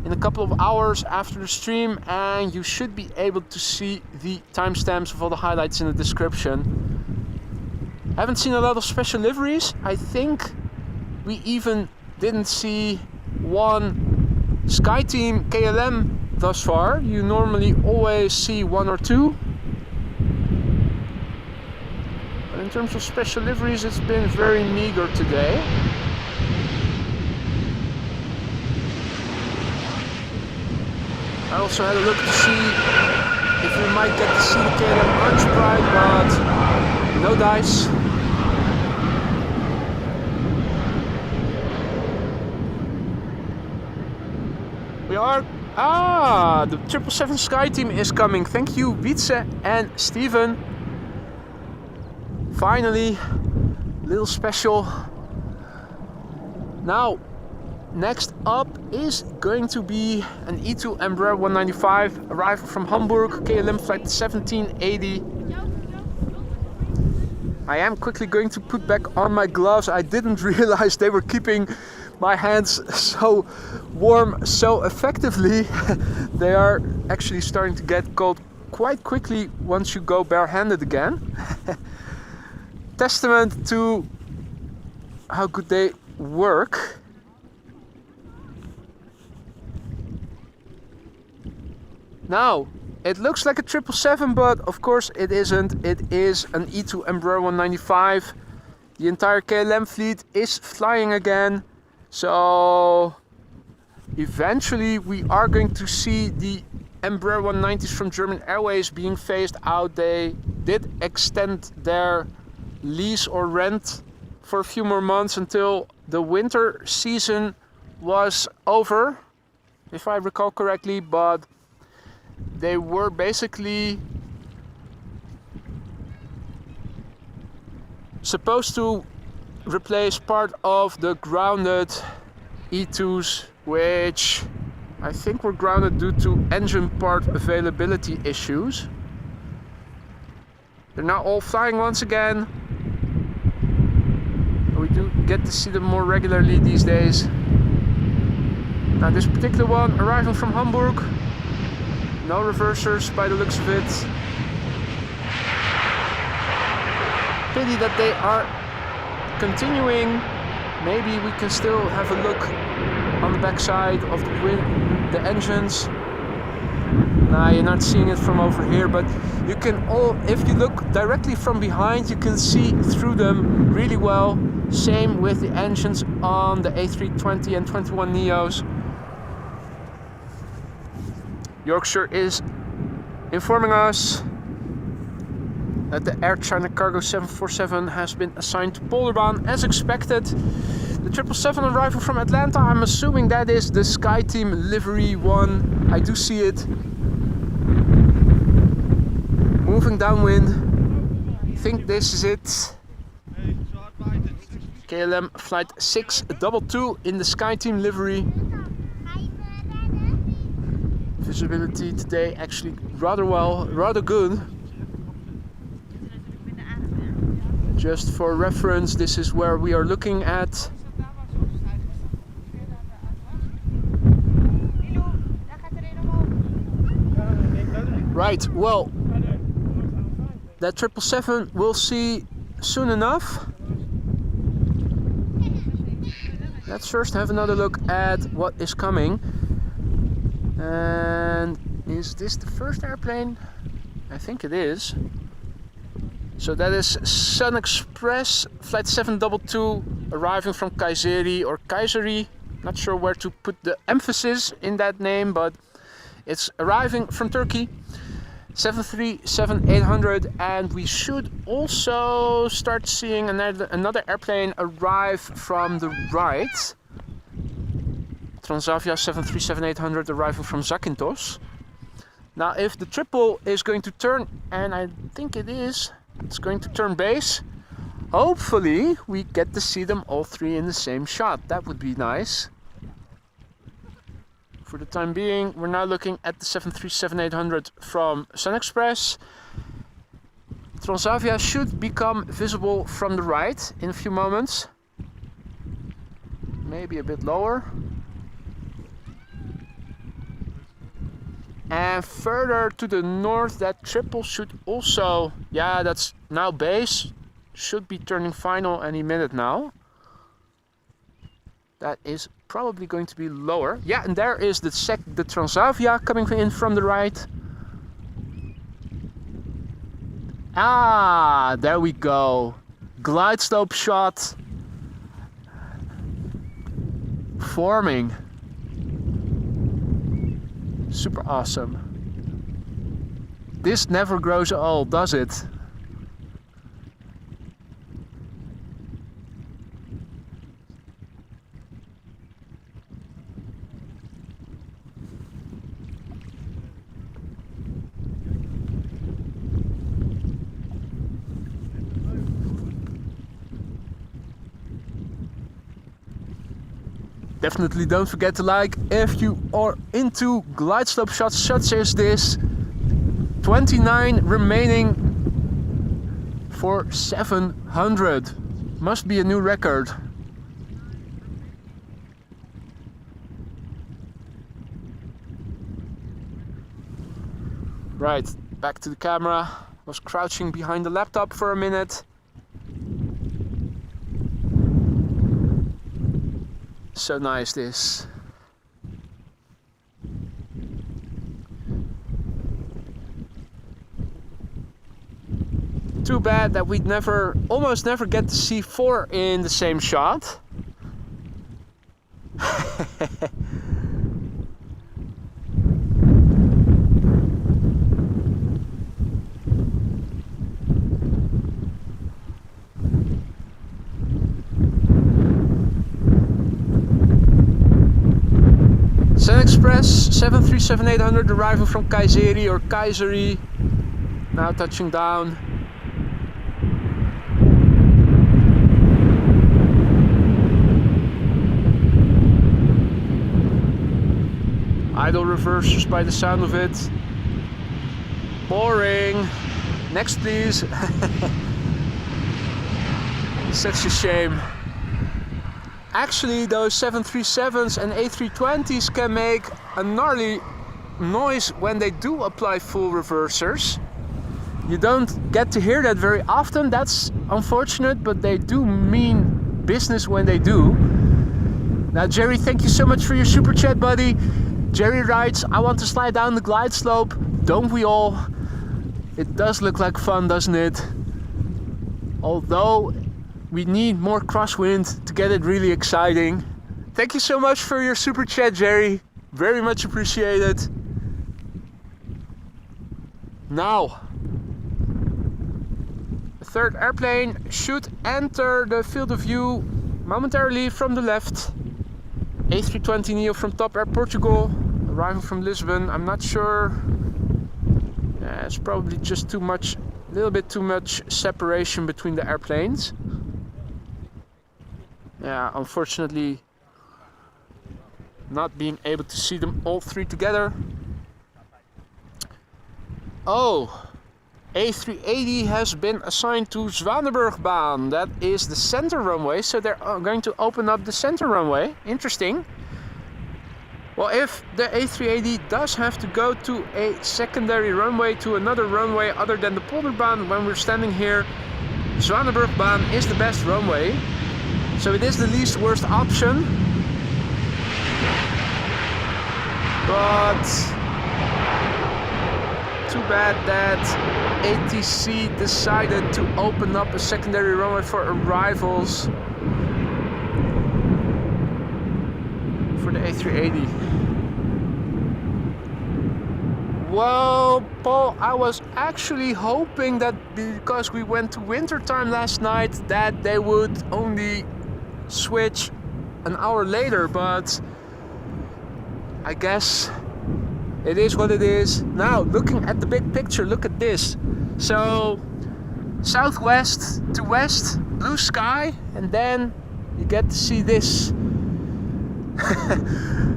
in a couple of hours after the stream, and you should be able to see the timestamps of all the highlights in the description. Haven't seen a lot of special liveries. I think we even didn't see one SkyTeam KLM thus far. You normally always see one or two. But in terms of special liveries, it's been very meager today. I also had a look to see if we might get to see the KLM Orange Pride, but no dice. We are... the 777 SkyTeam is coming. Thank you, Wietse and Steven. Finally, little special. Now, next up is going to be an E2 Embraer 195, arrival from Hamburg, KLM flight 1780. I am quickly going to put back on my gloves. I didn't realize they were keeping my hands so warm so effectively. They are actually starting to get cold quite quickly once you go barehanded again. Testament to how good they work. Now, it looks like a 777, but of course it isn't. It is an E2 Embraer 195. The entire KLM fleet is flying again. So eventually we are going to see the Embraer 190s from German Airways being phased out. They did extend their lease or rent for a few more months until the winter season was over, if I recall correctly, but they were basically supposed to replace part of the grounded E2s, which I think were grounded due to engine part availability issues. They're now all flying once again. We do get to see them more regularly these days. Now this particular one arriving from Hamburg. No reversers by the looks of it. Pity that they are continuing. Maybe we can still have a look on the backside of the engines. Nah, you're not seeing it from over here, but you can if you look directly from behind, you can see through them really well. Same with the engines on the A320 and 21 Neos. Yorkshire is informing us that the Air China Cargo 747 has been assigned to Polderbaan as expected. The 777 arriving from Atlanta, I'm assuming that is the SkyTeam livery one. I do see it. Moving downwind. I think this is it. KLM flight 622 in the SkyTeam livery. Visibility today actually rather good. Just for reference, this is where we are looking at. Right, well, that 777 we'll see soon enough. Let's first have another look at what is coming. And is this the first airplane? I think it is. So that is Sun Express flight 722 arriving from Kayseri or Kayseri. Not sure where to put the emphasis in that name, but it's arriving from Turkey. 737-800, and we should also start seeing another airplane arrive from the right. Transavia 737-800 arriving from Zakynthos. Now if the triple is going to turn, and I think it is, it's going to turn base, hopefully we get to see them all three in the same shot. That would be nice. For the time being, we're now looking at the 737-800 from Sun Express. Transavia should become visible from the right in a few moments. Maybe a bit lower. And further to the north, that triple should also, yeah, that's now base, should be turning final any minute now. That is probably going to be lower. Yeah, and there is the Transavia coming in from the right. Ah, there we go. Glide slope shot. Forming. Super awesome. This never grows old, does it? Definitely don't forget to like if you are into glide slope shots such as this. 29 remaining for 700. Must be a new record. Right, back to the camera. Was crouching behind the laptop for a minute. So nice this. Too bad that we'd almost never get to see four in the same shot. Sun Express 737-800 arriving from Kayseri or Kayseri, now touching down. idle reversers by the sound of it. Boring. Next please. Such a shame. Actually, those 737s and A320s can make a gnarly noise when they do apply full reversers. You don't get to hear that very often, that's unfortunate, but they do mean business when they do. Now Jerry, thank you so much for your super chat, buddy. Jerry writes, I want to slide down the glide slope. Don't we all? It does look like fun, doesn't it? Although we need more crosswind to get it really exciting. Thank you so much for your super chat, Jerry. Very much appreciated. Now, the third airplane should enter the field of view momentarily from the left. A320neo from Top Air Portugal, arriving from Lisbon. I'm not sure. Yeah, it's probably just too much, a little bit too much separation between the airplanes. Yeah, unfortunately not being able to see them all three together. Oh, A380 has been assigned to Zwanenburgbaan. That is the center runway, so they're going to open up the center runway. Interesting. Well, if the A380 does have to go to a secondary runway, to another runway other than the Polderbaan when we're standing here, Zwanenburgbaan is the best runway. So it is the least worst option. But too bad that ATC decided to open up a secondary runway for arrivals for the A380. Well, Paul, I was actually hoping that because we went to winter time last night that they would only switch an hour later, but I guess it is what it is. Now, looking at the big picture, look at this. So, southwest to west, blue sky, and then you get to see this.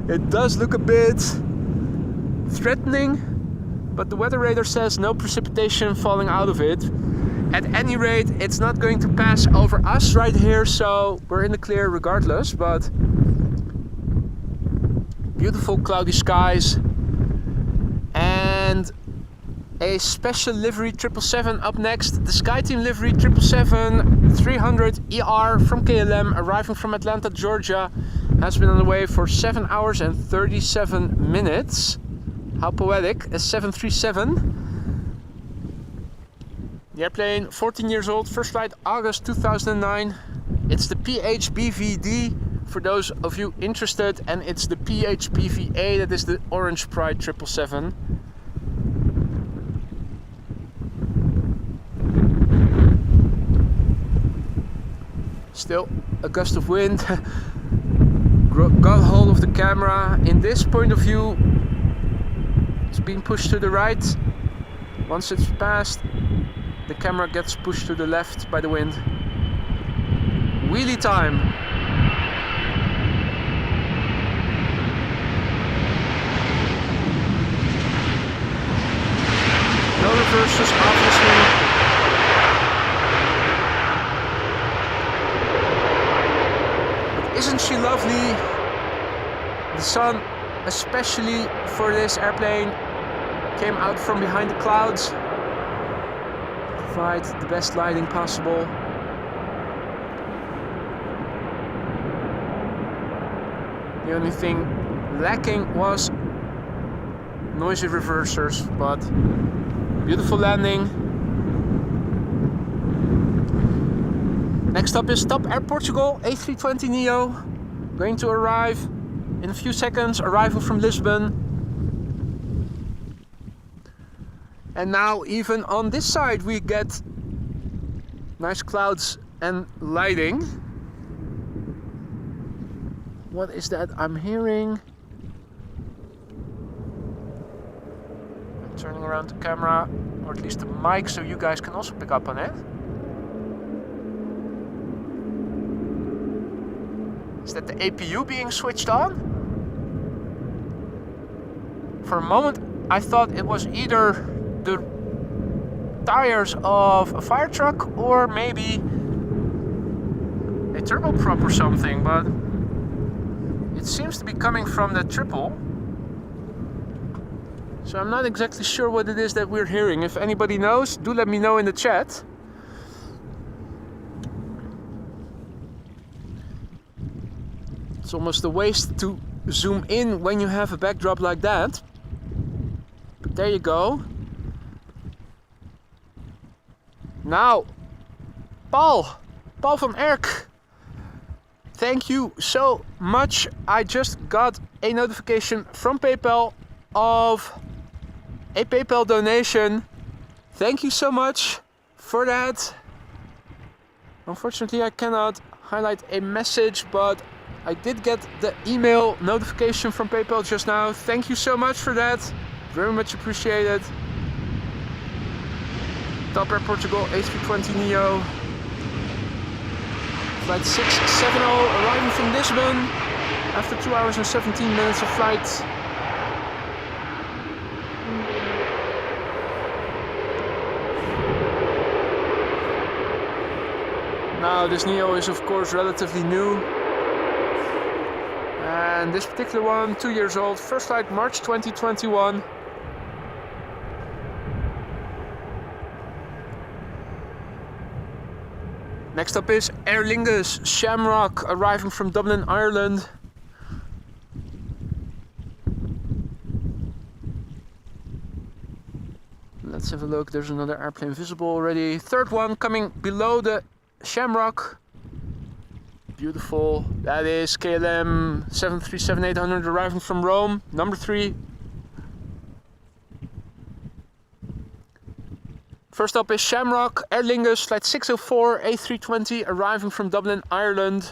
It does look a bit threatening, but the weather radar says no precipitation falling out of it. At any rate, it's not going to pass over us right here, so we're in the clear regardless, but beautiful cloudy skies and a special livery 777 up next. The SkyTeam livery 777-300ER from KLM, arriving from Atlanta, Georgia, has been on the way for 7 hours and 37 minutes. How poetic, a 737. The airplane, 14 years old, first flight August 2009. It's the PHBVD for those of you interested, and it's the PHBVA, that is the Orange Pride 777. Still a gust of wind. Got hold of the camera. In this point of view, it's being pushed to the right. Once it's passed, the camera gets pushed to the left by the wind. Wheelie time. No reverses, obviously. But isn't she lovely? The sun, especially for this airplane, came out from behind the clouds. Provide the best lighting possible. The only thing lacking was noisy reversers, but beautiful landing. Next up is Top Air Portugal A320neo, going to arrive in a few seconds, arriving from Lisbon. And now even on this side we get nice clouds and lighting. What is that I'm hearing? I'm turning around the camera, or at least the mic, so you guys can also pick up on it. Is that the APU being switched on? For a moment, I thought it was either the tires of a fire truck or maybe a turboprop or something, but it seems to be coming from the triple. So I'm not exactly sure what it is that we're hearing. If anybody knows, do let me know in the chat. It's almost a waste to zoom in when you have a backdrop like that. But there you go. Now, Paul van Erk, thank you so much. I just got a notification from PayPal of a PayPal donation. Thank you so much for that. Unfortunately, I cannot highlight a message, but I did get the email notification from PayPal just now. Thank you so much for that. Very much appreciated. Top Air Portugal A320 Neo. Flight 670 arriving from Lisbon after 2 hours and 17 minutes of flight. Now this Neo is of course relatively new. And this particular one, 2 years old, first flight March 2021. Next up is Aer Lingus Shamrock arriving from Dublin, Ireland. Let's have a look, there's another airplane visible already. Third one coming below the Shamrock. Beautiful, that is KLM 737-800 arriving from Rome, number 3. First up is Shamrock, Aer Lingus, flight 604, A320, arriving from Dublin, Ireland.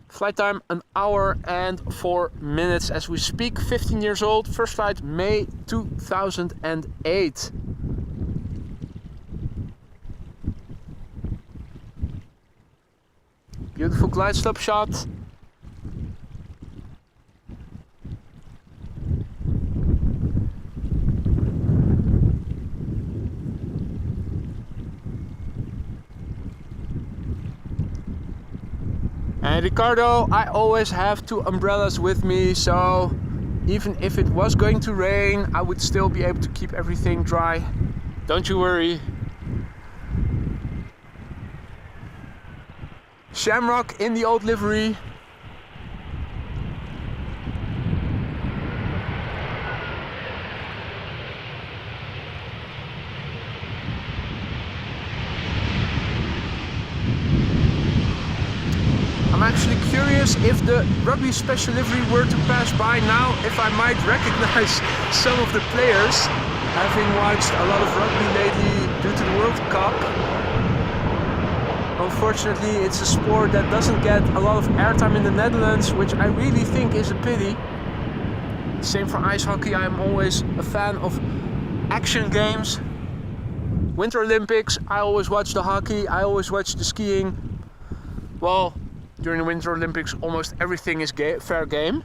Flight time 1 hour and 4 minutes as we speak, 15 years old, first flight May 2008. Beautiful glide slope shot. And Ricardo, I always have 2 umbrellas with me, so even if it was going to rain, I would still be able to keep everything dry. Don't you worry. Shamrock in the old livery. I'm actually curious if the rugby special livery were to pass by now, if I might recognize some of the players, having watched a lot of rugby lately due to the World Cup. Unfortunately, it's a sport that doesn't get a lot of airtime in the Netherlands, which I really think is a pity. Same for ice hockey, I'm always a fan of action games. Winter Olympics, I always watch the hockey, I always watch the skiing. Well, during the Winter Olympics, almost everything is fair game.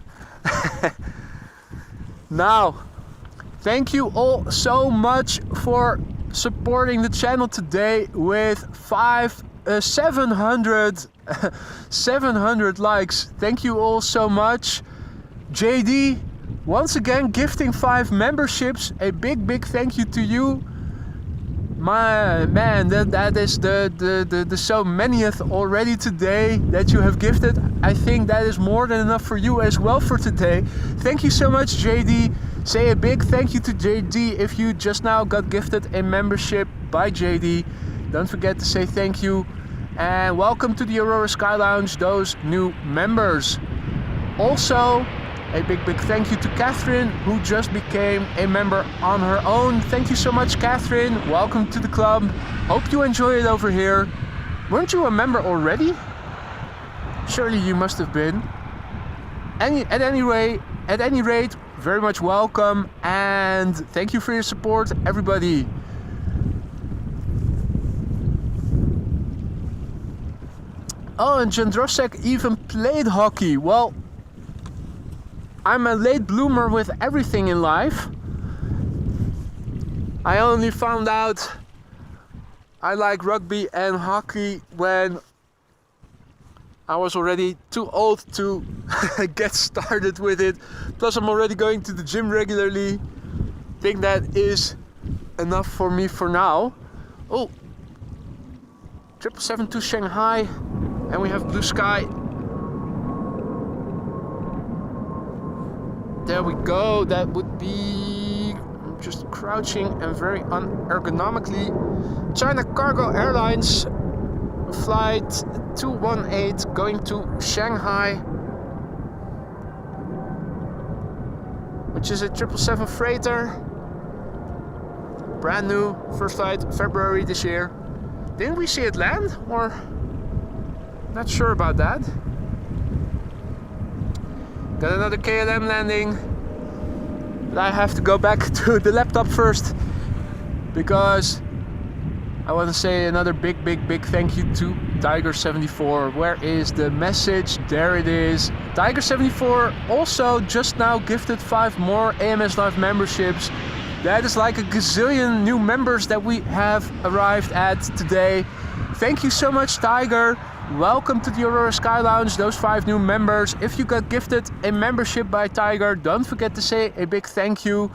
Now, thank you all so much for supporting the channel today with 700 likes. Thank you all so much. JD, once again gifting 5 memberships. A big thank you to you. My man, that is the so manyth already today that you have gifted. I think that is more than enough for you as well for today. Thank you so much, JD. Say a big thank you to JD if you just now got gifted a membership by JD. Don't forget to say thank you. And welcome to the Aurora Sky Lounge, those new members. Also, a big thank you to Catherine, who just became a member on her own. Thank you so much, Catherine. Welcome to the club. Hope you enjoy it over here. Weren't you a member already? Surely you must have been. At any rate, very much welcome, and thank you for your support, everybody. Oh, and Jandrosek even played hockey. Well, I'm a late bloomer with everything in life. I only found out I like rugby and hockey when I was already too old to get started with it. Plus I'm already going to the gym regularly. I think that is enough for me for now. Oh, 777 to Shanghai, and we have blue sky. There we go. That would be just crouching and very unergonomically. China Cargo Airlines flight 218 going to Shanghai, which is a 777 freighter. Brand new, first flight February this year. Didn't we see it land? Or not sure about that. Got another KLM landing, but I have to go back to the laptop first because I want to say another big thank you to Tiger 74. Where is the message? There it is. Tiger 74 also just now gifted 5 more AMS Live memberships. That is like a gazillion new members that we have arrived at today. Thank you so much, Tiger. Welcome to the Aurora Sky Lounge, those 5 new members. If you got gifted a membership by Tiger, don't forget to say a big thank you.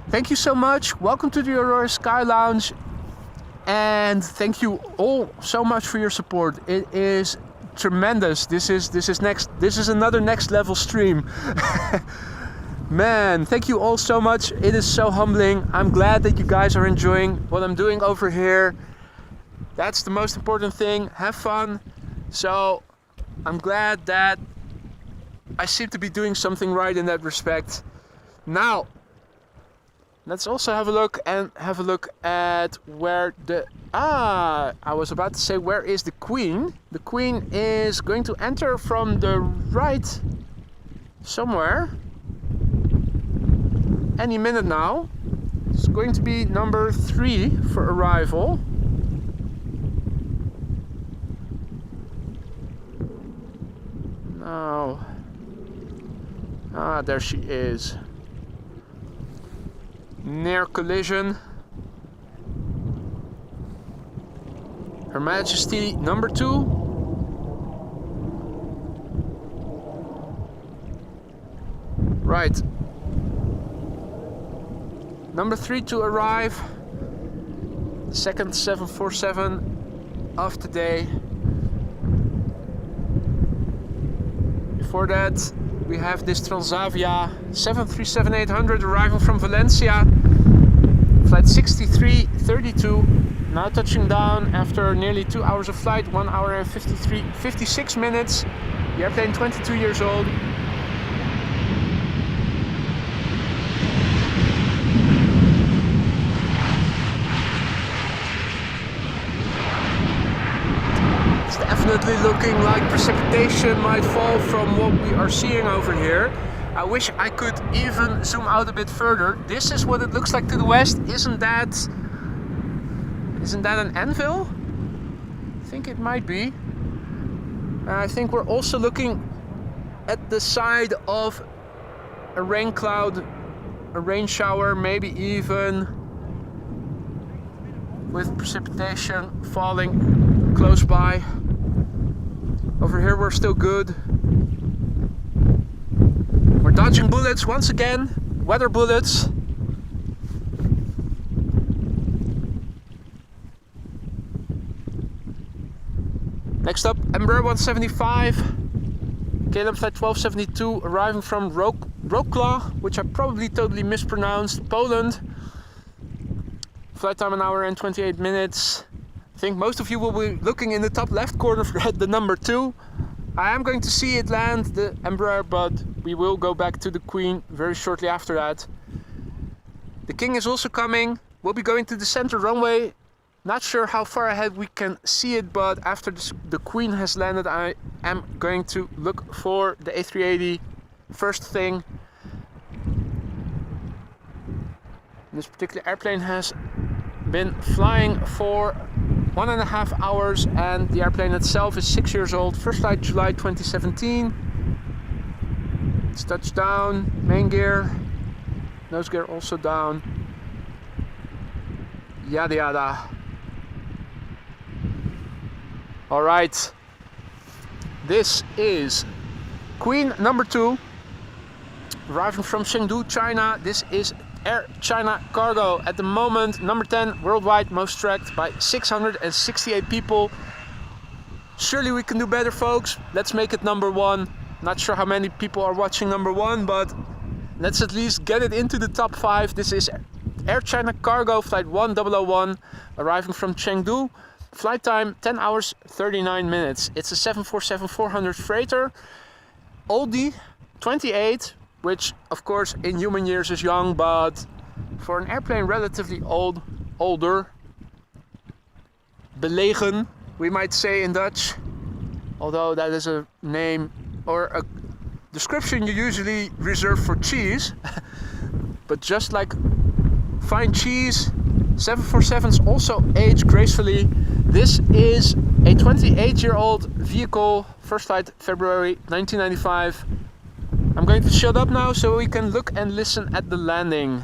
Thank you so much. Welcome to the Aurora Sky Lounge. And thank you all so much for your support. It is tremendous. This is another next level stream. Man, thank you all so much. It is so humbling. I'm glad that you guys are enjoying what I'm doing over here. That's the most important thing. Have fun. So I'm glad that I seem to be doing something right in that respect. Now, let's also have a look at where the... I was about to say, where is the Queen? The Queen is going to enter from the right somewhere. Any minute now. It's going to be number 3 for arrival. Now, there she is. Near collision. Her Majesty number 2. Right. Number 3 to arrive. Second 747 of the day. Before that, we have this Transavia 737-800 arriving from Valencia. Flight 6332. Now touching down after nearly 2 hours of flight, 1 hour and 56 minutes. The airplane 22 years old. Definitely looking like precipitation might fall from what we are seeing over here. I wish I could even zoom out a bit further. This is what it looks like to the west. Isn't that an anvil? I think it might be. I think we're also looking at the side of a rain cloud, a rain shower, maybe even with precipitation falling close by. Over here we're still good. We're dodging bullets once again, weather bullets. Next up, Embraer 175, KLM flight 1272 arriving from Wrocław, which I probably totally mispronounced, Poland. Flight time 1 hour and 28 minutes. I think most of you will be looking in the top left corner at the number 2. I am going to see it land, the Embraer, but we will go back to the Queen very shortly after that. The King is also coming. We'll be going to the center runway. Not sure how far ahead we can see it, but after the Queen has landed, I am going to look for the A380 first thing. This particular airplane has been flying for 1.5 hours, and the airplane itself is 6 years old. First flight July 2017. It's touched down, main gear, nose gear also down, yada yada. Alright, this is Queen number 2, arriving from Chengdu, China. This is Air China Cargo. At the moment, number 10 worldwide, most tracked by 668 people. Surely we can do better, folks. Let's make it number 1. Not sure how many people are watching number 1, but let's at least get it into the top 5. This is Air China Cargo, flight 1001, arriving from Chengdu. Flight time 10 hours 39 minutes. It's a 747-400 freighter. Oldie, 28, which of course in human years is young, but for an airplane relatively older, belegen, we might say in Dutch, although that is a name or a description you usually reserve for cheese. But just like fine cheese, 747s also age gracefully. This is a 28-year-old vehicle, first flight February 1995. I'm going to shut up now so we can look and listen at the landing.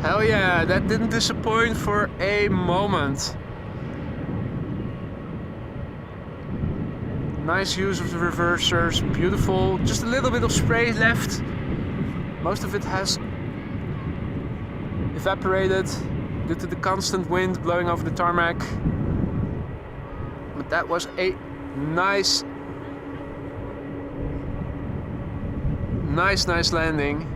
Hell yeah, that didn't disappoint for a moment. Nice use of the reversers, beautiful. Just a little bit of spray left. Most of it has evaporated due to the constant wind blowing over the tarmac. But that was a nice landing.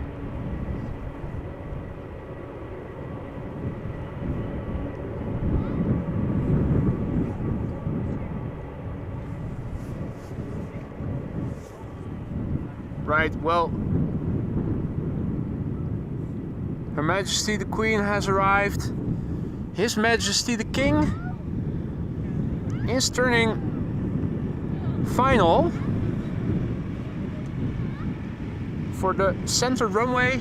Right, well, Her Majesty the Queen has arrived. His Majesty the King is turning final for the center runway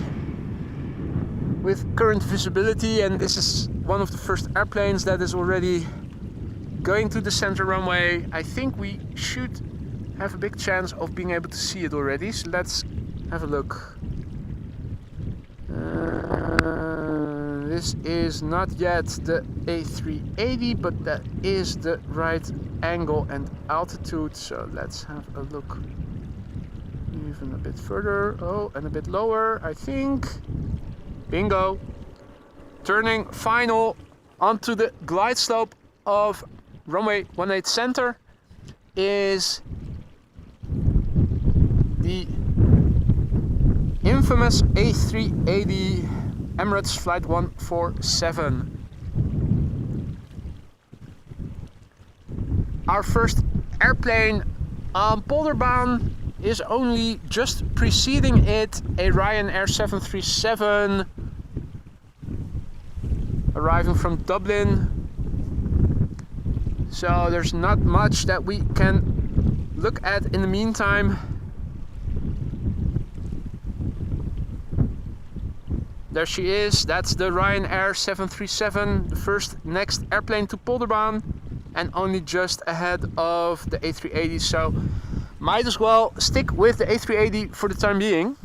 with current visibility, and this is one of the first airplanes that is already going to the center runway. I think we should have a big chance of being able to see it already, so let's have a look. This is not yet the A380, but that is the right angle and altitude, so let's have a look even a bit further. Oh, and a bit lower, I think. Bingo! Turning final onto the glide slope of runway 18 center is the infamous A380 Emirates flight 147. Our first airplane on Polderbaan is only just preceding it, a Ryanair 737 arriving from Dublin. So there's not much that we can look at in the meantime. There she is, that's the Ryanair 737, the next airplane to Polderbaan, and only just ahead of the A380, so might as well stick with the A380 for the time being.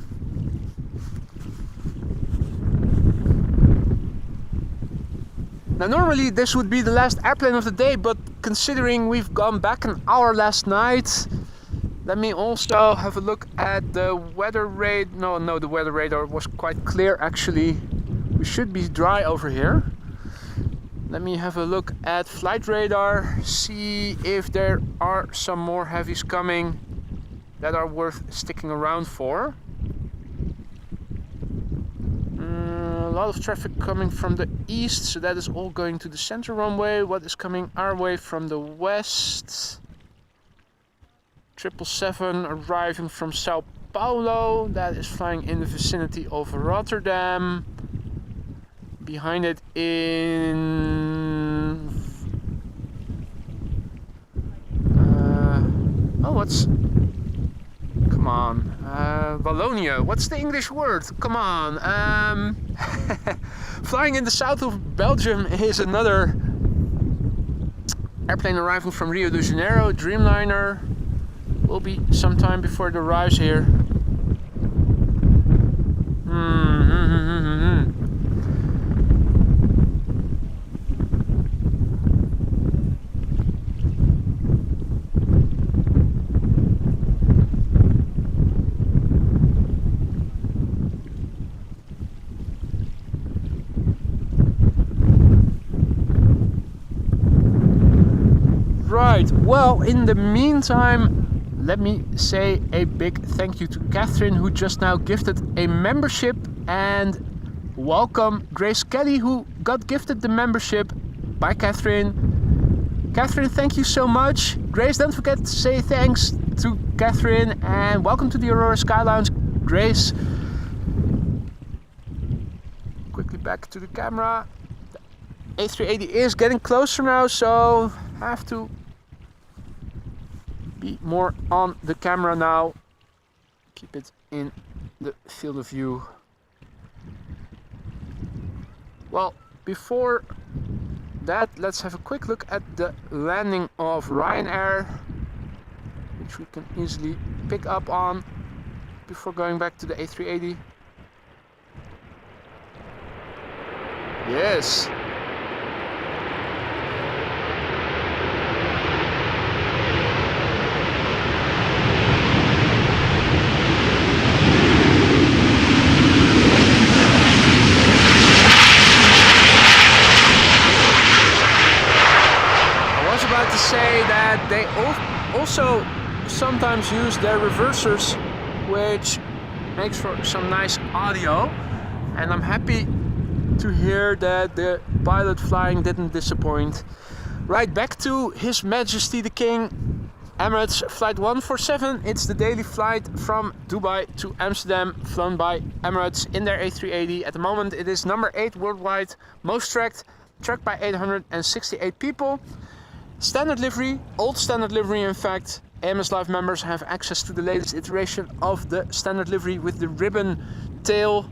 Now normally this would be the last airplane of the day, but considering we've gone back an hour last night, Let me also have a look at the weather radar. No, the weather radar was quite clear actually. We should be dry over here. Let me have a look at flight radar, see if there are some more heavies coming that are worth sticking around for. A lot of traffic coming from the east, so that is all going to the center runway. What is coming our way from the west? 777 arriving from Sao Paulo, that is flying in the vicinity of Rotterdam. Behind it in... Come on. Wallonia. What's the English word? Come on. Flying in the south of Belgium is another airplane arriving from Rio de Janeiro, Dreamliner. Will be some time before it arrives here. Right, well, in the meantime, let me say a big thank you to Catherine, who just now gifted a membership, and welcome Grace Kelly, who got gifted the membership by Catherine. Catherine, thank you so much. Grace, don't forget to say thanks to Catherine, and welcome to the Aurora Sky Lounge, Grace. Quickly back to the camera. The A380 is getting closer now, so I have to be more on the camera now. Keep it in the field of view. Well, before that, let's have a quick look at the landing of Ryanair, which we can easily pick up on before going back to the A380. Yes. To say that they also sometimes use their reversers, which makes for some nice audio, and I'm happy to hear that the pilot flying didn't disappoint. Right, back to His Majesty the King, Emirates flight 147. It's the daily flight from Dubai to Amsterdam, flown by Emirates in their A380. At the moment it is number 8 worldwide, most tracked by 868 people. Standard livery, old standard livery in fact. AMS Live members have access to the latest iteration of the standard livery with the ribbon tail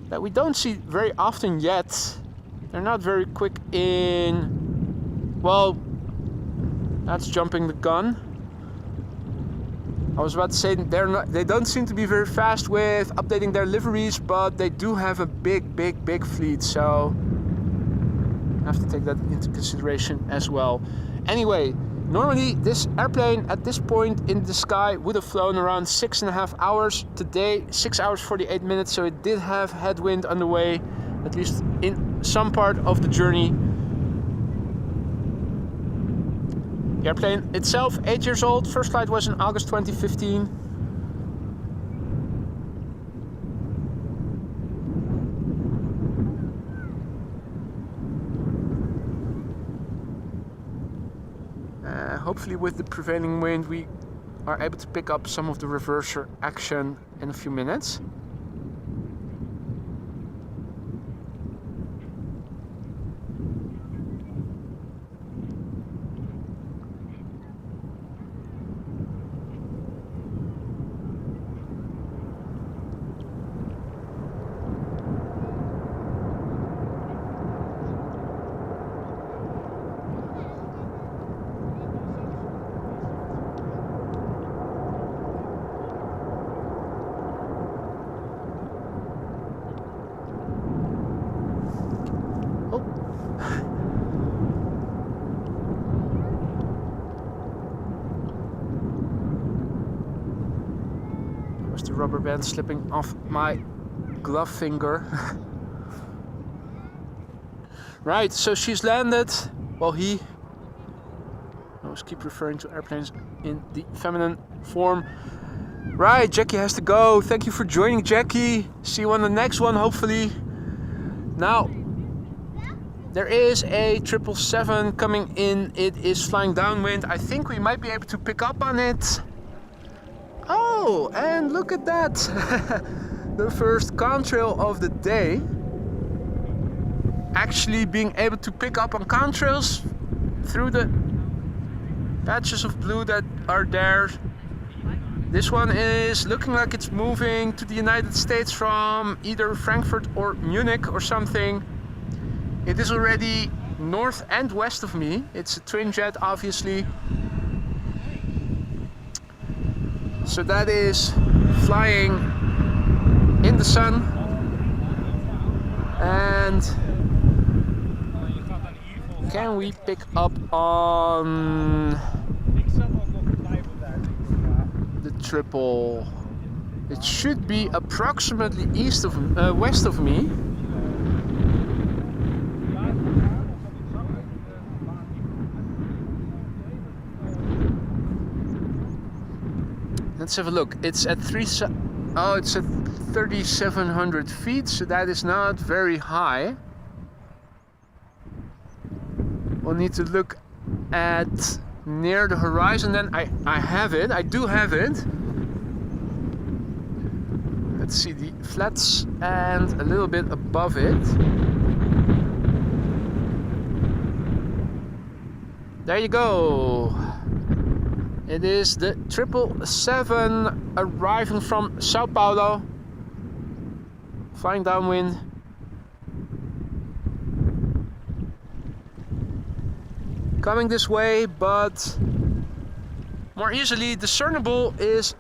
that we don't see very often yet. They're not very quick in... Well, that's jumping the gun. I was about to say they don't seem to be very fast with updating their liveries, but they do have a big fleet, so have to take that into consideration as well. Anyway, normally this airplane at this point in the sky would have flown around 6.5 hours. Today 6 hours 48 minutes, so it did have headwind on the way, at least in some part of the journey. The airplane itself, 8 years old. First flight was in August 2015. Hopefully with the prevailing wind we are able to pick up some of the reverser action in a few minutes. There's the rubber band slipping off my glove finger. Right, so she's landed. Well, he. I always keep referring to airplanes in the feminine form. Right, Jackie has to go. Thank you for joining, Jackie. See you on the next one, hopefully. Now, there is a 777 coming in. It is flying downwind. I think we might be able to pick up on it. Oh, and look at that. The first contrail of the day. Actually being able to pick up on contrails through the patches of blue that are there. This one is looking like it's moving to the United States from either Frankfurt or Munich or something. It is already north and west of me. It's a twin jet, obviously. So that is flying in the sun. And can we pick up on the triple? It should be approximately west of me. Let's have a look. It's at it's at 3,700 feet, so that is not very high. We'll need to look at near the horizon. Then I have it. I do have it. Let's see the flats and a little bit above it. There you go. It is the 777 arriving from Sao Paulo, flying downwind. Coming this way, but more easily discernible is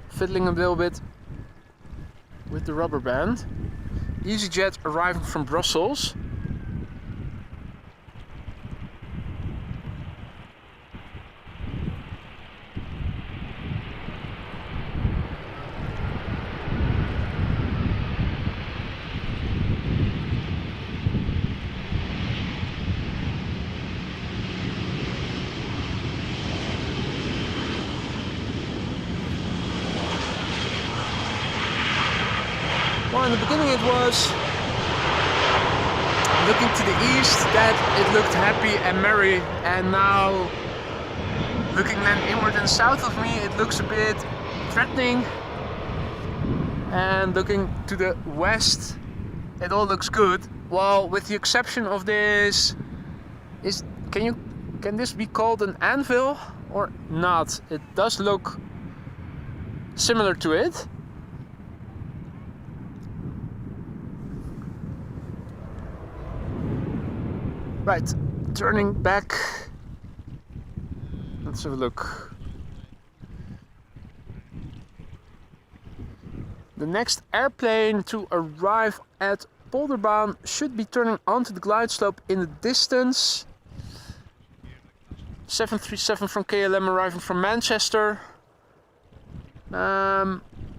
fiddling a little bit with the rubber band. EasyJet arriving from Brussels. Well, in the beginning it was looking to the east that it looked happy and merry, and now looking then inward and south of me it looks a bit threatening, and looking to the west it all looks good. Well, with the exception of this, can this be called an anvil or not? It does look similar to it. Right, turning back. Let's have a look. The next airplane to arrive at Polderbaan should be turning onto the glide slope in the distance. 737 from KLM arriving from Manchester.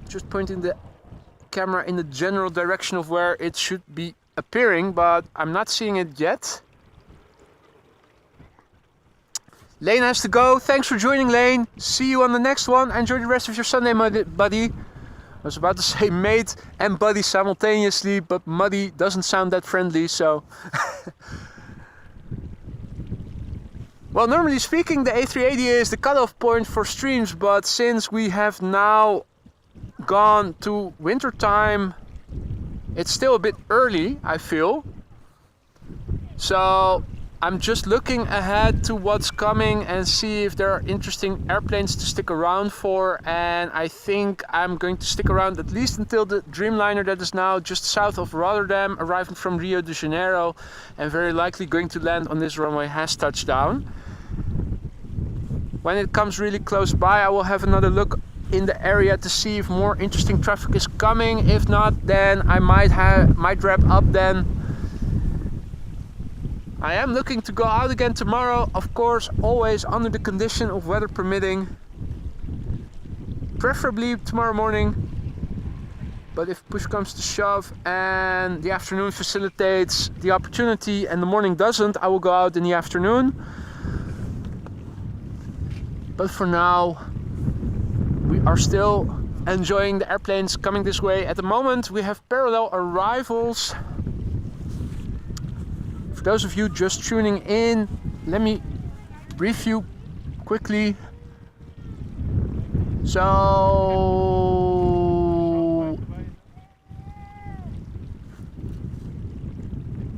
Just pointing the camera in the general direction of where it should be appearing, but I'm not seeing it yet. Lane has to go. Thanks for joining, Lane. See you on the next one. Enjoy the rest of your Sunday, buddy. I was about to say mate and buddy simultaneously, but muddy doesn't sound that friendly, so... Well, normally speaking, the A380 is the cutoff point for streams, but since we have now gone to winter time, it's still a bit early, I feel. So I'm just looking ahead to what's coming and see if there are interesting airplanes to stick around for, and I think I'm going to stick around at least until the Dreamliner that is now just south of Rotterdam, arriving from Rio de Janeiro and very likely going to land on this runway, has touched down. When it comes really close by, I will have another look in the area to see if more interesting traffic is coming. If not, then I might wrap up then. I am looking to go out again tomorrow, of course, always under the condition of weather permitting. preferably tomorrow morning. But if push comes to shove and the afternoon facilitates the opportunity and the morning doesn't, I will go out in the afternoon. But for now, we are still enjoying the airplanes coming this way. At the moment, we have parallel arrivals. For those of you just tuning in, let me brief you quickly. So,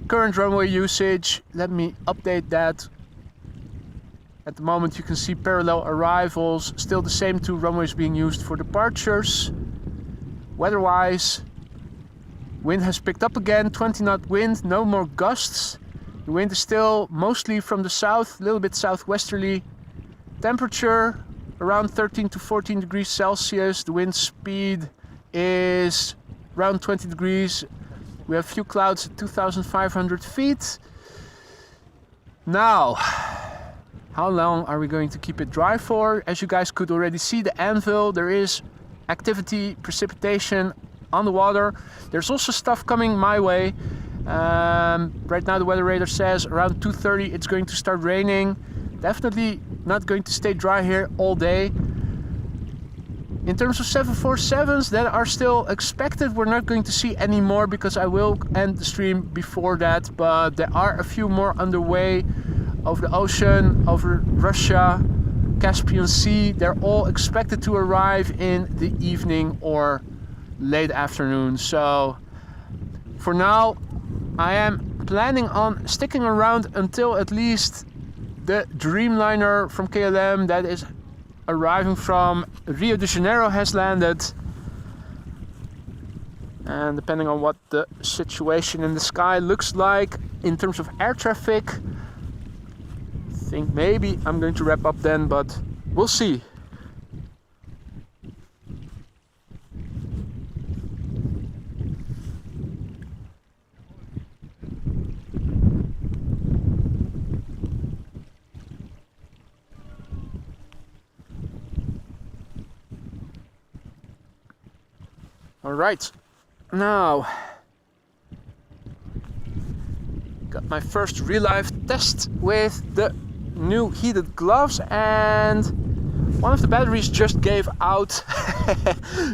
current runway usage, let me update that. At the moment you can see parallel arrivals, still the same two runways being used for departures. Weather-wise, wind has picked up again, 20 knot wind, no more gusts. The wind is still mostly from the south, a little bit southwesterly. Temperature around 13 to 14 degrees Celsius. The wind speed is around 20 degrees. We have few clouds at 2,500 feet. Now, how long are we going to keep it dry for? As you guys could already see, the anvil, there is activity, precipitation on the water. There's also stuff coming my way. Right now the weather radar says around 2:30 it's going to start raining. Definitely not going to stay dry here all day. In terms of 747s that are still expected, we're not going to see any more because I will end the stream before that. But there are a few more underway over the ocean, over Russia, Caspian Sea. They're all expected to arrive in the evening or late afternoon. So for now, I am planning on sticking around until at least the Dreamliner from KLM that is arriving from Rio de Janeiro has landed. And depending on what the situation in the sky looks like in terms of air traffic, I think maybe I'm going to wrap up then, but we'll see. All right, now got my first real life test with the new heated gloves, and one of the batteries just gave out.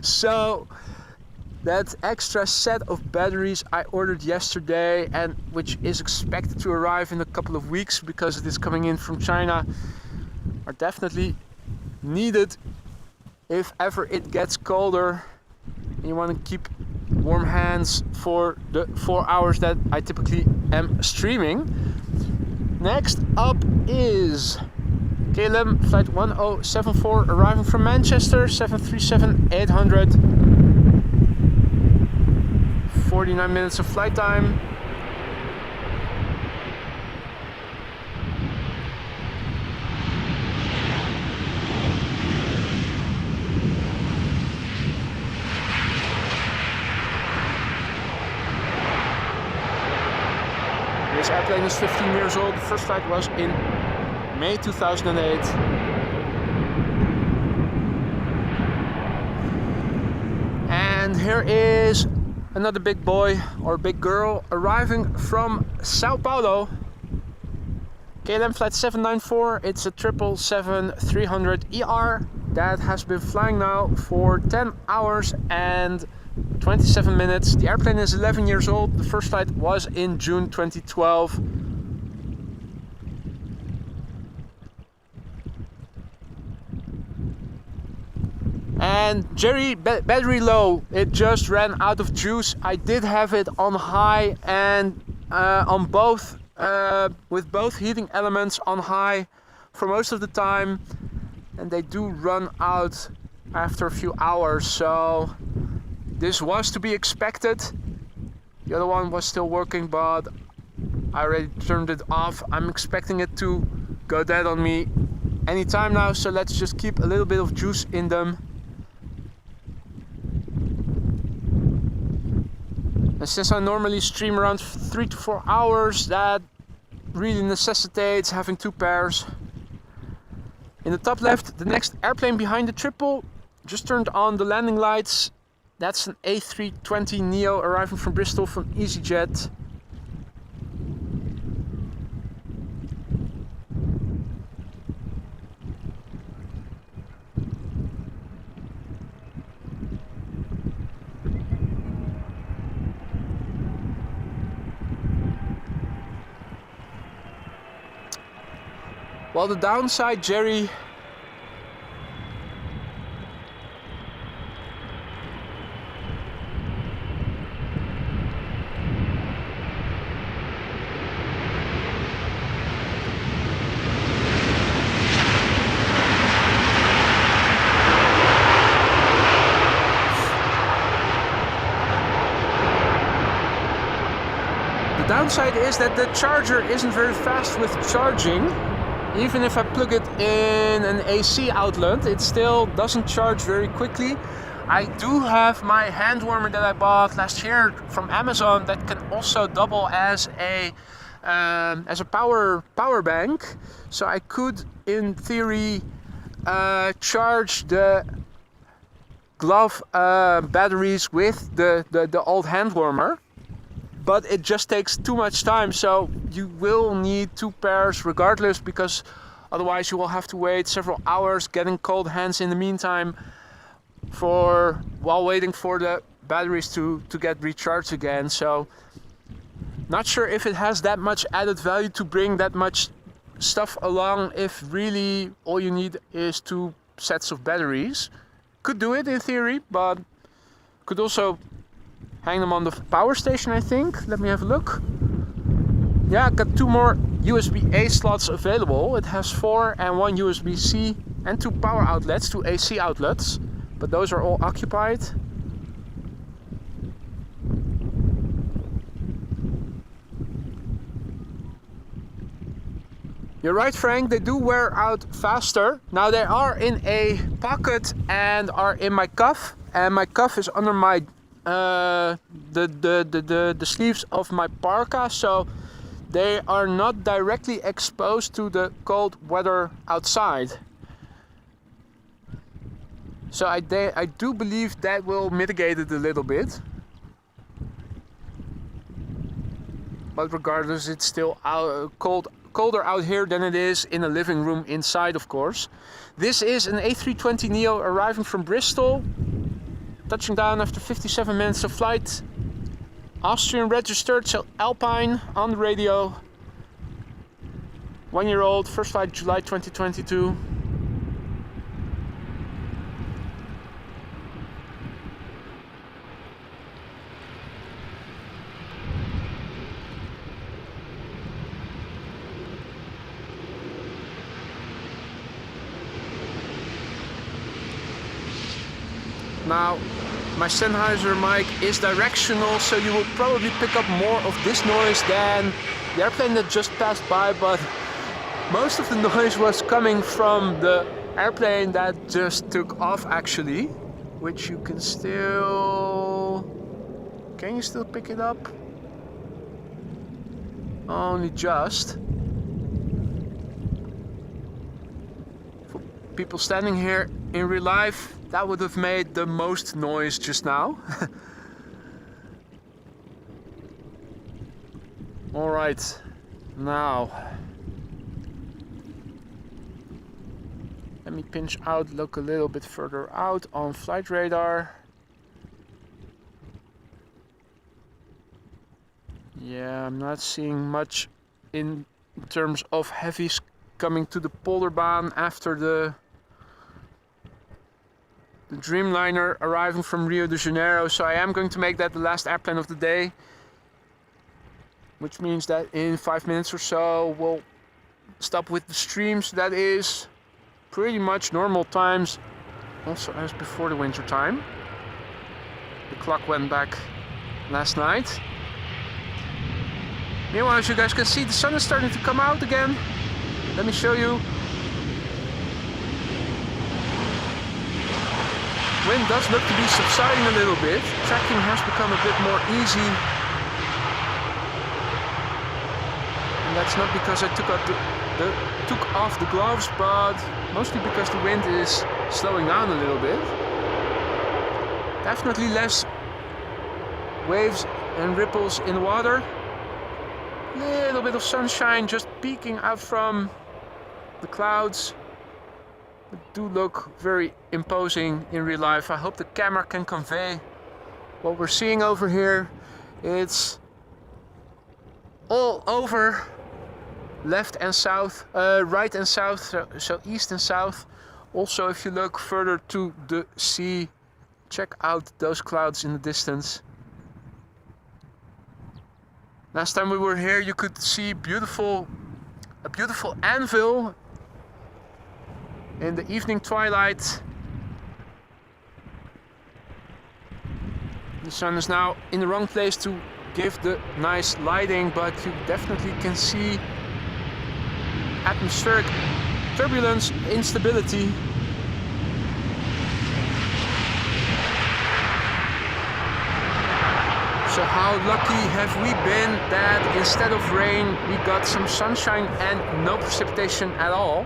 So that extra set of batteries I ordered yesterday, and which is expected to arrive in a couple of weeks because it is coming in from China, are definitely needed if ever it gets colder. You want to keep warm hands for the 4 hours that I typically am streaming. Next up is KLM flight 1074 arriving from Manchester, 737-800. 49 minutes of flight time. This airplane is 15 years old. The first flight was in May 2008. And here is another big boy or big girl arriving from Sao Paulo. KLM flight 794. It's a 777-300ER that has been flying now for 10 hours and 27 minutes. The airplane is 11 years old. The first flight was in June 2012. And Jerry, battery low. It just ran out of juice. I did have it on high and on both, with both heating elements on high for most of the time. And they do run out after a few hours. So this was to be expected. The other one was still working, but I already turned it off. I'm expecting it to go dead on me anytime now, so let's just keep a little bit of juice in them. And since I normally stream around 3 to 4 hours, that really necessitates having two pairs. In the top left, the next airplane behind the triple Just turned on the landing lights. That's an A320neo arriving from Bristol from EasyJet. Well, the downside, Jerry, is that the charger isn't very fast with charging. Even if I plug it in an AC outlet, it still doesn't charge very quickly. I do have my hand warmer that I bought last year from Amazon that can also double as a power bank. So I could, in theory, charge the glove batteries with the old hand warmer. But it just takes too much time, so you will need two pairs regardless, because otherwise you will have to wait several hours getting cold hands in the meantime while waiting for the batteries to get recharged again. So not sure if it has that much added value to bring that much stuff along if really all you need is two sets of batteries. Could do it in theory, but could also hang them on the power station, I think. Let me have a look. Yeah, I got two more USB-A slots available. It has 4 and 1 USB-C and 2 power outlets, 2 AC outlets, but those are all occupied. You're right, Frank, they do wear out faster. Now they are in a pocket and are in my cuff, and my cuff is under my the sleeves of my parka, so they are not directly exposed to the cold weather outside. So I do believe that will mitigate it a little bit. But regardless, it's still colder out here than it is in a living room inside, of course. This is an A320neo arriving from Bristol, touching down after 57 minutes of flight. Austrian registered, so Alpine on the radio. 1-year-old, first flight July 2022. Now, my Sennheiser mic is directional, so you will probably pick up more of this noise than the airplane that just passed by, but most of the noise was coming from the airplane that just took off, actually, which you can still... Can you still pick it up? Only just. For people standing here in real life, that would have made the most noise just now. All right, now let me pinch out, look a little bit further out on flight radar. Yeah, I'm not seeing much in terms of heavies coming to the Polderbaan after the Dreamliner arriving from Rio de Janeiro, so I am going to make that the last airplane of the day, which means that in 5 minutes or so we'll stop with the stream. So that is pretty much normal times, also as before the winter time. The clock went back last night. Meanwhile, as you guys can see, the sun is starting to come out again. Let me show you. Wind does look to be subsiding a little bit. Tracking has become a bit more easy. And that's not because I took off the gloves, but mostly because the wind is slowing down a little bit. Definitely less waves and ripples in the water. Little bit of sunshine just peeking out from the clouds. They do look very imposing in real life. I hope the camera can convey what we're seeing over here. It's all over left and south, right and south, so east and south. Also, if you look further to the sea, check out those clouds in the distance. Last time we were here, you could see a beautiful anvil in the evening twilight. The sun is now in the wrong place to give the nice lighting, but you definitely can see atmospheric turbulence, instability. So how lucky have we been that instead of rain we got some sunshine and no precipitation at all.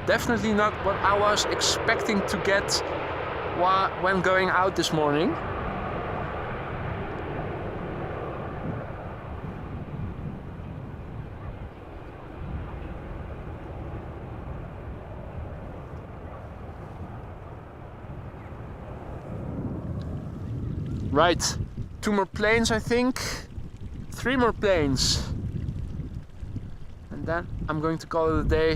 Definitely not what I was expecting to get when going out this morning. Right, 2 more planes I think, 3 more planes. And then I'm going to call it a day.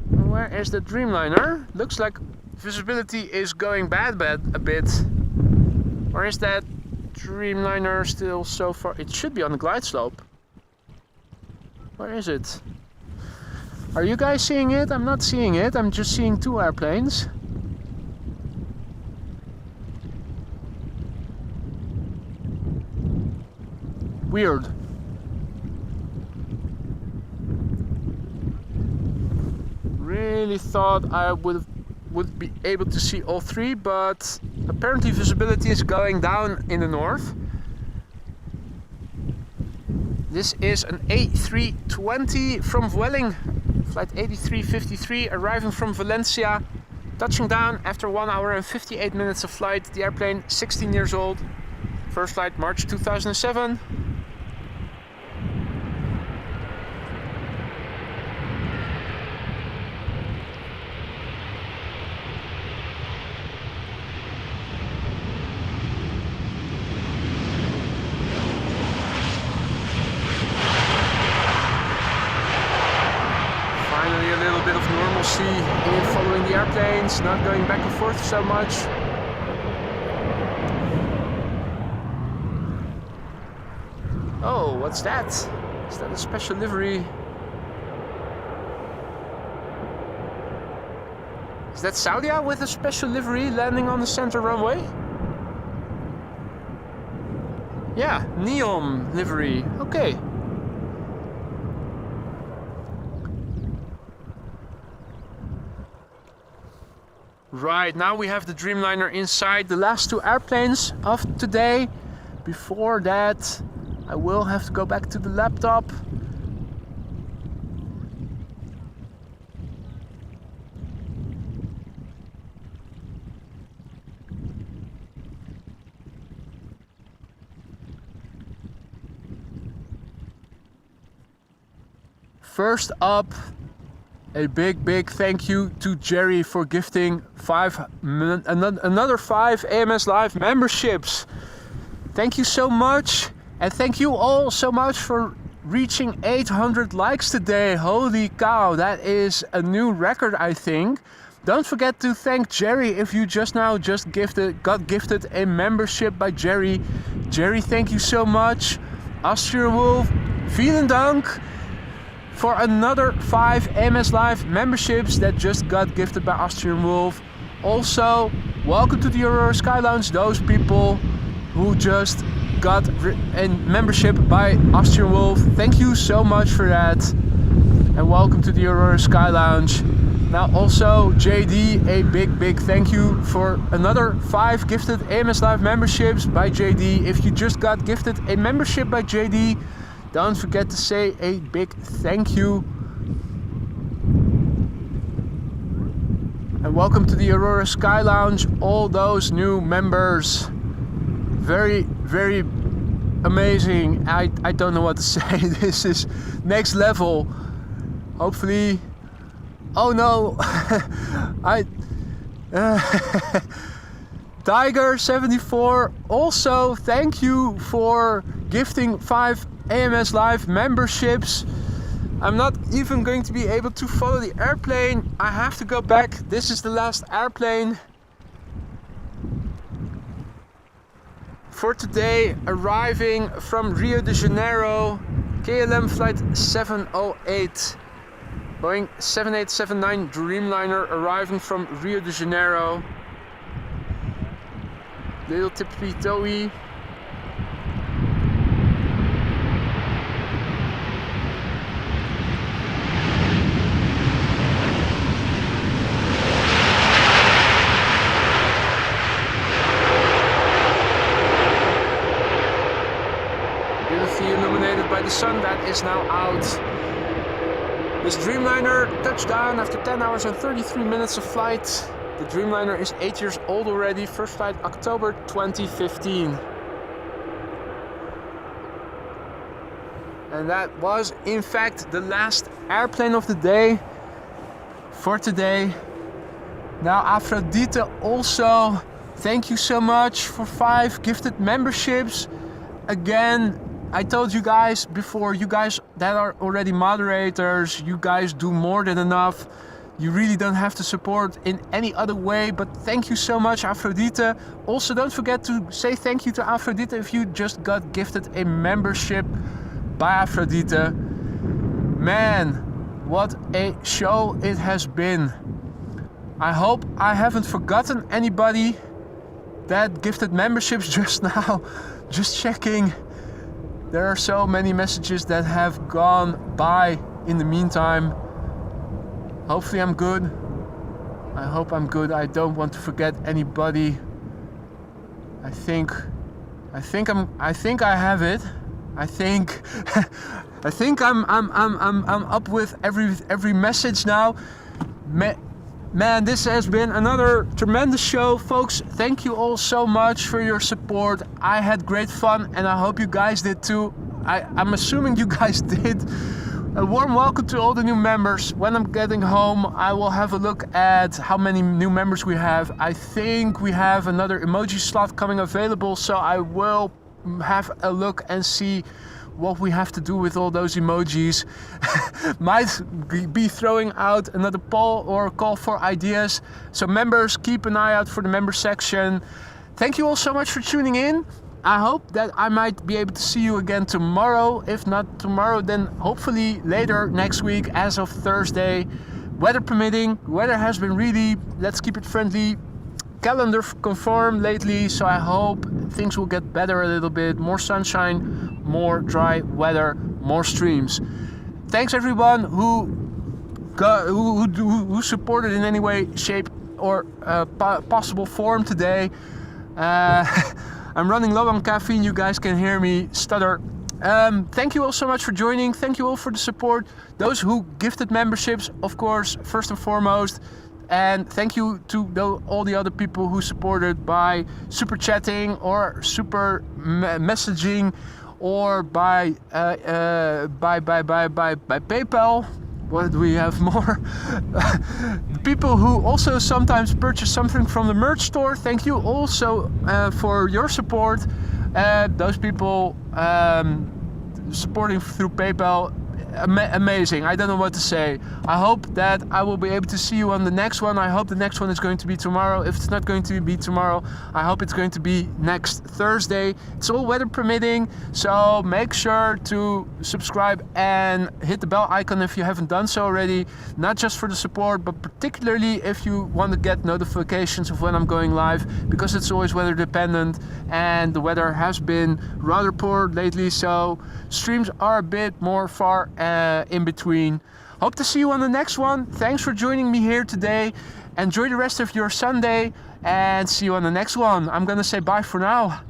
Where is the Dreamliner? Looks like visibility is going bad a bit. Or is that Dreamliner still so far? It should be on the glide slope. Where is it? Are you guys seeing it? I'm not seeing it. I'm just seeing 2 airplanes. Weird. Really thought I would be able to see all 3, but apparently visibility is going down in the north. This is an A320 from Vueling, flight 8353, arriving from Valencia, touching down after 1 hour and 58 minutes of flight. The airplane 16 years old, first flight March 2007. In following the airplanes, not going back and forth so much. Oh, what's that? Is that a special livery? Is that Saudia with a special livery landing on the center runway? Yeah, Neom livery. Okay. Right, now we have the Dreamliner inside the last 2 airplanes of today. Before that, I will have to go back to the laptop. First up, a big thank you to Jerry for gifting another 5 AMS Live memberships. Thank you so much, and thank you all so much for reaching 800 likes today. Holy cow, that is a new record, I think. Don't forget to thank Jerry if you got gifted a membership by Jerry. Jerry, thank you so much. Austrian Wolf, vielen Dank for another 5 AMS Live memberships that just got gifted by Austrian Wolf. Also, welcome to the Aurora Sky Lounge, those people who just got a membership by Austrian Wolf. Thank you so much for that. And welcome to the Aurora Sky Lounge. Now also, JD, a big thank you for another 5 gifted AMS Live memberships by JD. If you just got gifted a membership by JD, don't forget to say a big thank you. And Welcome to the Aurora Sky Lounge, all those new members. Very, very amazing. I don't know what to say. This is next level. Hopefully. Oh no. Tiger74, also thank you for gifting 5 AMS Live memberships. I'm not even going to be able to follow the airplane. I have to go back. This is the last airplane for today, arriving from Rio de Janeiro, KLM flight 708, Boeing 7879 Dreamliner arriving from Rio de Janeiro. Little tippy-toey. Illuminated by the sun that is now out. This Dreamliner touched down after 10 hours and 33 minutes of flight. The Dreamliner is 8 years old already. First flight October 2015. And that was in fact the last airplane of the day for today. Now Aphrodite also, thank you so much for 5 gifted memberships. Again, I told you guys before, you guys that are already moderators, you guys do more than enough. You really don't have to support in any other way, but thank you so much, Aphrodite. Also, don't forget to say thank you to Aphrodite if you just got gifted a membership by Aphrodite. Man, what a show it has been. I hope I haven't forgotten anybody that gifted memberships just now. Just checking. There are so many messages that have gone by in the meantime. Hopefully I'm good. I hope I'm good. I don't want to forget anybody. I think I have it. I think I'm up with every message now. Man, this has been another tremendous show, folks. Thank you all so much for your support. I had great fun and I hope you guys did too. I'm assuming you guys did. A warm welcome to all the new members. When I'm getting home, I will have a look at how many new members we have. I think we have another emoji slot coming available, so I will have a look and see what we have to do with all those emojis. Might be throwing out another poll or call for ideas. So members, keep an eye out for the member section. Thank you all so much for tuning in. I hope that I might be able to see you again tomorrow. If not tomorrow, then hopefully later next week as of Thursday. Weather permitting. Weather has been really, let's keep it friendly, calendar confirmed lately, so I hope things will get better a little bit. More sunshine, more dry weather, more streams. Thanks everyone who supported in any way, shape or possible form today. I'm running low on caffeine, you guys can hear me stutter. Thank you all so much for joining. Thank you all for the support. Those who gifted memberships, of course, first and foremost. And thank you to all the other people who supported by super chatting or super messaging or by PayPal. What do we have more? The people who also sometimes purchase something from the merch store. Thank you also for your support. Those people supporting through PayPal. Amazing. I don't know what to say. I hope that I will be able to see you on the next one. I hope the next one is going to be tomorrow. If it's not going to be tomorrow, I hope it's going to be next Thursday. It's all weather permitting, so make sure to subscribe and hit the bell icon if you haven't done so already. Not just for the support, but particularly if you want to get notifications of when I'm going live, because it's always weather dependent and the weather has been rather poor lately, so streams are a bit more far in between. Hope to see you on the next one. Thanks for joining me here today. Enjoy the rest of your Sunday and see you on the next one. I'm gonna say bye for now.